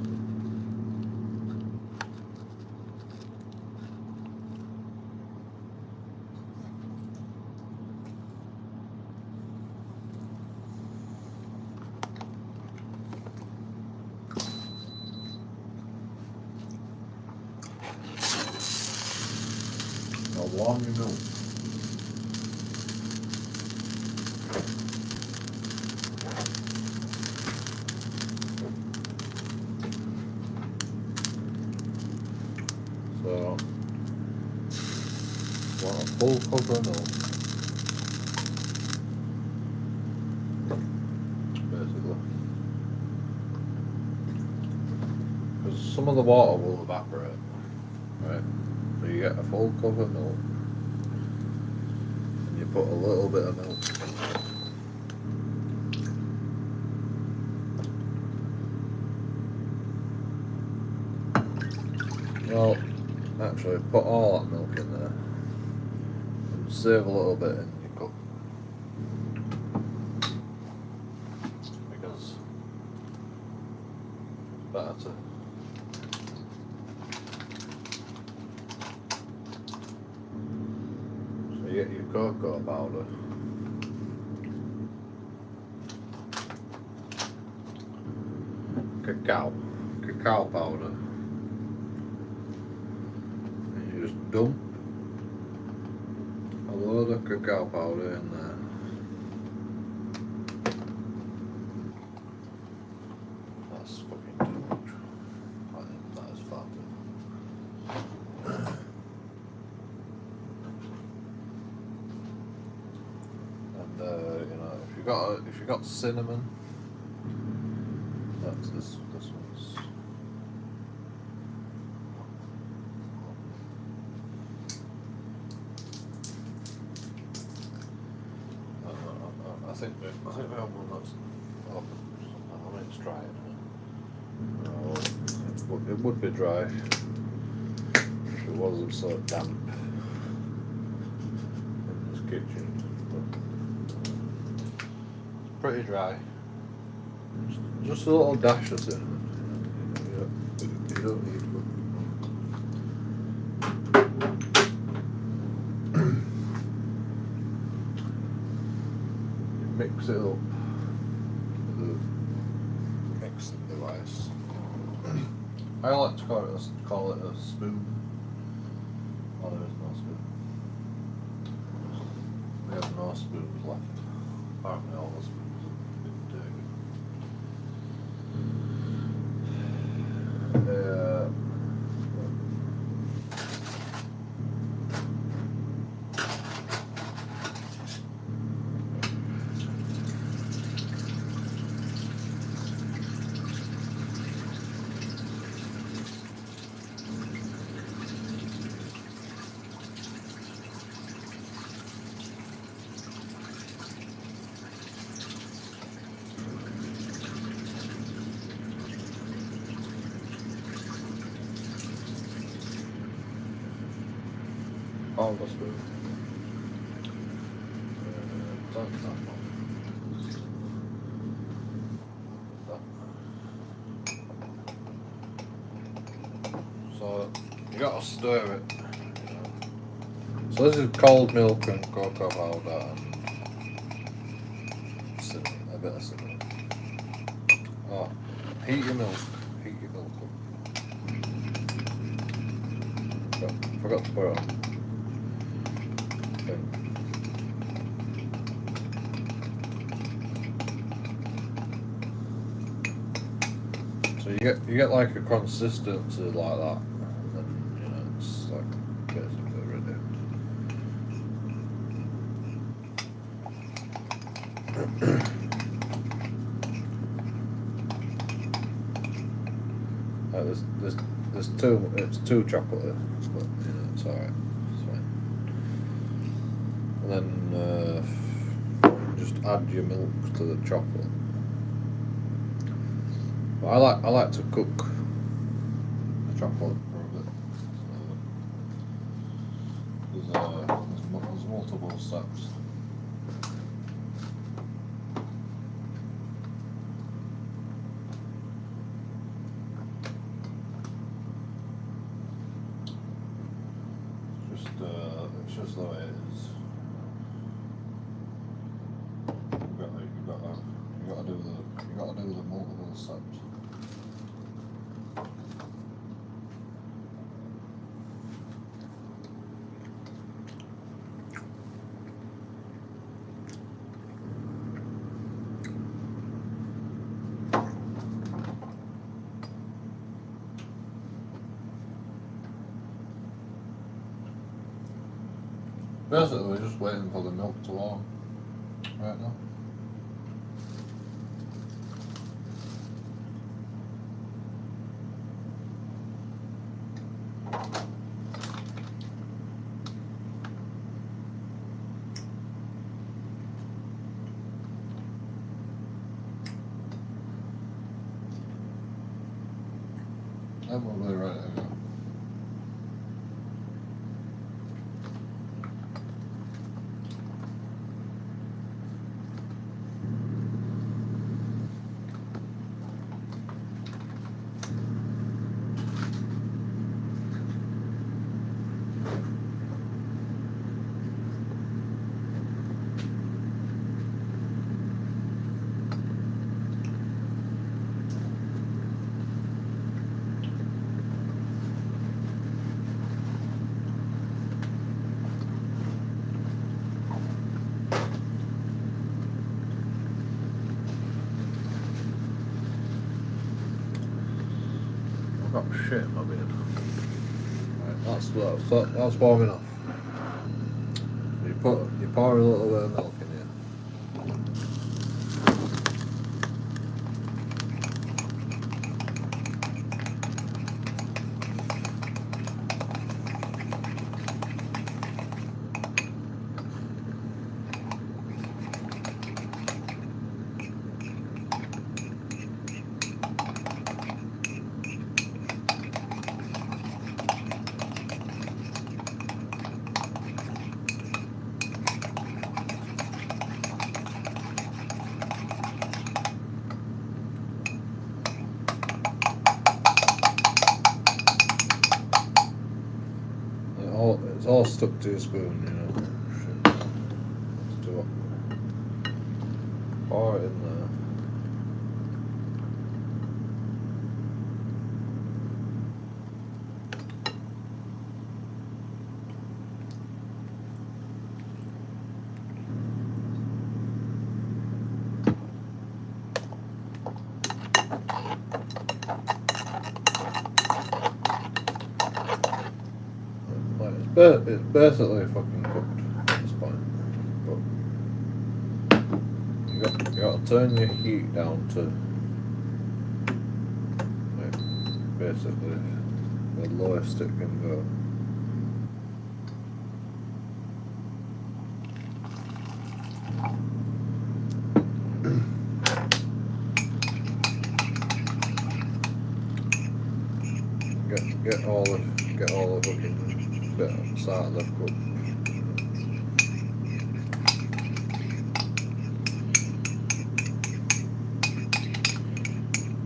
How long you know? So, want a full cover of milk, basically, because some of the water will evaporate, right? So you get a full cup of milk, and you put a little bit of milk. Well, actually, put all that milk in there. Save a little bit in your cup, because it's better to so you get your cocoa powder, cacao powder, and you just dump a load of cacao powder in there. That's fucking too much. I think that is far too much. And you know, if you got cinnamon, that's this one's. I think we have one that's open. I mean, it's dry. It would be dry if it wasn't so damp in this kitchen. But it's pretty dry. Just a little dash of cinnamon. You don't need to. Mix it up with the mixing device. I like to call it a spoon. Oh, there is no spoon. We have no spoons left. Apparently all the spoons have been taken. All the spoons. So you gotta stir it. So this is cold milk and cocoa powder and cinnamon, a bit of cinnamon. Oh, heat your milk up. Forgot to put it on. Okay. So you get like a consistency like that, and then you know it's like basically ready. There's it's too chocolatey, but you know it's alright. It's fine. And then just add your milk to the chocolate. But I like to cook the chocolate for a bit. So there's multiple steps. It's just the way it is. You gotta do the multiple steps. Basically, we're just waiting for the milk to warm right now. And we'll be ready to go. I've got shit in my beard. Right, that's warm enough. You pour a little bit of milk in here. It's all stuck to your spoon, you know. Shit. Let's do it. Pour it in there. It's basically fucking cooked at this point. But you got to turn your heat down to like, basically the lowest it can go. Get all the cooking bit at the start of the cook.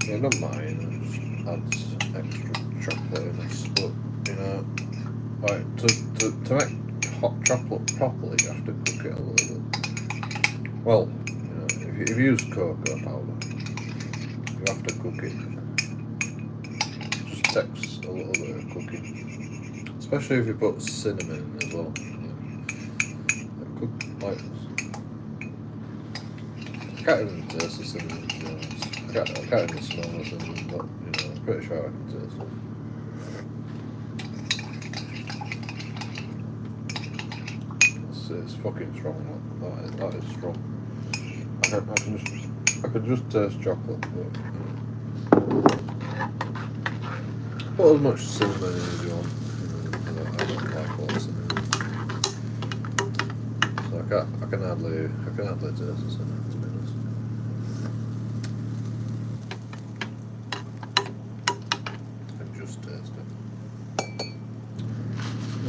I don't mind, it just adds extra chocolatiness, but you know, like to make hot chocolate properly, you have to cook it a little bit. Well, you know, if you use cocoa powder, you have to cook it. It just takes a little bit of cooking, especially if you put cinnamon in as well. Like, I can't even taste the cinnamon, to be honest. I can't even smell the cinnamon, but you know, I'm pretty sure I can taste it. It's fucking strong. That is strong. I can just taste chocolate, but put as much cinnamon in as you want. I don't like all the cinnamon, so I can hardly taste the cinnamon, to be honest. I can just taste it.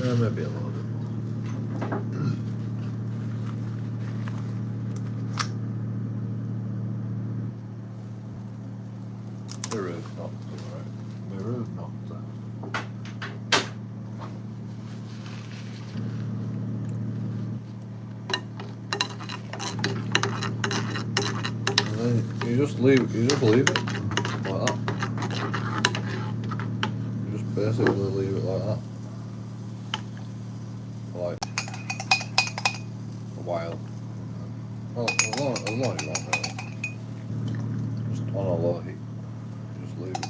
Yeah, maybe a little bit more. You just leave it like that. You just basically leave it like that for like a while. Well, as long as you want, really. Just on a low heat. You just leave it.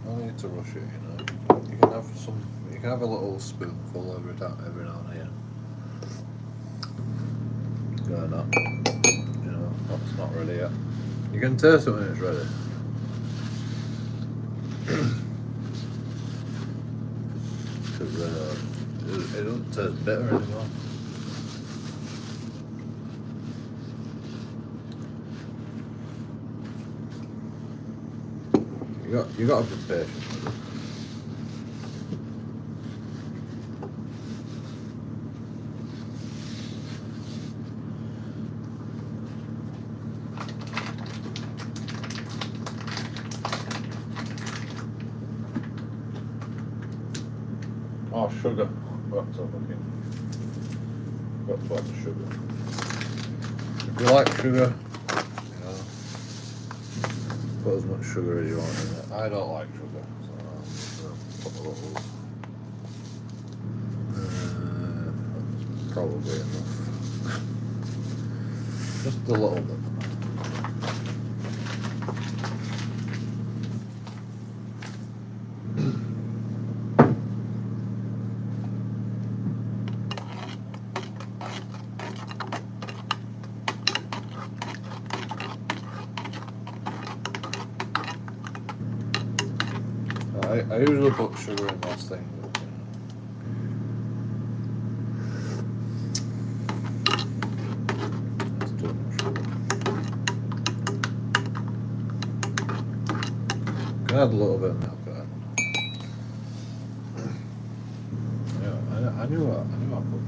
No need to rush it, you know. You can have a little spoonful every now and again. No, not, you know, that's not ready yet. You can taste it when it's ready. Because it doesn't taste bitter anymore. You got to be patient with it. Oh, sugar. That's everything. Got to add the sugar. If you like sugar, you know, put as much sugar as you want in it. I don't like sugar, so I'm just going to put a little. That's probably enough. Just a little bit. I usually put sugar in this thing. That's too much sugar. Can add a little bit of milk to that. Yeah, I knew I put.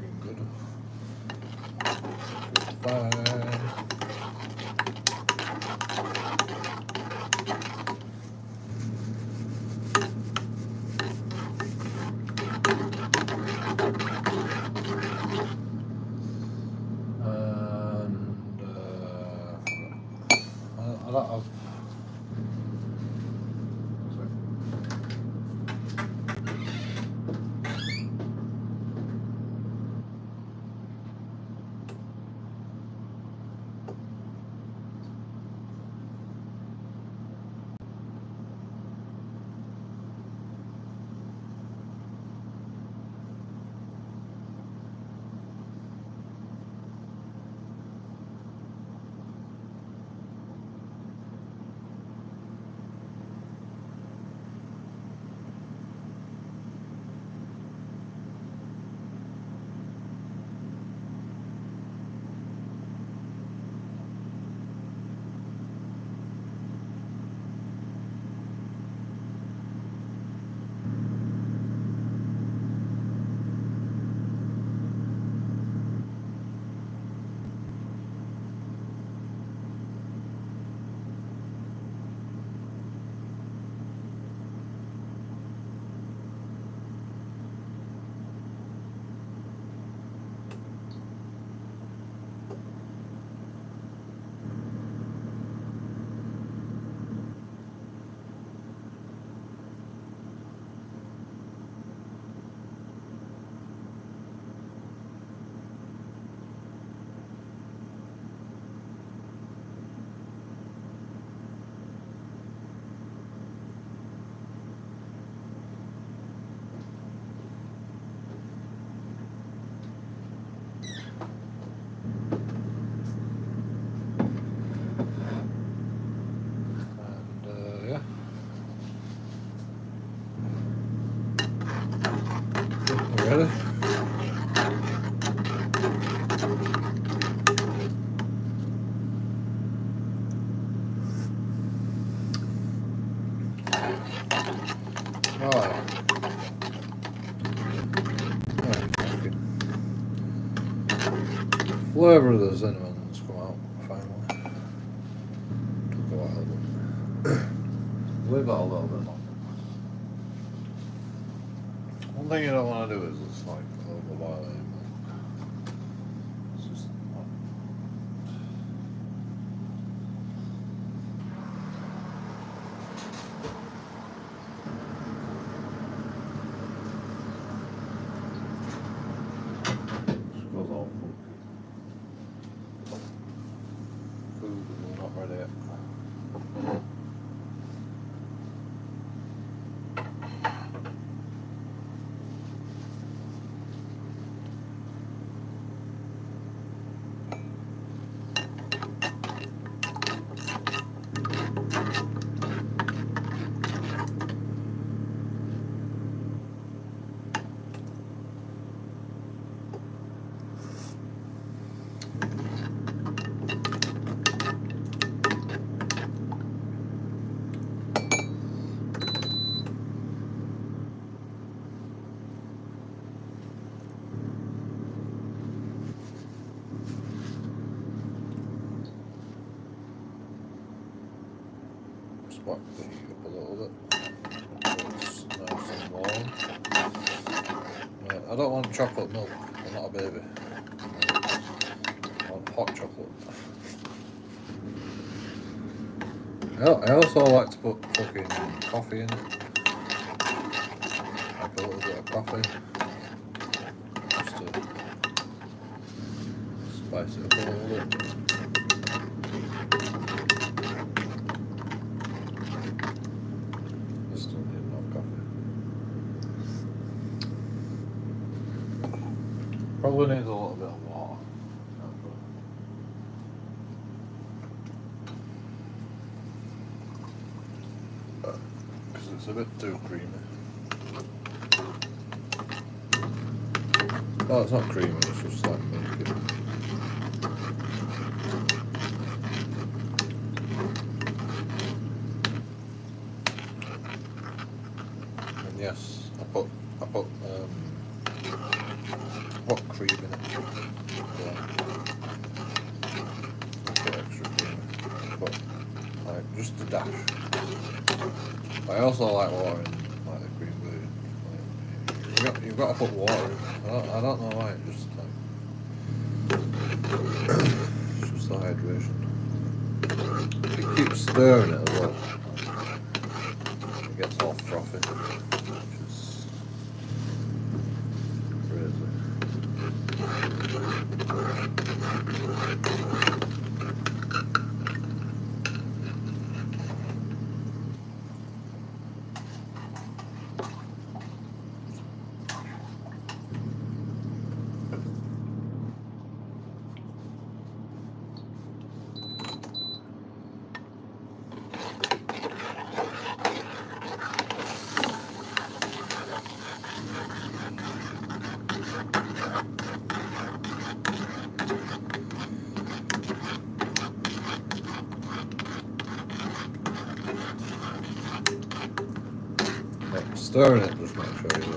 looking good. Fine. And I don't have. Yeah. You ready? Alright. Flavour of the cinnamon's come out finally. Took a while, but leave that a little bit longer. One thing you don't want to do is just like overboil it. It's just not. Just goes all funky. Food is not ready yet. Spark the heat up a little bit. It's nice and warm. I don't want chocolate milk. I'm not a baby. I want hot chocolate. I also like to put fucking coffee in it. Like a little bit of coffee. Just to spice it up a little bit. Probably needs a little bit of water. Because it's a bit too creamy. Oh, it's not creamy, it's just like milky. And yes, I put cream
in it. Put extra cream, but like just a dash. I also like water in like the cream version. Like, you've got to put water in. I don't know why. It just like it's just the hydration. You keep stirring it as well. It gets all frothy, which is crazy. Stirring it, just make sure you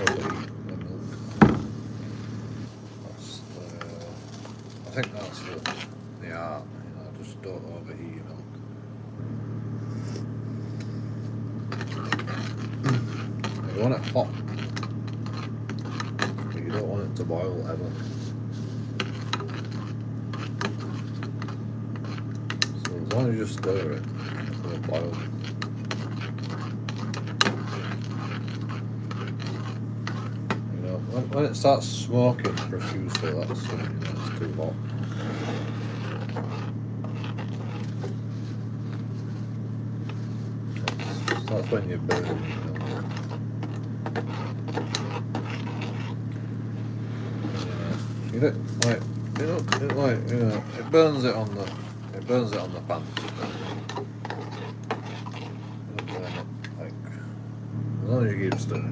overheat the milk. I think that's the art, just don't overheat your milk. You want it hot, but you don't want it to boil ever. So as long as you stir it, it will boil. When it starts smoking profusely, that's it's too hot. That's when you burn it. You don't like it burns it on the pan. You don't burn it like as long as you keep stirring it.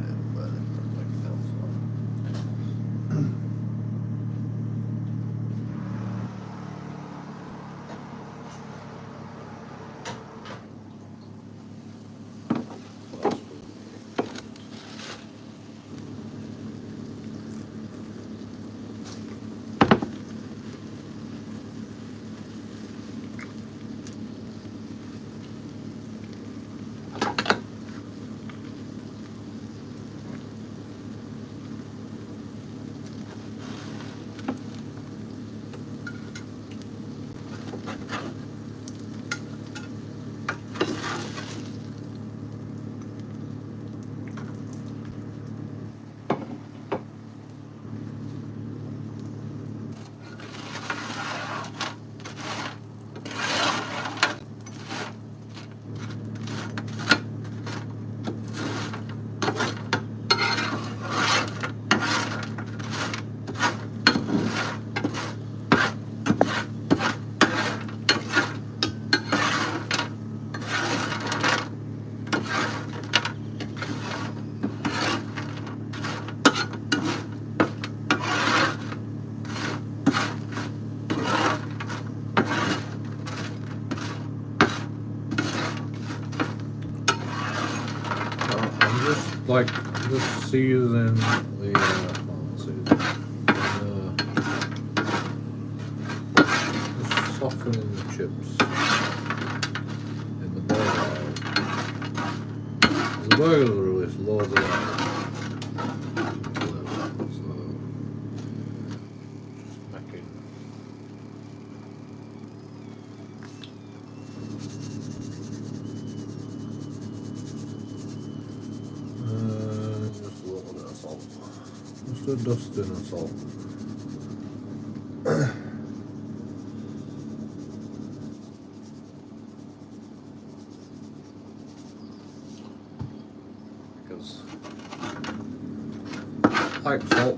Just season the just softening the chips in the burger. The burgers will release loads of oil. So just making just a little bit of salt. Just a dusting of salt. Because I like salt.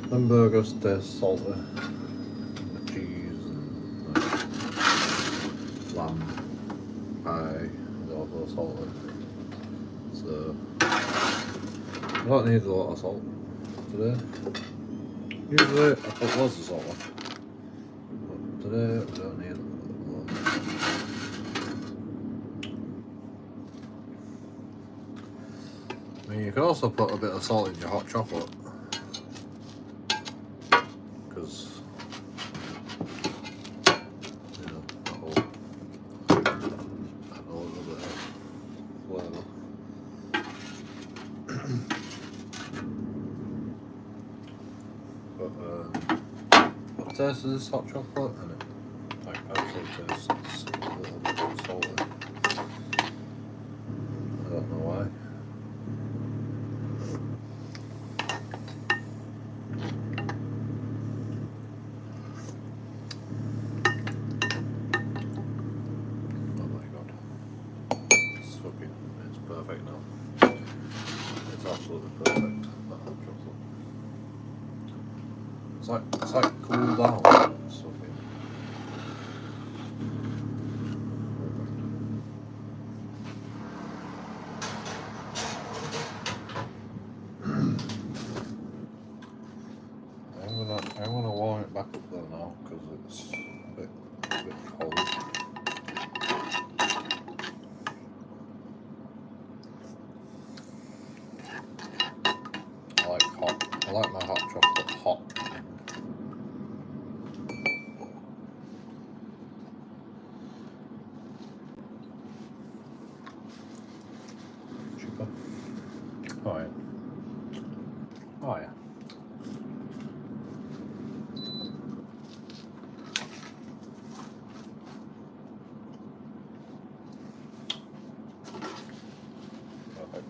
Them burgers taste salty. And the cheese and lamb pie is also salty. So I don't need a lot of salt today. Usually I put loads of salt on, but today I don't need a lot. mean, you could also put a bit of salt in your hot chocolate. Because, you know, that'll add a little bit of flavour. But, what taste is this hot chocolate? And it like actually tastes a little bit salty. I don't know why. Oh my god. It's perfect now. It's absolutely perfect, that hot chocolate. It's like cooled down. It's so good. I'm gonna warm it back up though now because it's a bit cold. I like my hot chocolate hot. Cheaper. Oh yeah. Oh yeah. Perfect.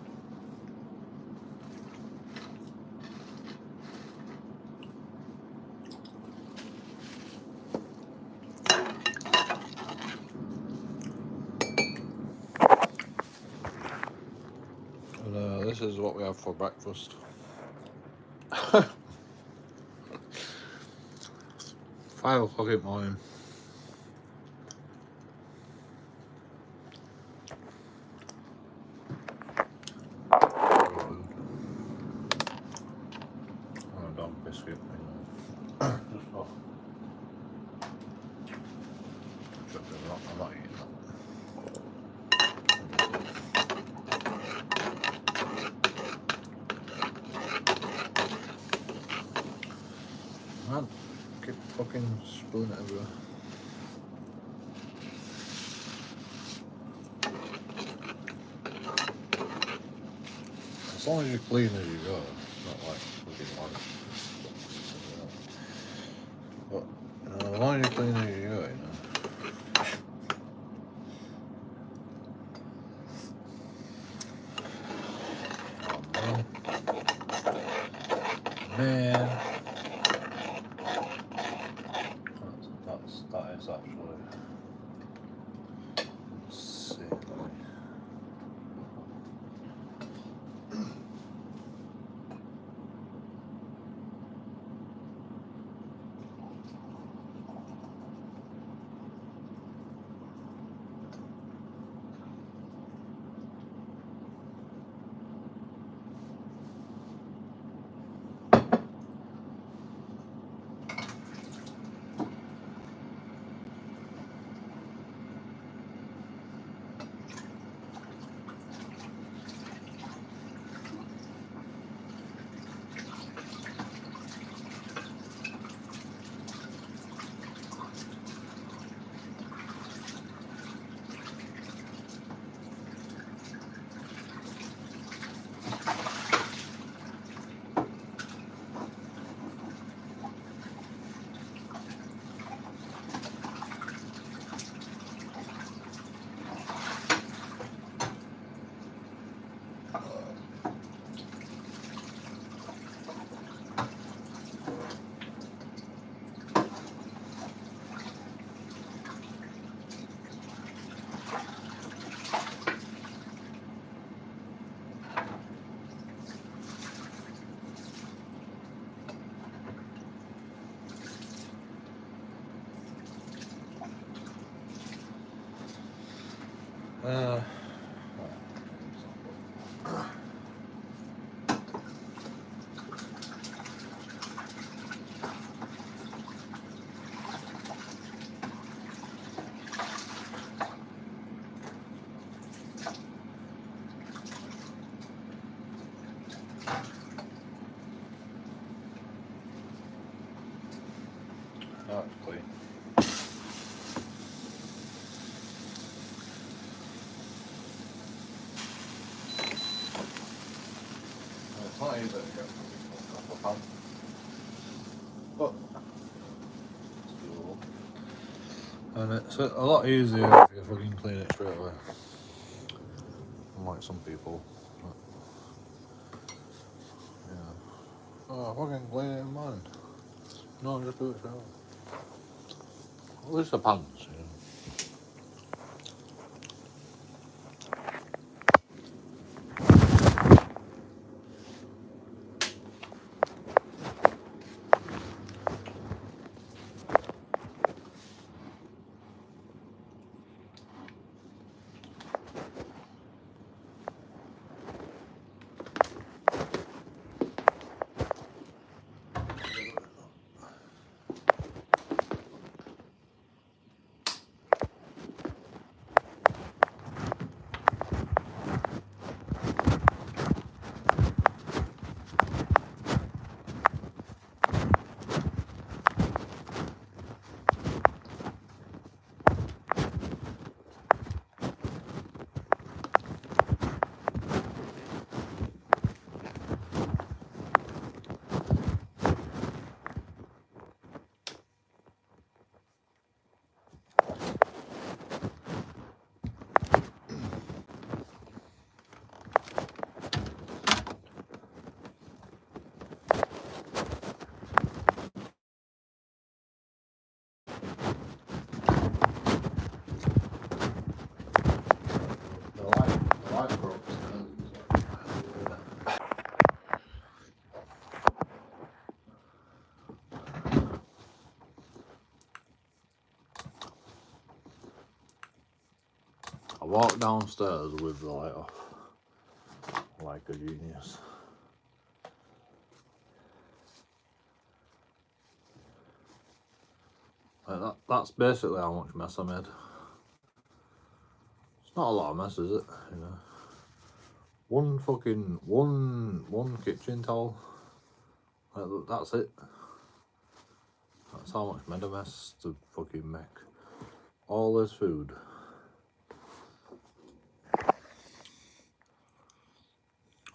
And this is what we have for breakfast. 5 o'clock in the morning. And a dog biscuit. Just off. I'm not eating that. Man, keep fucking spilling it everywhere. As long as you're clean as you go, not like fucking like. But as long as you're clean as you go, you know. Oh man. That is actually sick. Now it's clean. It's not easy to get off the pan. But it's doable. And it's a lot easier if you fucking clean it straight away. Unlike some people. But, yeah. Oh, fucking clean it in mine. No, just do it straight away. At least the pans, you know. The light broke. I walked downstairs with the light off, like a genius. Like that's basically how much mess I made. It's not a lot of mess, is it? You know, one kitchen towel. Like, that's it. That's how much made a mess to fucking make all this food.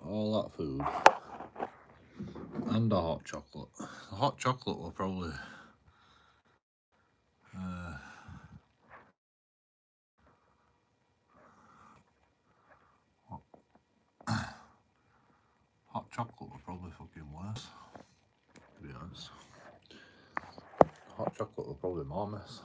All that food. And a hot chocolate. The hot chocolate will probably hot chocolate will probably fucking worse, to be honest. Hot chocolate will probably more mess.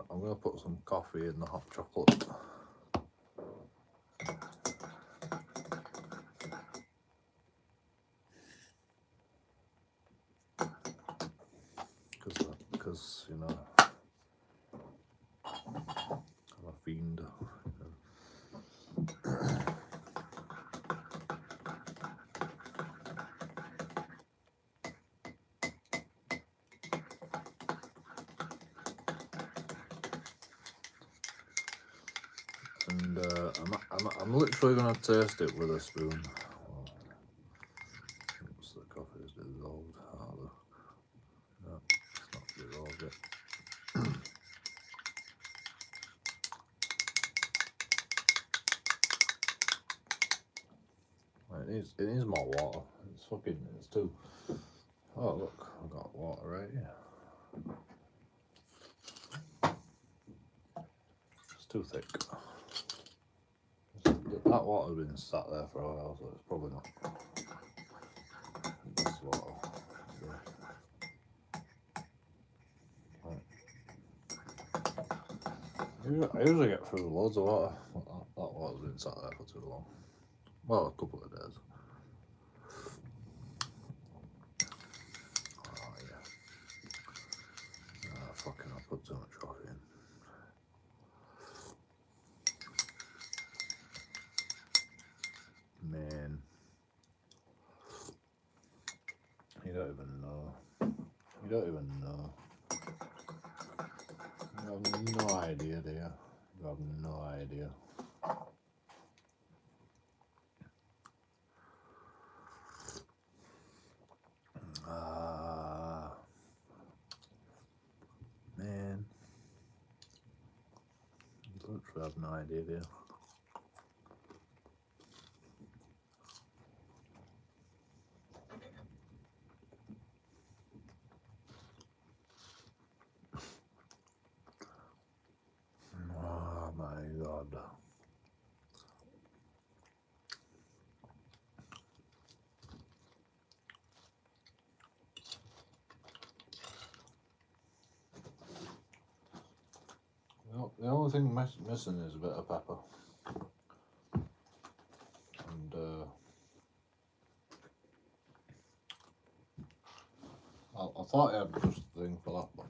I'm gonna put some coffee in the hot chocolate. Because you know, I'm a fiend. And I'm literally gonna taste it with a spoon. Oops, the coffee is dissolved. Oh, no, it's not dissolved yet. It needs more water. It's too. Oh look, I've got water right here. It's too thick. That water's been sat there for a while, so it's probably not this water. I usually get through loads of water, but that water's been sat there for too long. Well, a couple of days. Oh yeah. Fucking, I put too much coffee in. Man. You don't even know. You don't even know. You have no idea, do you? You have no idea. literally have no idea, do you? Oh my god. The only thing missing is a bit of pepper. And I thought I had just the thing for that, but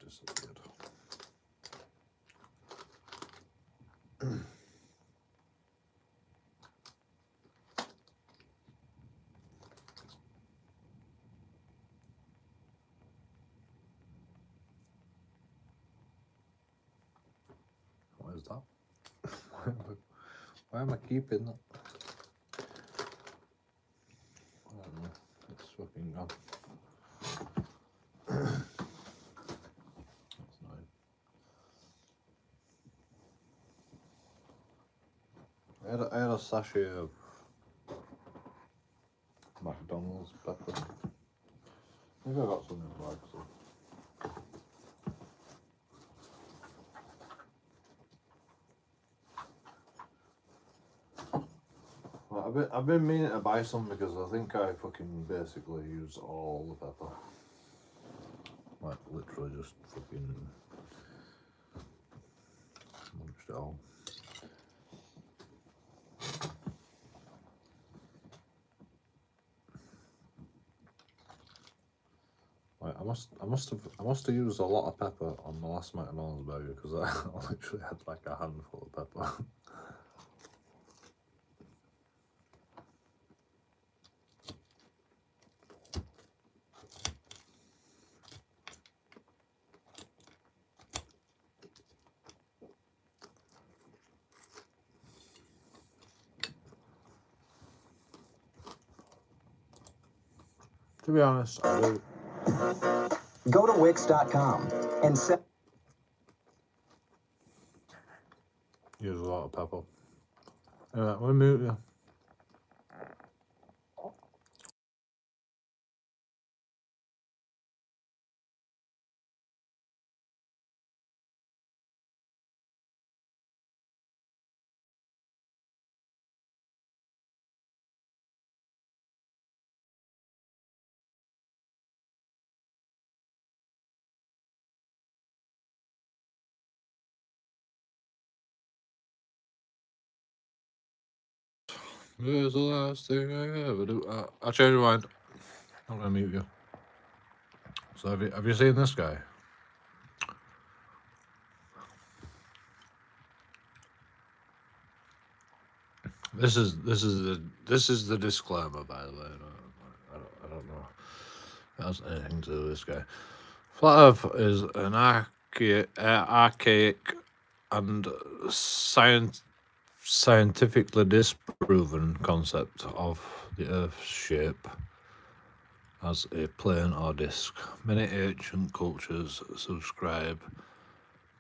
disappeared. What is that? Why am I keeping that? I don't know. It's fucking gone. That's nice. I had a sachet of McDonald's pepper. Maybe I got some in the bag, so. Well, I've been meaning to buy some because I think I fucking basically use all the pepper. Like literally just fucking munched it all. Like I must have used a lot of pepper on the last McDonald's burger because I literally had like a handful of pepper. To be honest, I do.
Go to Wix.com and set.
Use a lot of pepper. Anyway, we'll mute you. It's the last thing I ever do. I changed my mind. I'm gonna mute you. So have you seen this guy? This is the disclaimer, by the way. I don't know if it has anything to do with this guy. Flat Earth is an archaic and scientifically disproven concept of the Earth's shape as a plane or disc. Many ancient cultures subscribe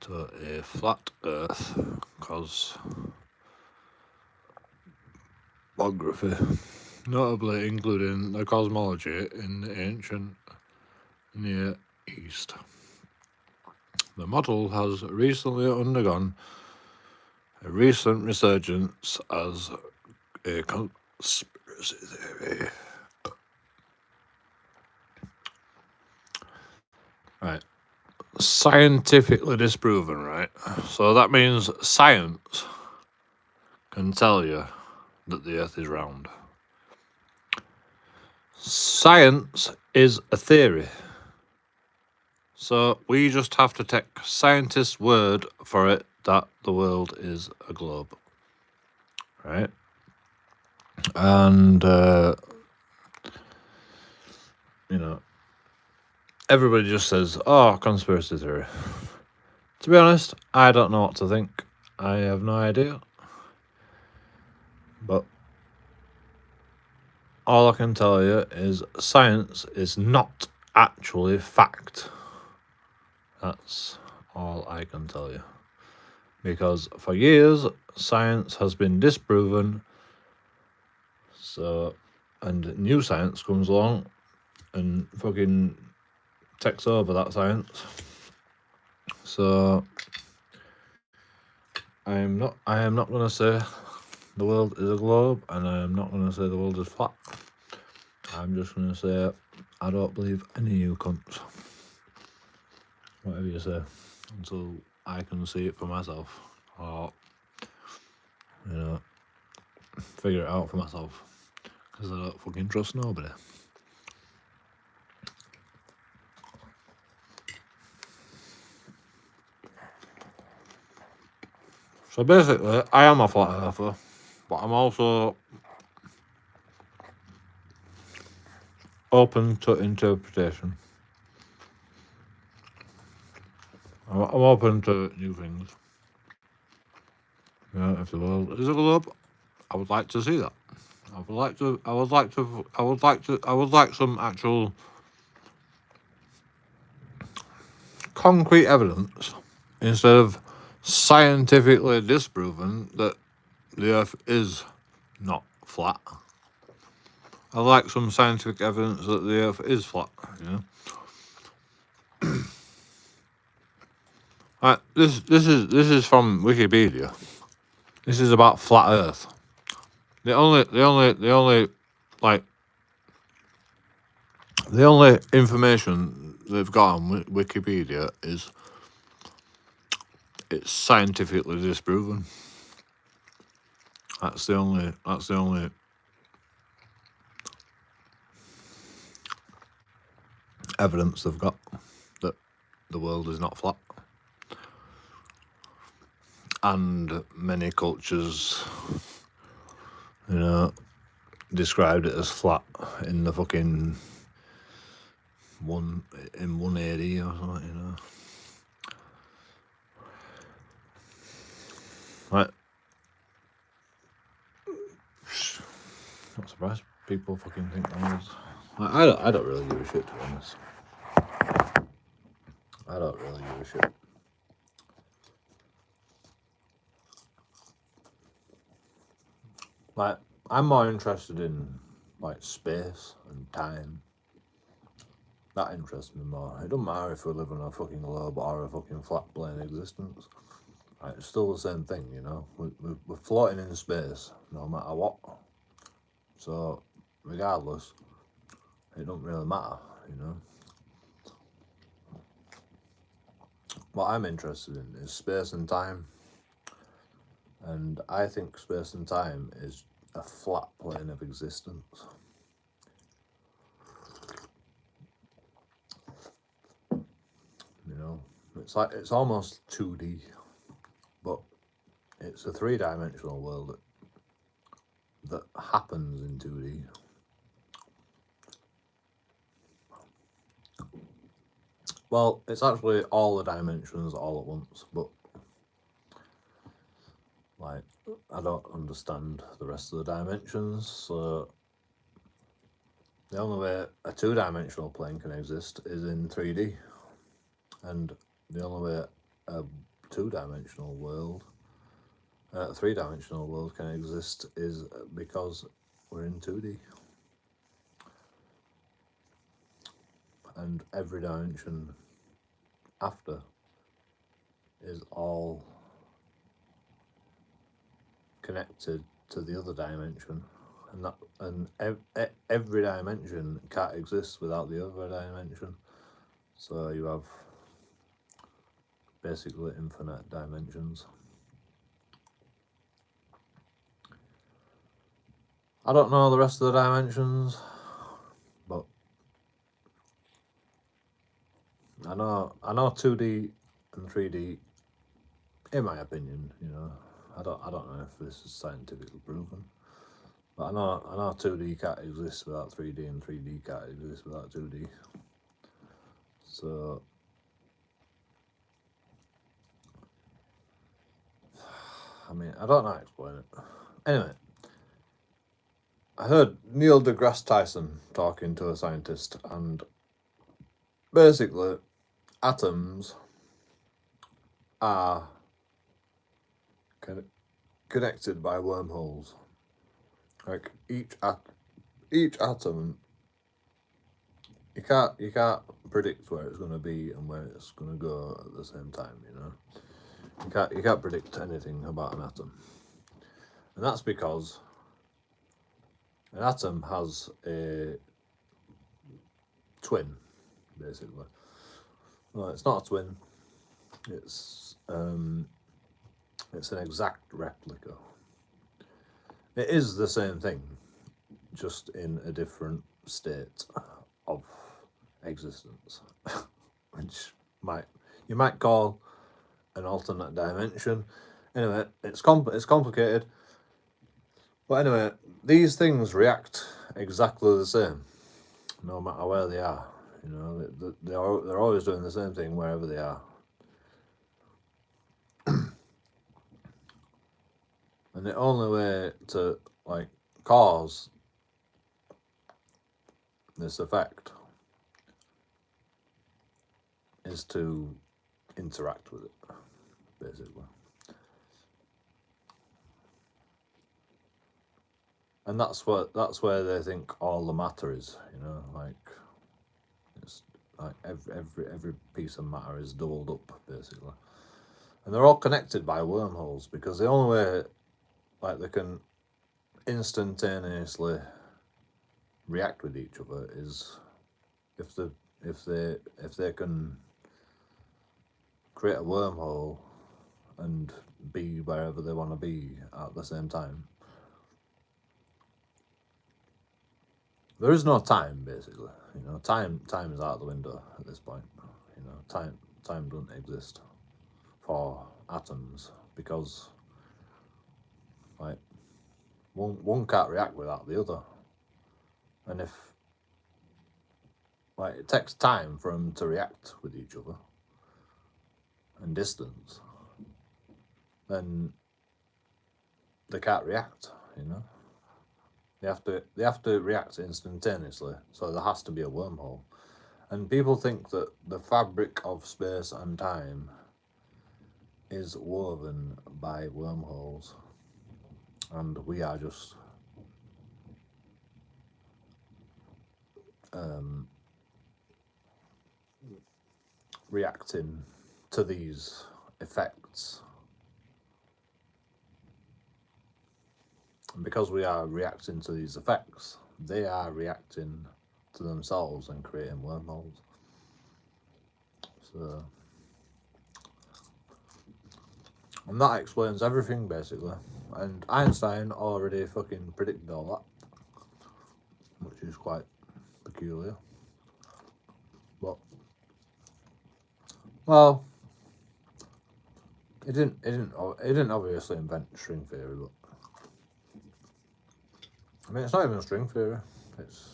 to a flat Earth cosmography, notably including the cosmology in the ancient Near East. The model has recently undergone a recent resurgence as a conspiracy theory. Right. Scientifically disproven, right? So that means science can tell you that the Earth is round. Science is a theory. So we just have to take scientists' word for it that the world is a globe. Right? And, everybody just says, oh, conspiracy theory. To be honest, I don't know what to think. I have no idea. But all I can tell you is science is not actually fact. That's all I can tell you. Because for years, science has been disproven. So, and new science comes along and fucking takes over that science. So, I am not going to say the world is a globe, and I am not going to say the world is flat. I'm just going to say I don't believe any of you cunts. Whatever you say, until I can see it for myself, or figure it out for myself, because I don't fucking trust nobody. So basically, I am a flat earther, but I'm also open to interpretation. I'm open to new things. If the world is a globe, I would like to see that. I would like some actual concrete evidence instead of scientifically disproven that the Earth is not flat. I like some scientific evidence that the Earth is flat. This is from Wikipedia. This is about flat Earth. The only information they've got on Wikipedia is it's scientifically disproven. That's the only evidence they've got that the world is not flat. And many cultures, described it as flat in the fucking 180 or something, Right. Not surprised people fucking think that is. I don't really give a shit, to be honest. I don't really give a shit. I'm more interested in space and time. That interests me more. It doesn't matter if we live on a fucking globe or a fucking flat plane existence. It's still the same thing, We're floating in space, no matter what. So, regardless, it don't really matter, What I'm interested in is space and time. And I think space and time is a flat plane of existence. It's almost 2D, but it's a 3-dimensional world that happens in 2D. Well, it's actually all the dimensions all at once, but I don't understand the rest of the dimensions, so the only way a 2-dimensional plane can exist is in 3D, and the only way a 2-dimensional world, a 3-dimensional world can exist is because we're in 2D. And every dimension after is all connected to the other dimension, and every dimension can't exist without the other dimension. So you have basically infinite dimensions. I don't know the rest of the dimensions, but I know 2D and 3D, in my opinion, I don't know if this is scientifically proven, but I know 2D can't exist without 3D, and 3D can't exist without 2D. So I don't know how to explain it. Anyway, I heard Neil deGrasse Tyson talking to a scientist, and basically atoms are connected by wormholes. Like each atom, you can't predict where it's going to be and where it's going to go at the same time. You know, you can't predict anything about an atom, and that's because an atom has a twin, basically. Well, it's not a twin. It's an exact replica. It is the same thing, just in a different state of existence, which you might call an alternate dimension. Anyway, it's complicated. But anyway, these things react exactly the same, no matter where they are. You know, they're always doing the same thing wherever they are. And the only way to like cause this effect is to interact with it, basically. And that's where they think all the matter is, you know, like it's like every piece of matter is doubled up, basically. And they're all connected by wormholes, because the only way like they can instantaneously react with each other is if they can create a wormhole and be wherever they want to be at the same time. There is no time, basically. You know, time is out the window at this point. You know, time doesn't exist for atoms, because like one can't react without the other. And if like it takes time for them to react with each other and distance, then they can't react, you know. They have to react instantaneously, so there has to be a wormhole. And people think that the fabric of space and time is woven by wormholes, and we are just reacting to these effects. And because we are reacting to these effects, they are reacting to themselves and creating wormholes. So, and that explains everything, basically. And Einstein already fucking predicted all that, which is quite peculiar. But, well, he didn't obviously invent string theory, but I mean, it's not even a string theory. It's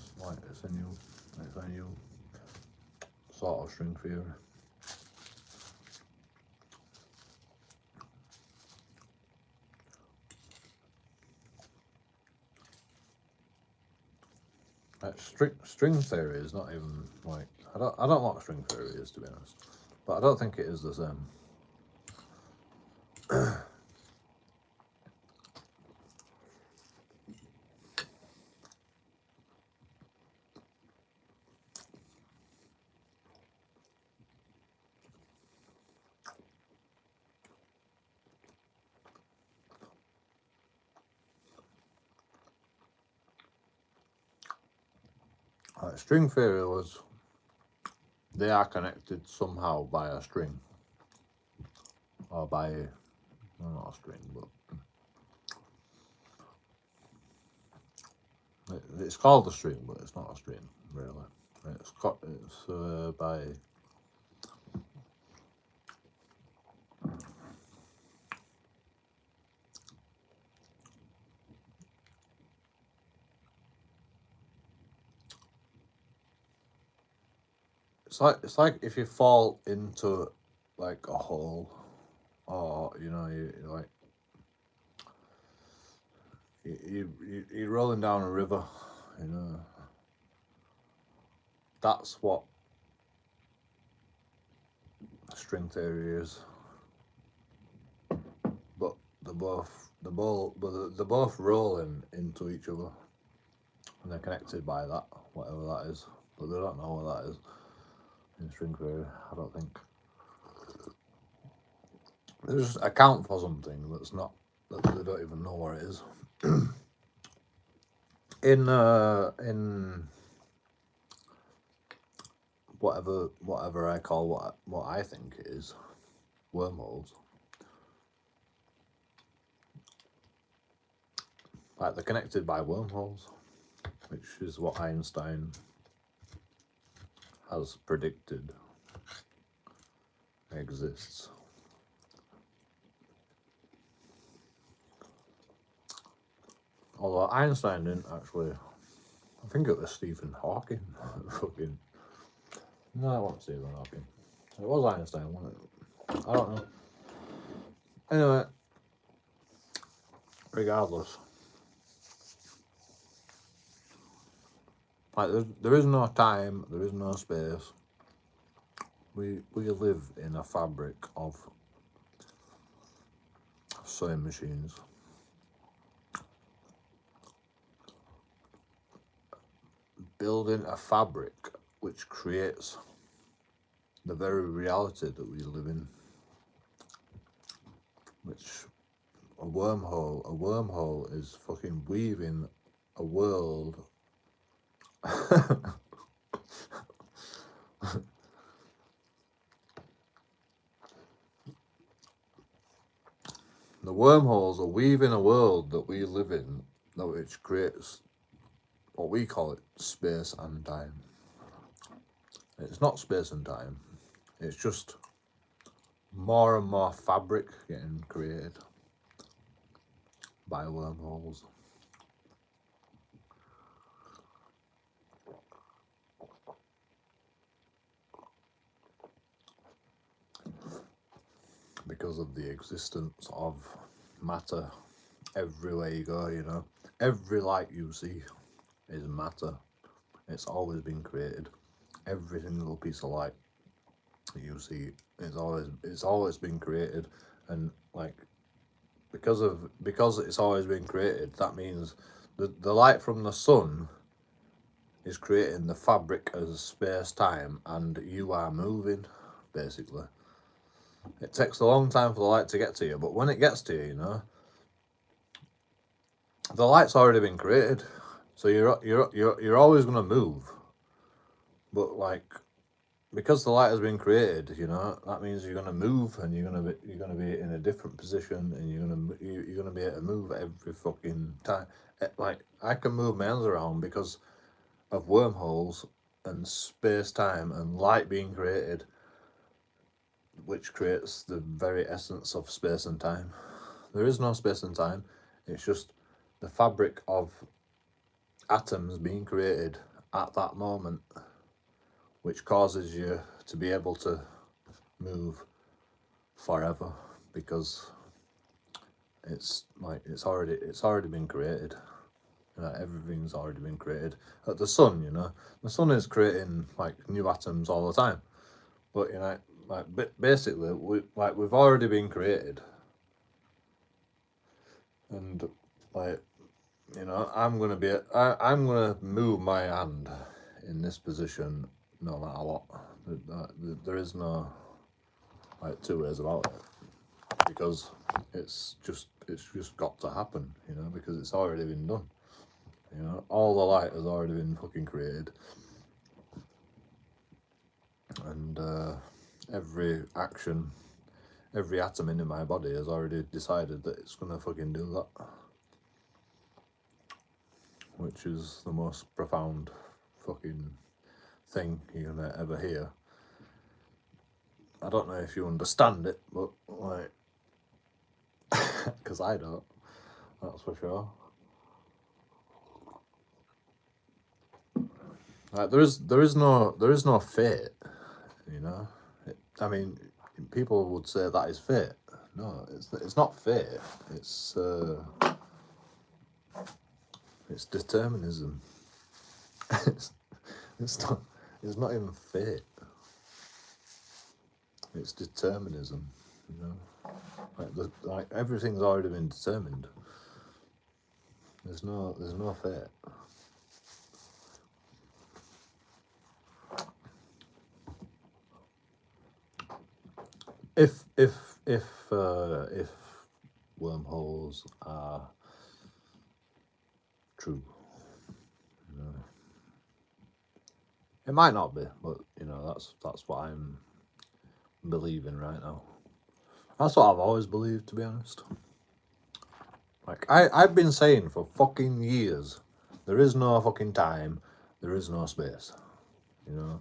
a new sort of string theory. Like string theory is not even like I don't know what string theory is, to be honest, but I don't think it is the same. String theory was they are connected somehow by a string, or by well, not a string, but it's called a string, but it's not a string really. It's by it's like if you fall into like a hole, or you know, you're rolling down a river, you know. That's what string theory is. But they're both rolling into each other, and they're connected by that, whatever that is. But they don't know what that is in string theory, I don't think. They just account for something that they don't even know what it is. in whatever I call what I think it is, wormholes. Like, they're connected by wormholes, which is what Einstein has predicted exists. Although Einstein didn't actually, I think it was Stephen Hawking. Fucking, no, it wasn't Stephen Hawking. It was Einstein, wasn't it? I don't know. Anyway, regardless, like, there is no time, there is no space. We live in a fabric of sewing machines. Building a fabric which creates the very reality that we live in. Which a wormhole is fucking weaving a world the wormholes are weaving a world that we live in, which creates what we call it space and time. It's not space and time, it's just more and more fabric getting created by wormholes. Because of the existence of matter everywhere you go, you know. Every light you see is matter. It's always been created. Every single piece of light that you see it's always been created. And like, because it's always been created, that means the light from the sun is creating the fabric as space-time, and you are moving, basically. It takes a long time for the light to get to you, but when it gets to you, you know, the light's already been created, so you're always going to move. But like, because the light has been created, you know, that means you're going to move, and you're going to be in a different position, and you're going to be able to move every fucking time. Like, I can move my hands around because of wormholes and space-time and light being created, which creates the very essence of space and time. There is no space and time, it's just the fabric of atoms being created at that moment, which causes you to be able to move forever, because it's already been created. You know, everything's already been created. Like the sun, you know, the sun is creating like new atoms all the time, but you know, like basically we've already been created. And like, you know, I'm gonna move my hand in this position no matter what. There is no like two ways about it, because it's just got to happen, you know, because it's already been done. You know, all the light has already been fucking created, and every action, every atom in my body has already decided that it's gonna fucking do that, which is the most profound fucking thing you're gonna ever hear. I don't know if you understand it, but like, because I don't, that's for sure. Like, there is no fate, you know. I mean, people would say that is fate. No, it's not fate. It's It's determinism. it's not. It's not even fate. It's determinism. You know, like everything's already been determined. There's no fate. If wormholes are true, you know, it might not be, but you know that's what I'm believing right now. That's what I've always believed, to be honest. Like I've been saying for fucking years, there is no fucking time, there is no space. You know,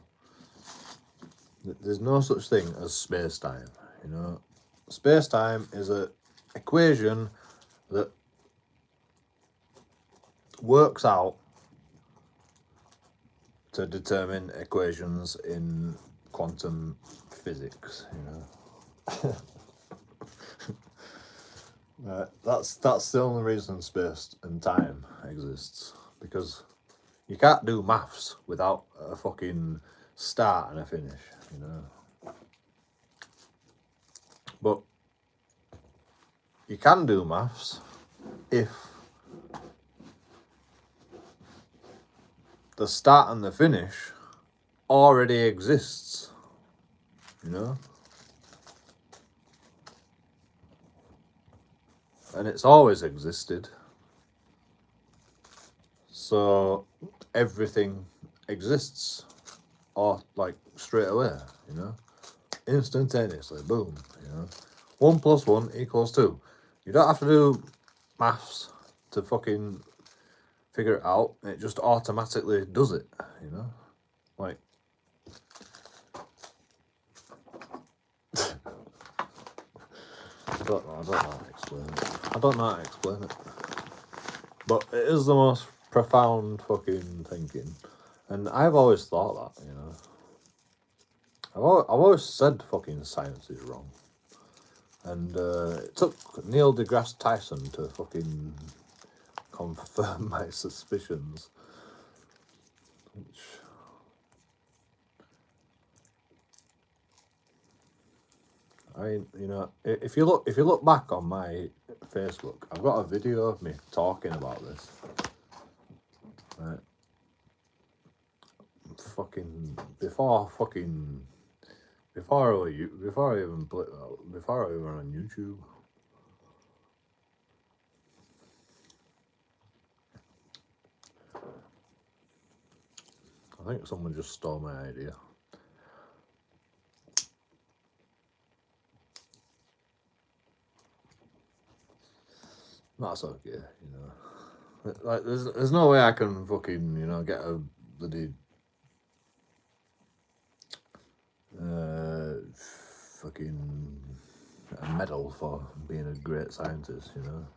there's no such thing as space time. You know, space time is a equation that works out to determine equations in quantum physics. You know, that's the only reason space and time exists, because you can't do maths without a fucking start and a finish. You know, but you can do maths if the start and the finish already exists, you know? And it's always existed. So everything exists, or like straight away, you know? Instantaneously, boom, you know? 1 + 1 = 2. You don't have to do maths to fucking figure it out. It just automatically does it, you know? Like, I don't know how to explain it. I don't know how to explain it. But it is the most profound fucking thinking. And I've always thought that, you know? I've always said fucking science is wrong. And it took Neil deGrasse Tyson to fucking confirm my suspicions. Which, I mean, you know, if you look back on my Facebook, I've got a video of me talking about this. Right. Before I even on YouTube. I think someone just stole my idea. That's okay, you know. Like, there's no way I can fucking, you know, get a bloody fucking a medal for being a great scientist, you know,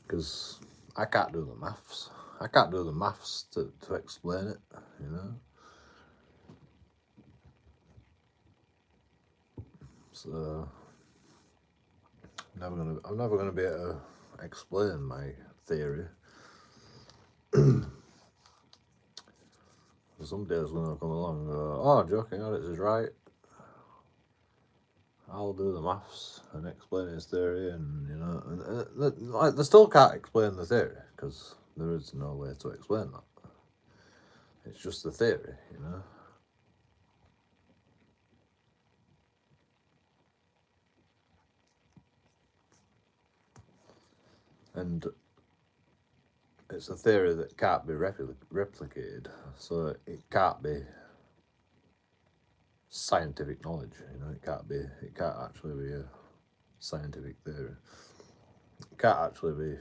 because I can't do the maths. I can't do the maths to explain it, you know. So I'm never gonna be able to explain my theory. Somebody's gonna come along and go, "Oh, JoeKingAudits is right. I'll do the maths and explain his theory," and you know, and like they still can't explain the theory because there is no way to explain that. It's just the theory, you know. And it's a theory that can't be replicated, so it can't be scientific knowledge, you know. It can't actually be a scientific theory. It can't actually be.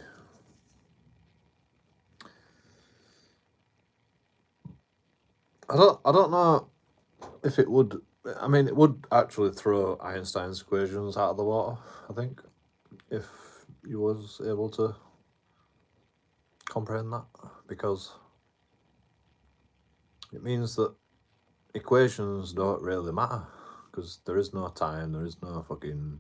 I don't know if it would. I mean, it would actually throw Einstein's equations out of the water, I think, if he was able to comprehend that, because it means that equations don't really matter, because there is no time, there is no fucking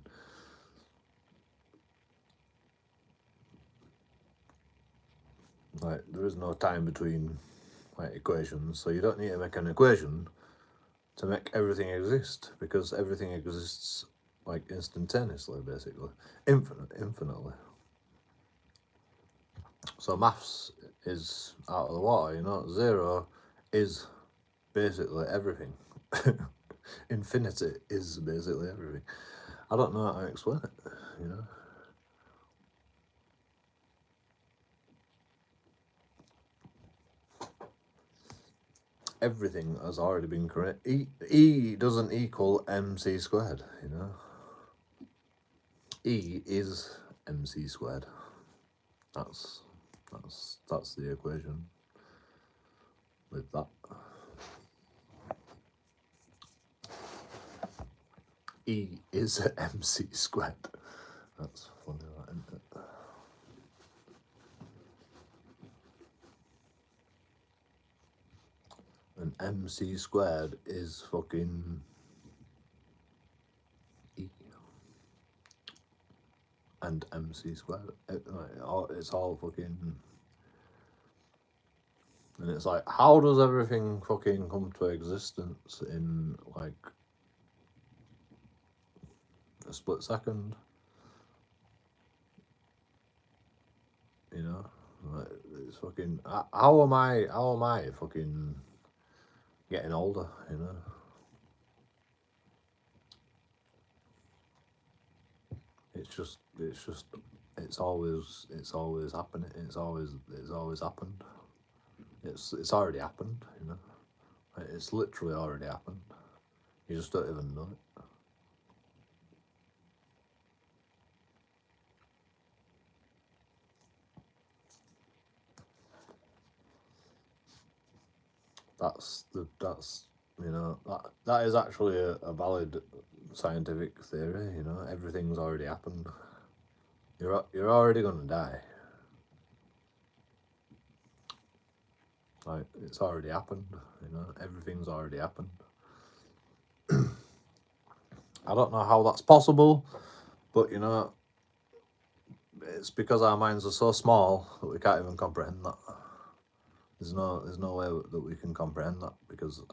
Like, there is no time between like equations, so you don't need to make an equation to make everything exist, because everything exists like instantaneously, basically, infinitely. So maths is out of the water, you know. 0 is basically everything. Infinity is basically everything. I don't know how to explain it, you know. Everything has already been created. E doesn't equal mc squared, you know. E is mc squared. That's the equation with that. E is mc squared. That's funny, that, isn't it? And mc squared is fucking E. And mc squared. It's all fucking... And it's like, how does everything fucking come to existence in like a split second? You know, like, it's fucking. How am I fucking getting older? You know, it's always happening. It's always happened. It's already happened. You know, like, it's literally already happened. You just don't even know it. That's you know, that is actually a valid scientific theory. You know, everything's already happened. You're already gonna die. Like, it's already happened. You know, everything's already happened. I don't know how that's possible, but you know, it's because our minds are so small that we can't even comprehend that. There's no way that we can comprehend that because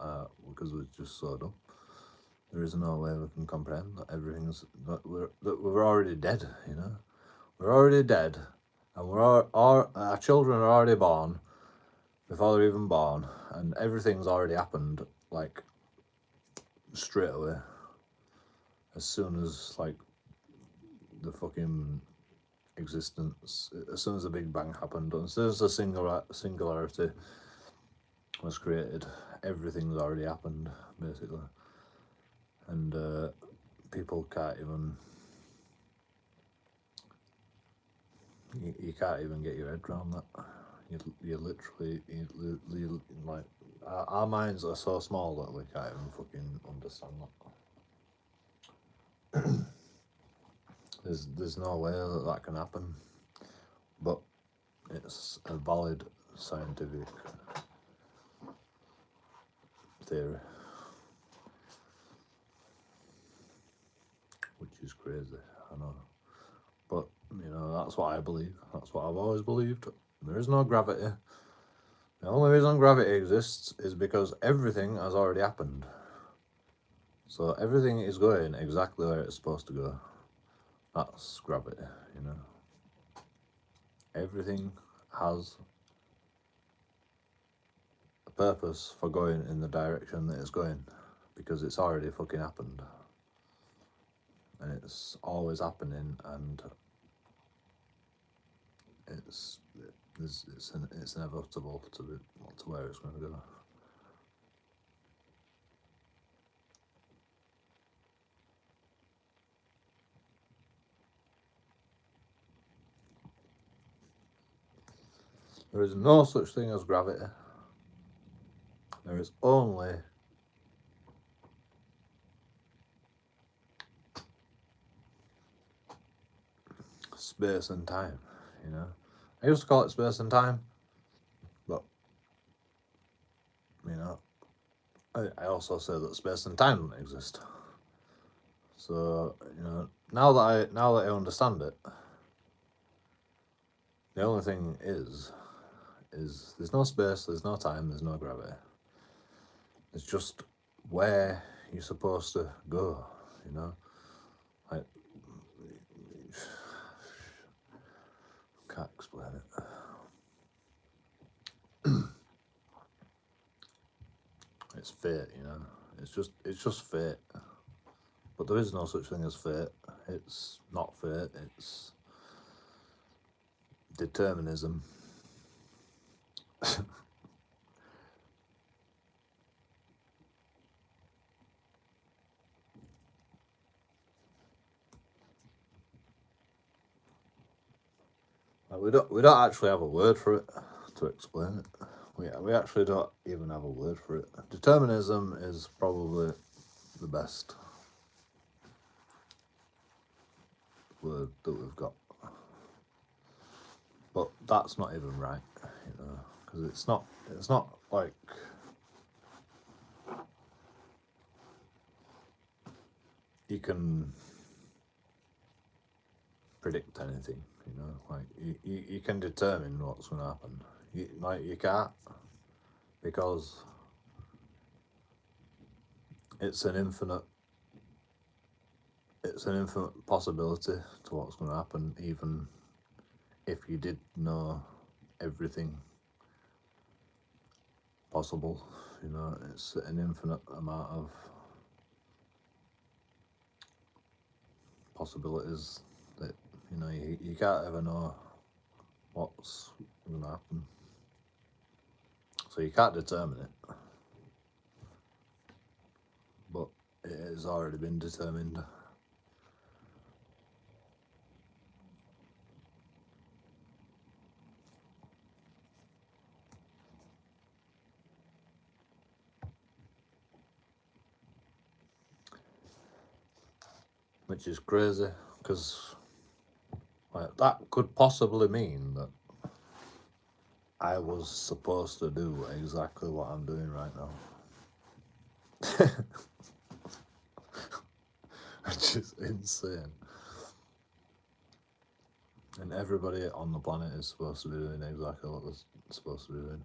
we're just so dumb. There is no way we can comprehend that we're already dead. You know, we're already dead, and our children are already born before they're even born, and everything's already happened like straight away. As soon as like the fucking existence, as soon as the Big Bang happened, as soon as the singularity was created, everything's already happened, basically. And people can't even, you can't even get your head around that. You literally, like, our minds are so small that we can't even fucking understand that. There's no way that can happen, but it's a valid scientific theory, which is crazy, I know. But you know, that's what I believe. That's what I've always believed. There is no gravity. The only reason gravity exists is because everything has already happened. So everything is going exactly where it's supposed to go. That's gravity, you know. Everything has a purpose for going in the direction that it's going, because it's already fucking happened. And it's always happening, and it's inevitable to where it's going to go. There is no such thing as gravity. There is only space and time, you know. I used to call it space and time, but you know, I also say that space and time don't exist. So you know, now that I understand it, the only thing is is there's no space, there's no time, there's no gravity. It's just where you're supposed to go, you know? Like, can't explain it. It's fate, you know? It's just fate. But there is no such thing as fate. It's not fate, it's determinism. We don't actually have a word for it to explain it. We actually don't even have a word for it. Determinism is probably the best word that we've got, but that's not even right, you know, because it's not like you can predict anything, you know, like you can determine what's going to happen. You can't, because it's an infinite possibility to what's going to happen, even if you did know everything possible, you know. It's an infinite amount of possibilities that, you know, you can't ever know what's going to happen, so you can't determine it, but it has already been determined. Which is crazy, because like, that could possibly mean that I was supposed to do exactly what I'm doing right now. Which is insane. And everybody on the planet is supposed to be doing exactly what they're supposed to be doing.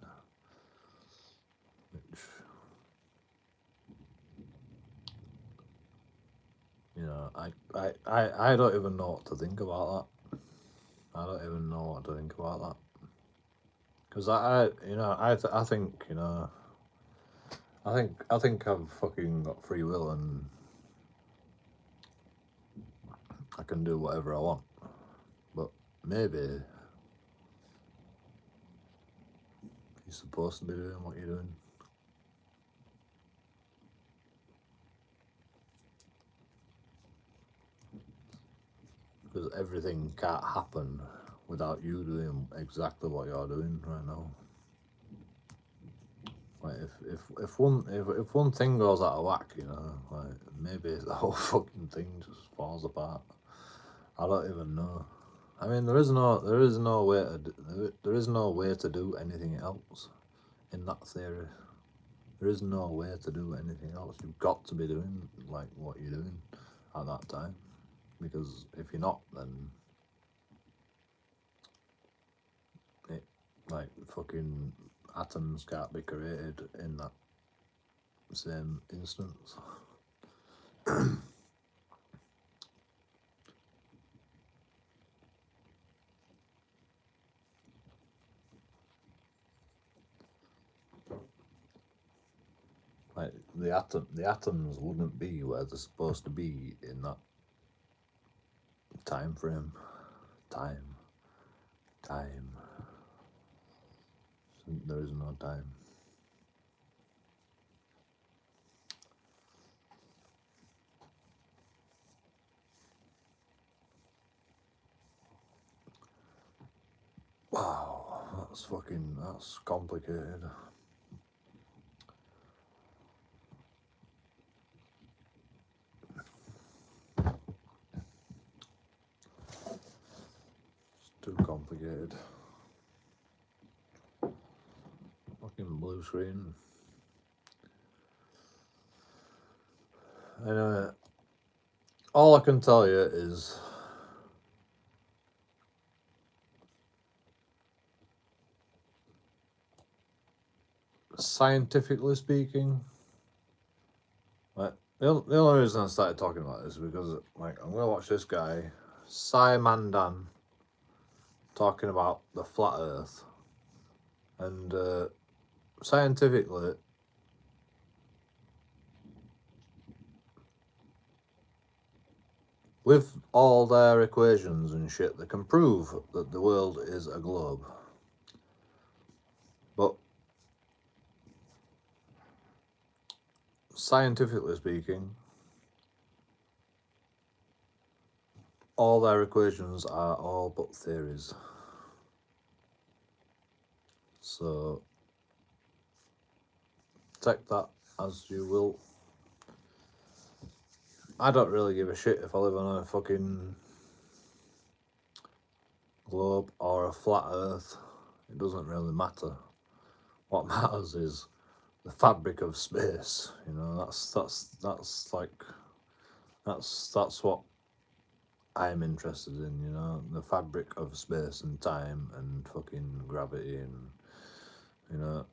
Which, you know, I don't even know what to think about that. I don't even know what to think about that. Because I think, you know, I think I've fucking got free will and I can do whatever I want. But maybe you're supposed to be doing what you're doing. Because everything can't happen without you doing exactly what you're doing right now. Like if one thing goes out of whack, you know, like maybe the whole fucking thing just falls apart. I don't even know. I mean, there is no way to do anything else in that theory. There is no way to do anything else. You've got to be doing like what you're doing at that time, because if you're not, then it, like, fucking atoms can't be created in that same instance. Like the atoms wouldn't be where they're supposed to be in that time frame. Time. There is no time. Wow, that's complicated. It's too complicated. Fucking blue screen. Anyway, all I can tell you is scientifically speaking, like the only reason I started talking about this is because like I'm gonna watch this guy, Simon Dan, talking about the flat Earth, and scientifically, with all their equations and shit, they can prove that the world is a globe. But scientifically speaking, all their equations are all but theories. So take that as you will. I don't really give a shit if I live on a fucking globe or a flat Earth. It doesn't really matter. What matters is the fabric of space. You know, that's what I'm interested in. You know, the fabric of space and time and fucking gravity and, you know,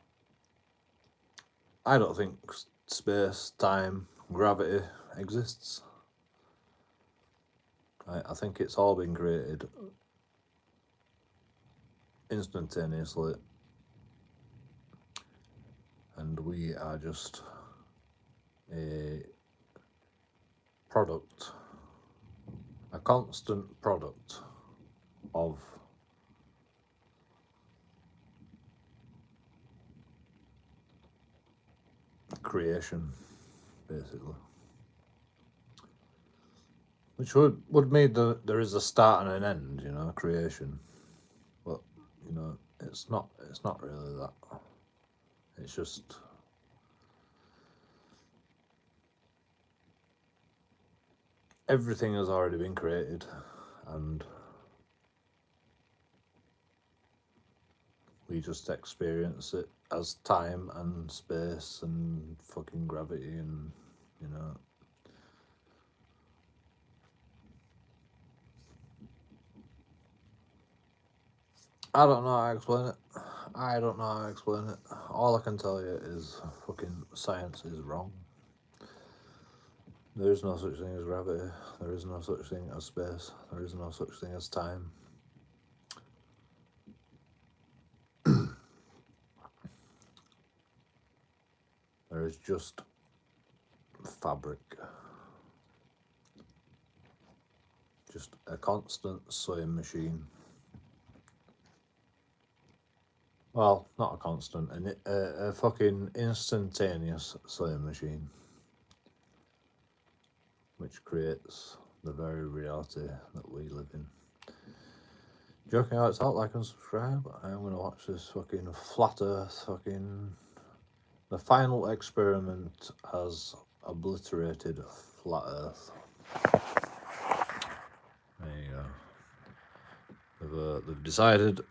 I don't think space, time, gravity exists. I think it's all been created instantaneously, and we are just a product, a constant product of creation, basically. Which would mean that there is a start and an end, you know, creation. But, you know, it's not really that. It's just everything has already been created, and we just experience it as time and space and fucking gravity and, you know. I don't know how to explain it. I don't know how to explain it. All I can tell you is fucking science is wrong. There is no such thing as gravity. There is no such thing as space. There is no such thing as time. There is just fabric. Just a constant sewing machine. Well, not a constant, a fucking instantaneous sewing machine, which creates the very reality that we live in. JoeKingAudits out, like and subscribe. I'm gonna watch this fucking flat Earth fucking. The final experiment has obliterated flat Earth. There you go. They've decided.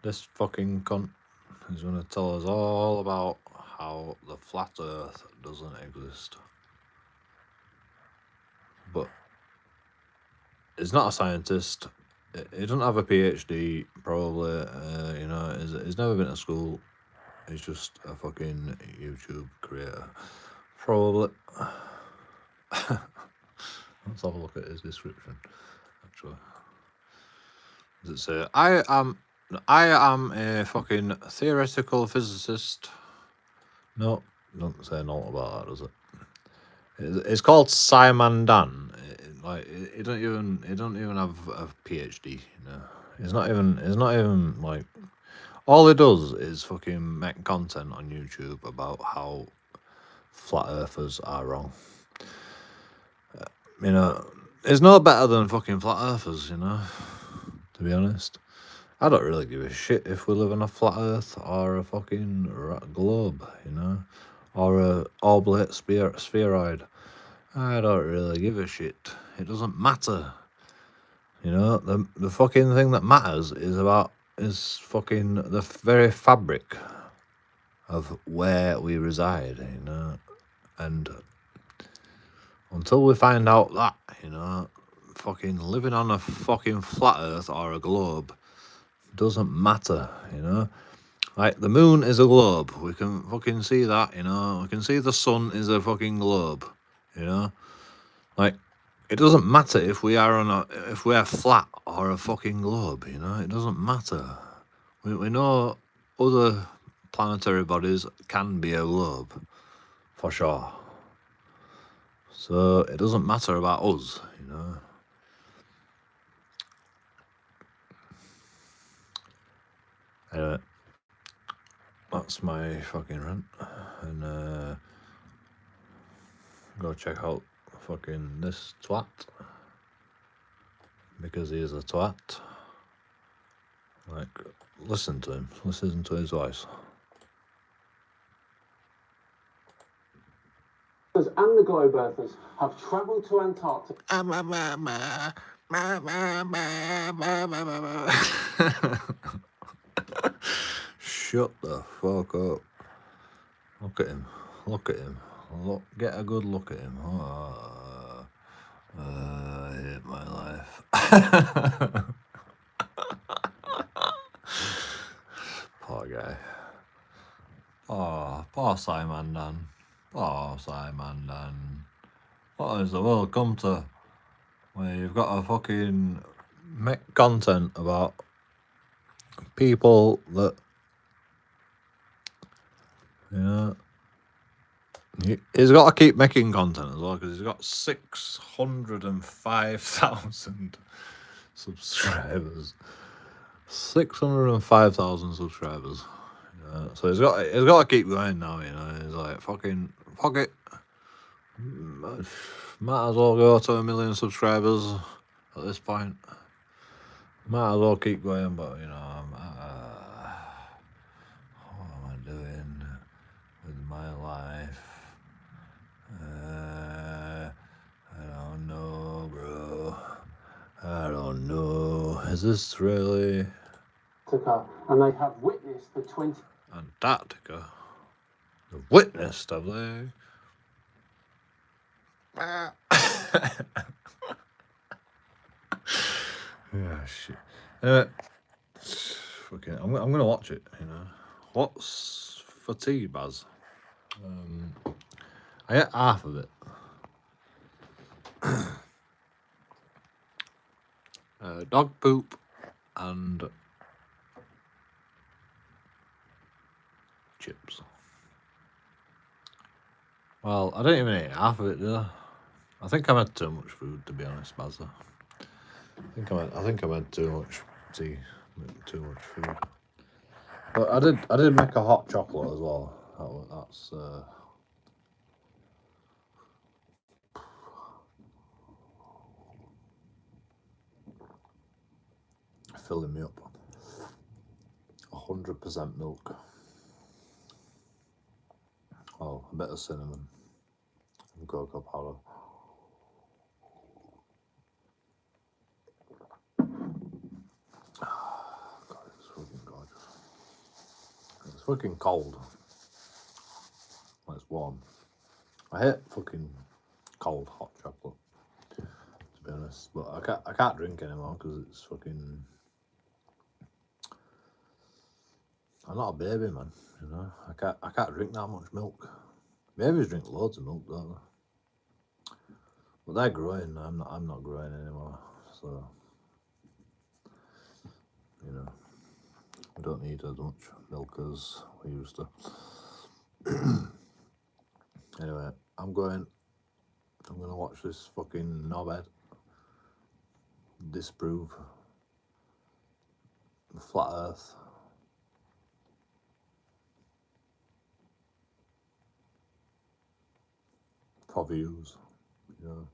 This fucking cunt is going to tell us all about how the flat Earth doesn't exist. But he's not a scientist. He doesn't have a PhD, probably. You know, he's never been to school. He's just a fucking YouTube creator, probably. Let's have a look at his description. Actually, does it say I am a fucking theoretical physicist? No, doesn't say nothing about that, does it? It's called Simon Dan. Like he don't even have a PhD. You know, he's not even like. All he does is fucking make content on YouTube about how flat earthers are wrong. You know, it's no better than fucking flat earthers. You know, to be honest. I don't really give a shit if we live on a flat Earth or a fucking globe, you know, or a oblate spheroid. I don't really give a shit. It doesn't matter. You know, the fucking thing that matters is fucking the very fabric of where we reside, you know, and until we find out that, you know, fucking living on a fucking flat Earth or a globe doesn't matter, you know. Like, the moon is a globe. We can fucking see that, you know. We can see the sun is a fucking globe, you know. Like, it doesn't matter if we are flat or a fucking globe, you know. It doesn't matter. We know other planetary bodies can be a globe, for sure. So it doesn't matter about us, you know. Anyway, that's my fucking rant. And go check out fucking this twat, because he is a twat. Like, listen to him. Listen to his voice.
And the globe earthers have travelled to Antarctica.
Shut the fuck up. Look at him. Look at him. Look, get a good look at him. I hate my life. Poor guy. Oh, poor Simon Dan. Poor Simon Dan. What has the world come to? Where you've got to fucking make content about people that, you know, he's got to keep making content as well, because he's got 605,000 subscribers. 605,000 subscribers. So he's got to keep going now, you know. He's like, fucking, fuck it. Might as well go to 1 million subscribers at this point. Might as well keep going, but, you know, what am I doing with my life? I don't know, bro. I don't know. Is this really
And they have witnessed the 20.
Antarctica? They've witnessed, have they? Yeah, shit. Fucking, I'm gonna watch it, you know. What's for tea, Baz? I ate half of it. Dog poop and chips. Well, I didn't even eat half of it, did I? I think I had too much food, to be honest, Baz. I think I had too much tea, too much food. But I did make a hot chocolate as well. That's filling me up. 100% milk. Oh, a bit of cinnamon and cocoa powder. God, it's fucking gorgeous. It's fucking cold. Well, it's warm. I hate fucking cold hot chocolate, to be honest. But I can't drink anymore because it's fucking. I'm not a baby, man. You know, I can't drink that much milk. Babies drink loads of milk, don't they? But they're growing. I'm not growing anymore. So, you know, we don't need as much milk as we used to. Anyway, I'm gonna watch this fucking knobhead disprove the flat Earth. For views, you know.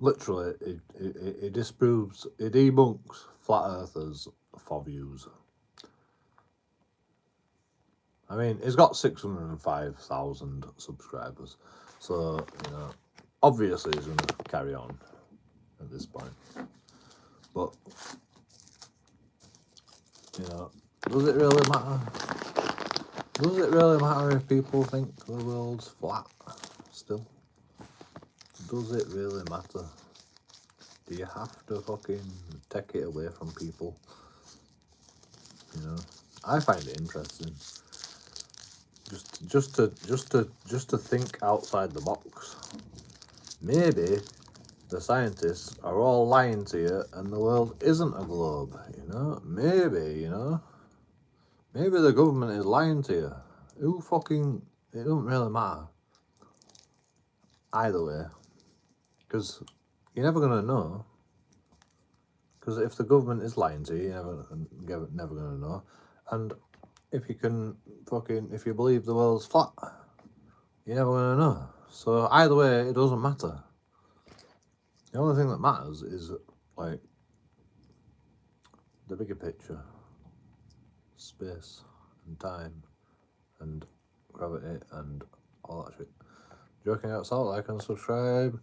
Literally, it disproves, it debunks flat earthers for views. I mean, he's got 605,000 subscribers, so, you know, obviously he's going to carry on at this point. But, you know, does it really matter? Does it really matter if people think the world's flat still? Does it really matter? Do you have to fucking take it away from people. You know, I find it interesting. Just to think outside the box. Maybe the scientists are all lying to you and the world isn't a globe, you know? Maybe, you know? Maybe the government is lying to you. It don't really matter. Either way. Because you're never going to know. Because if the government is lying to you, you're never going to know. And if you believe the world's flat, you're never going to know. So either way, it doesn't matter. The only thing that matters is, like, the bigger picture. Space and time and gravity and all that shit. JoeKingAudits, like and subscribe.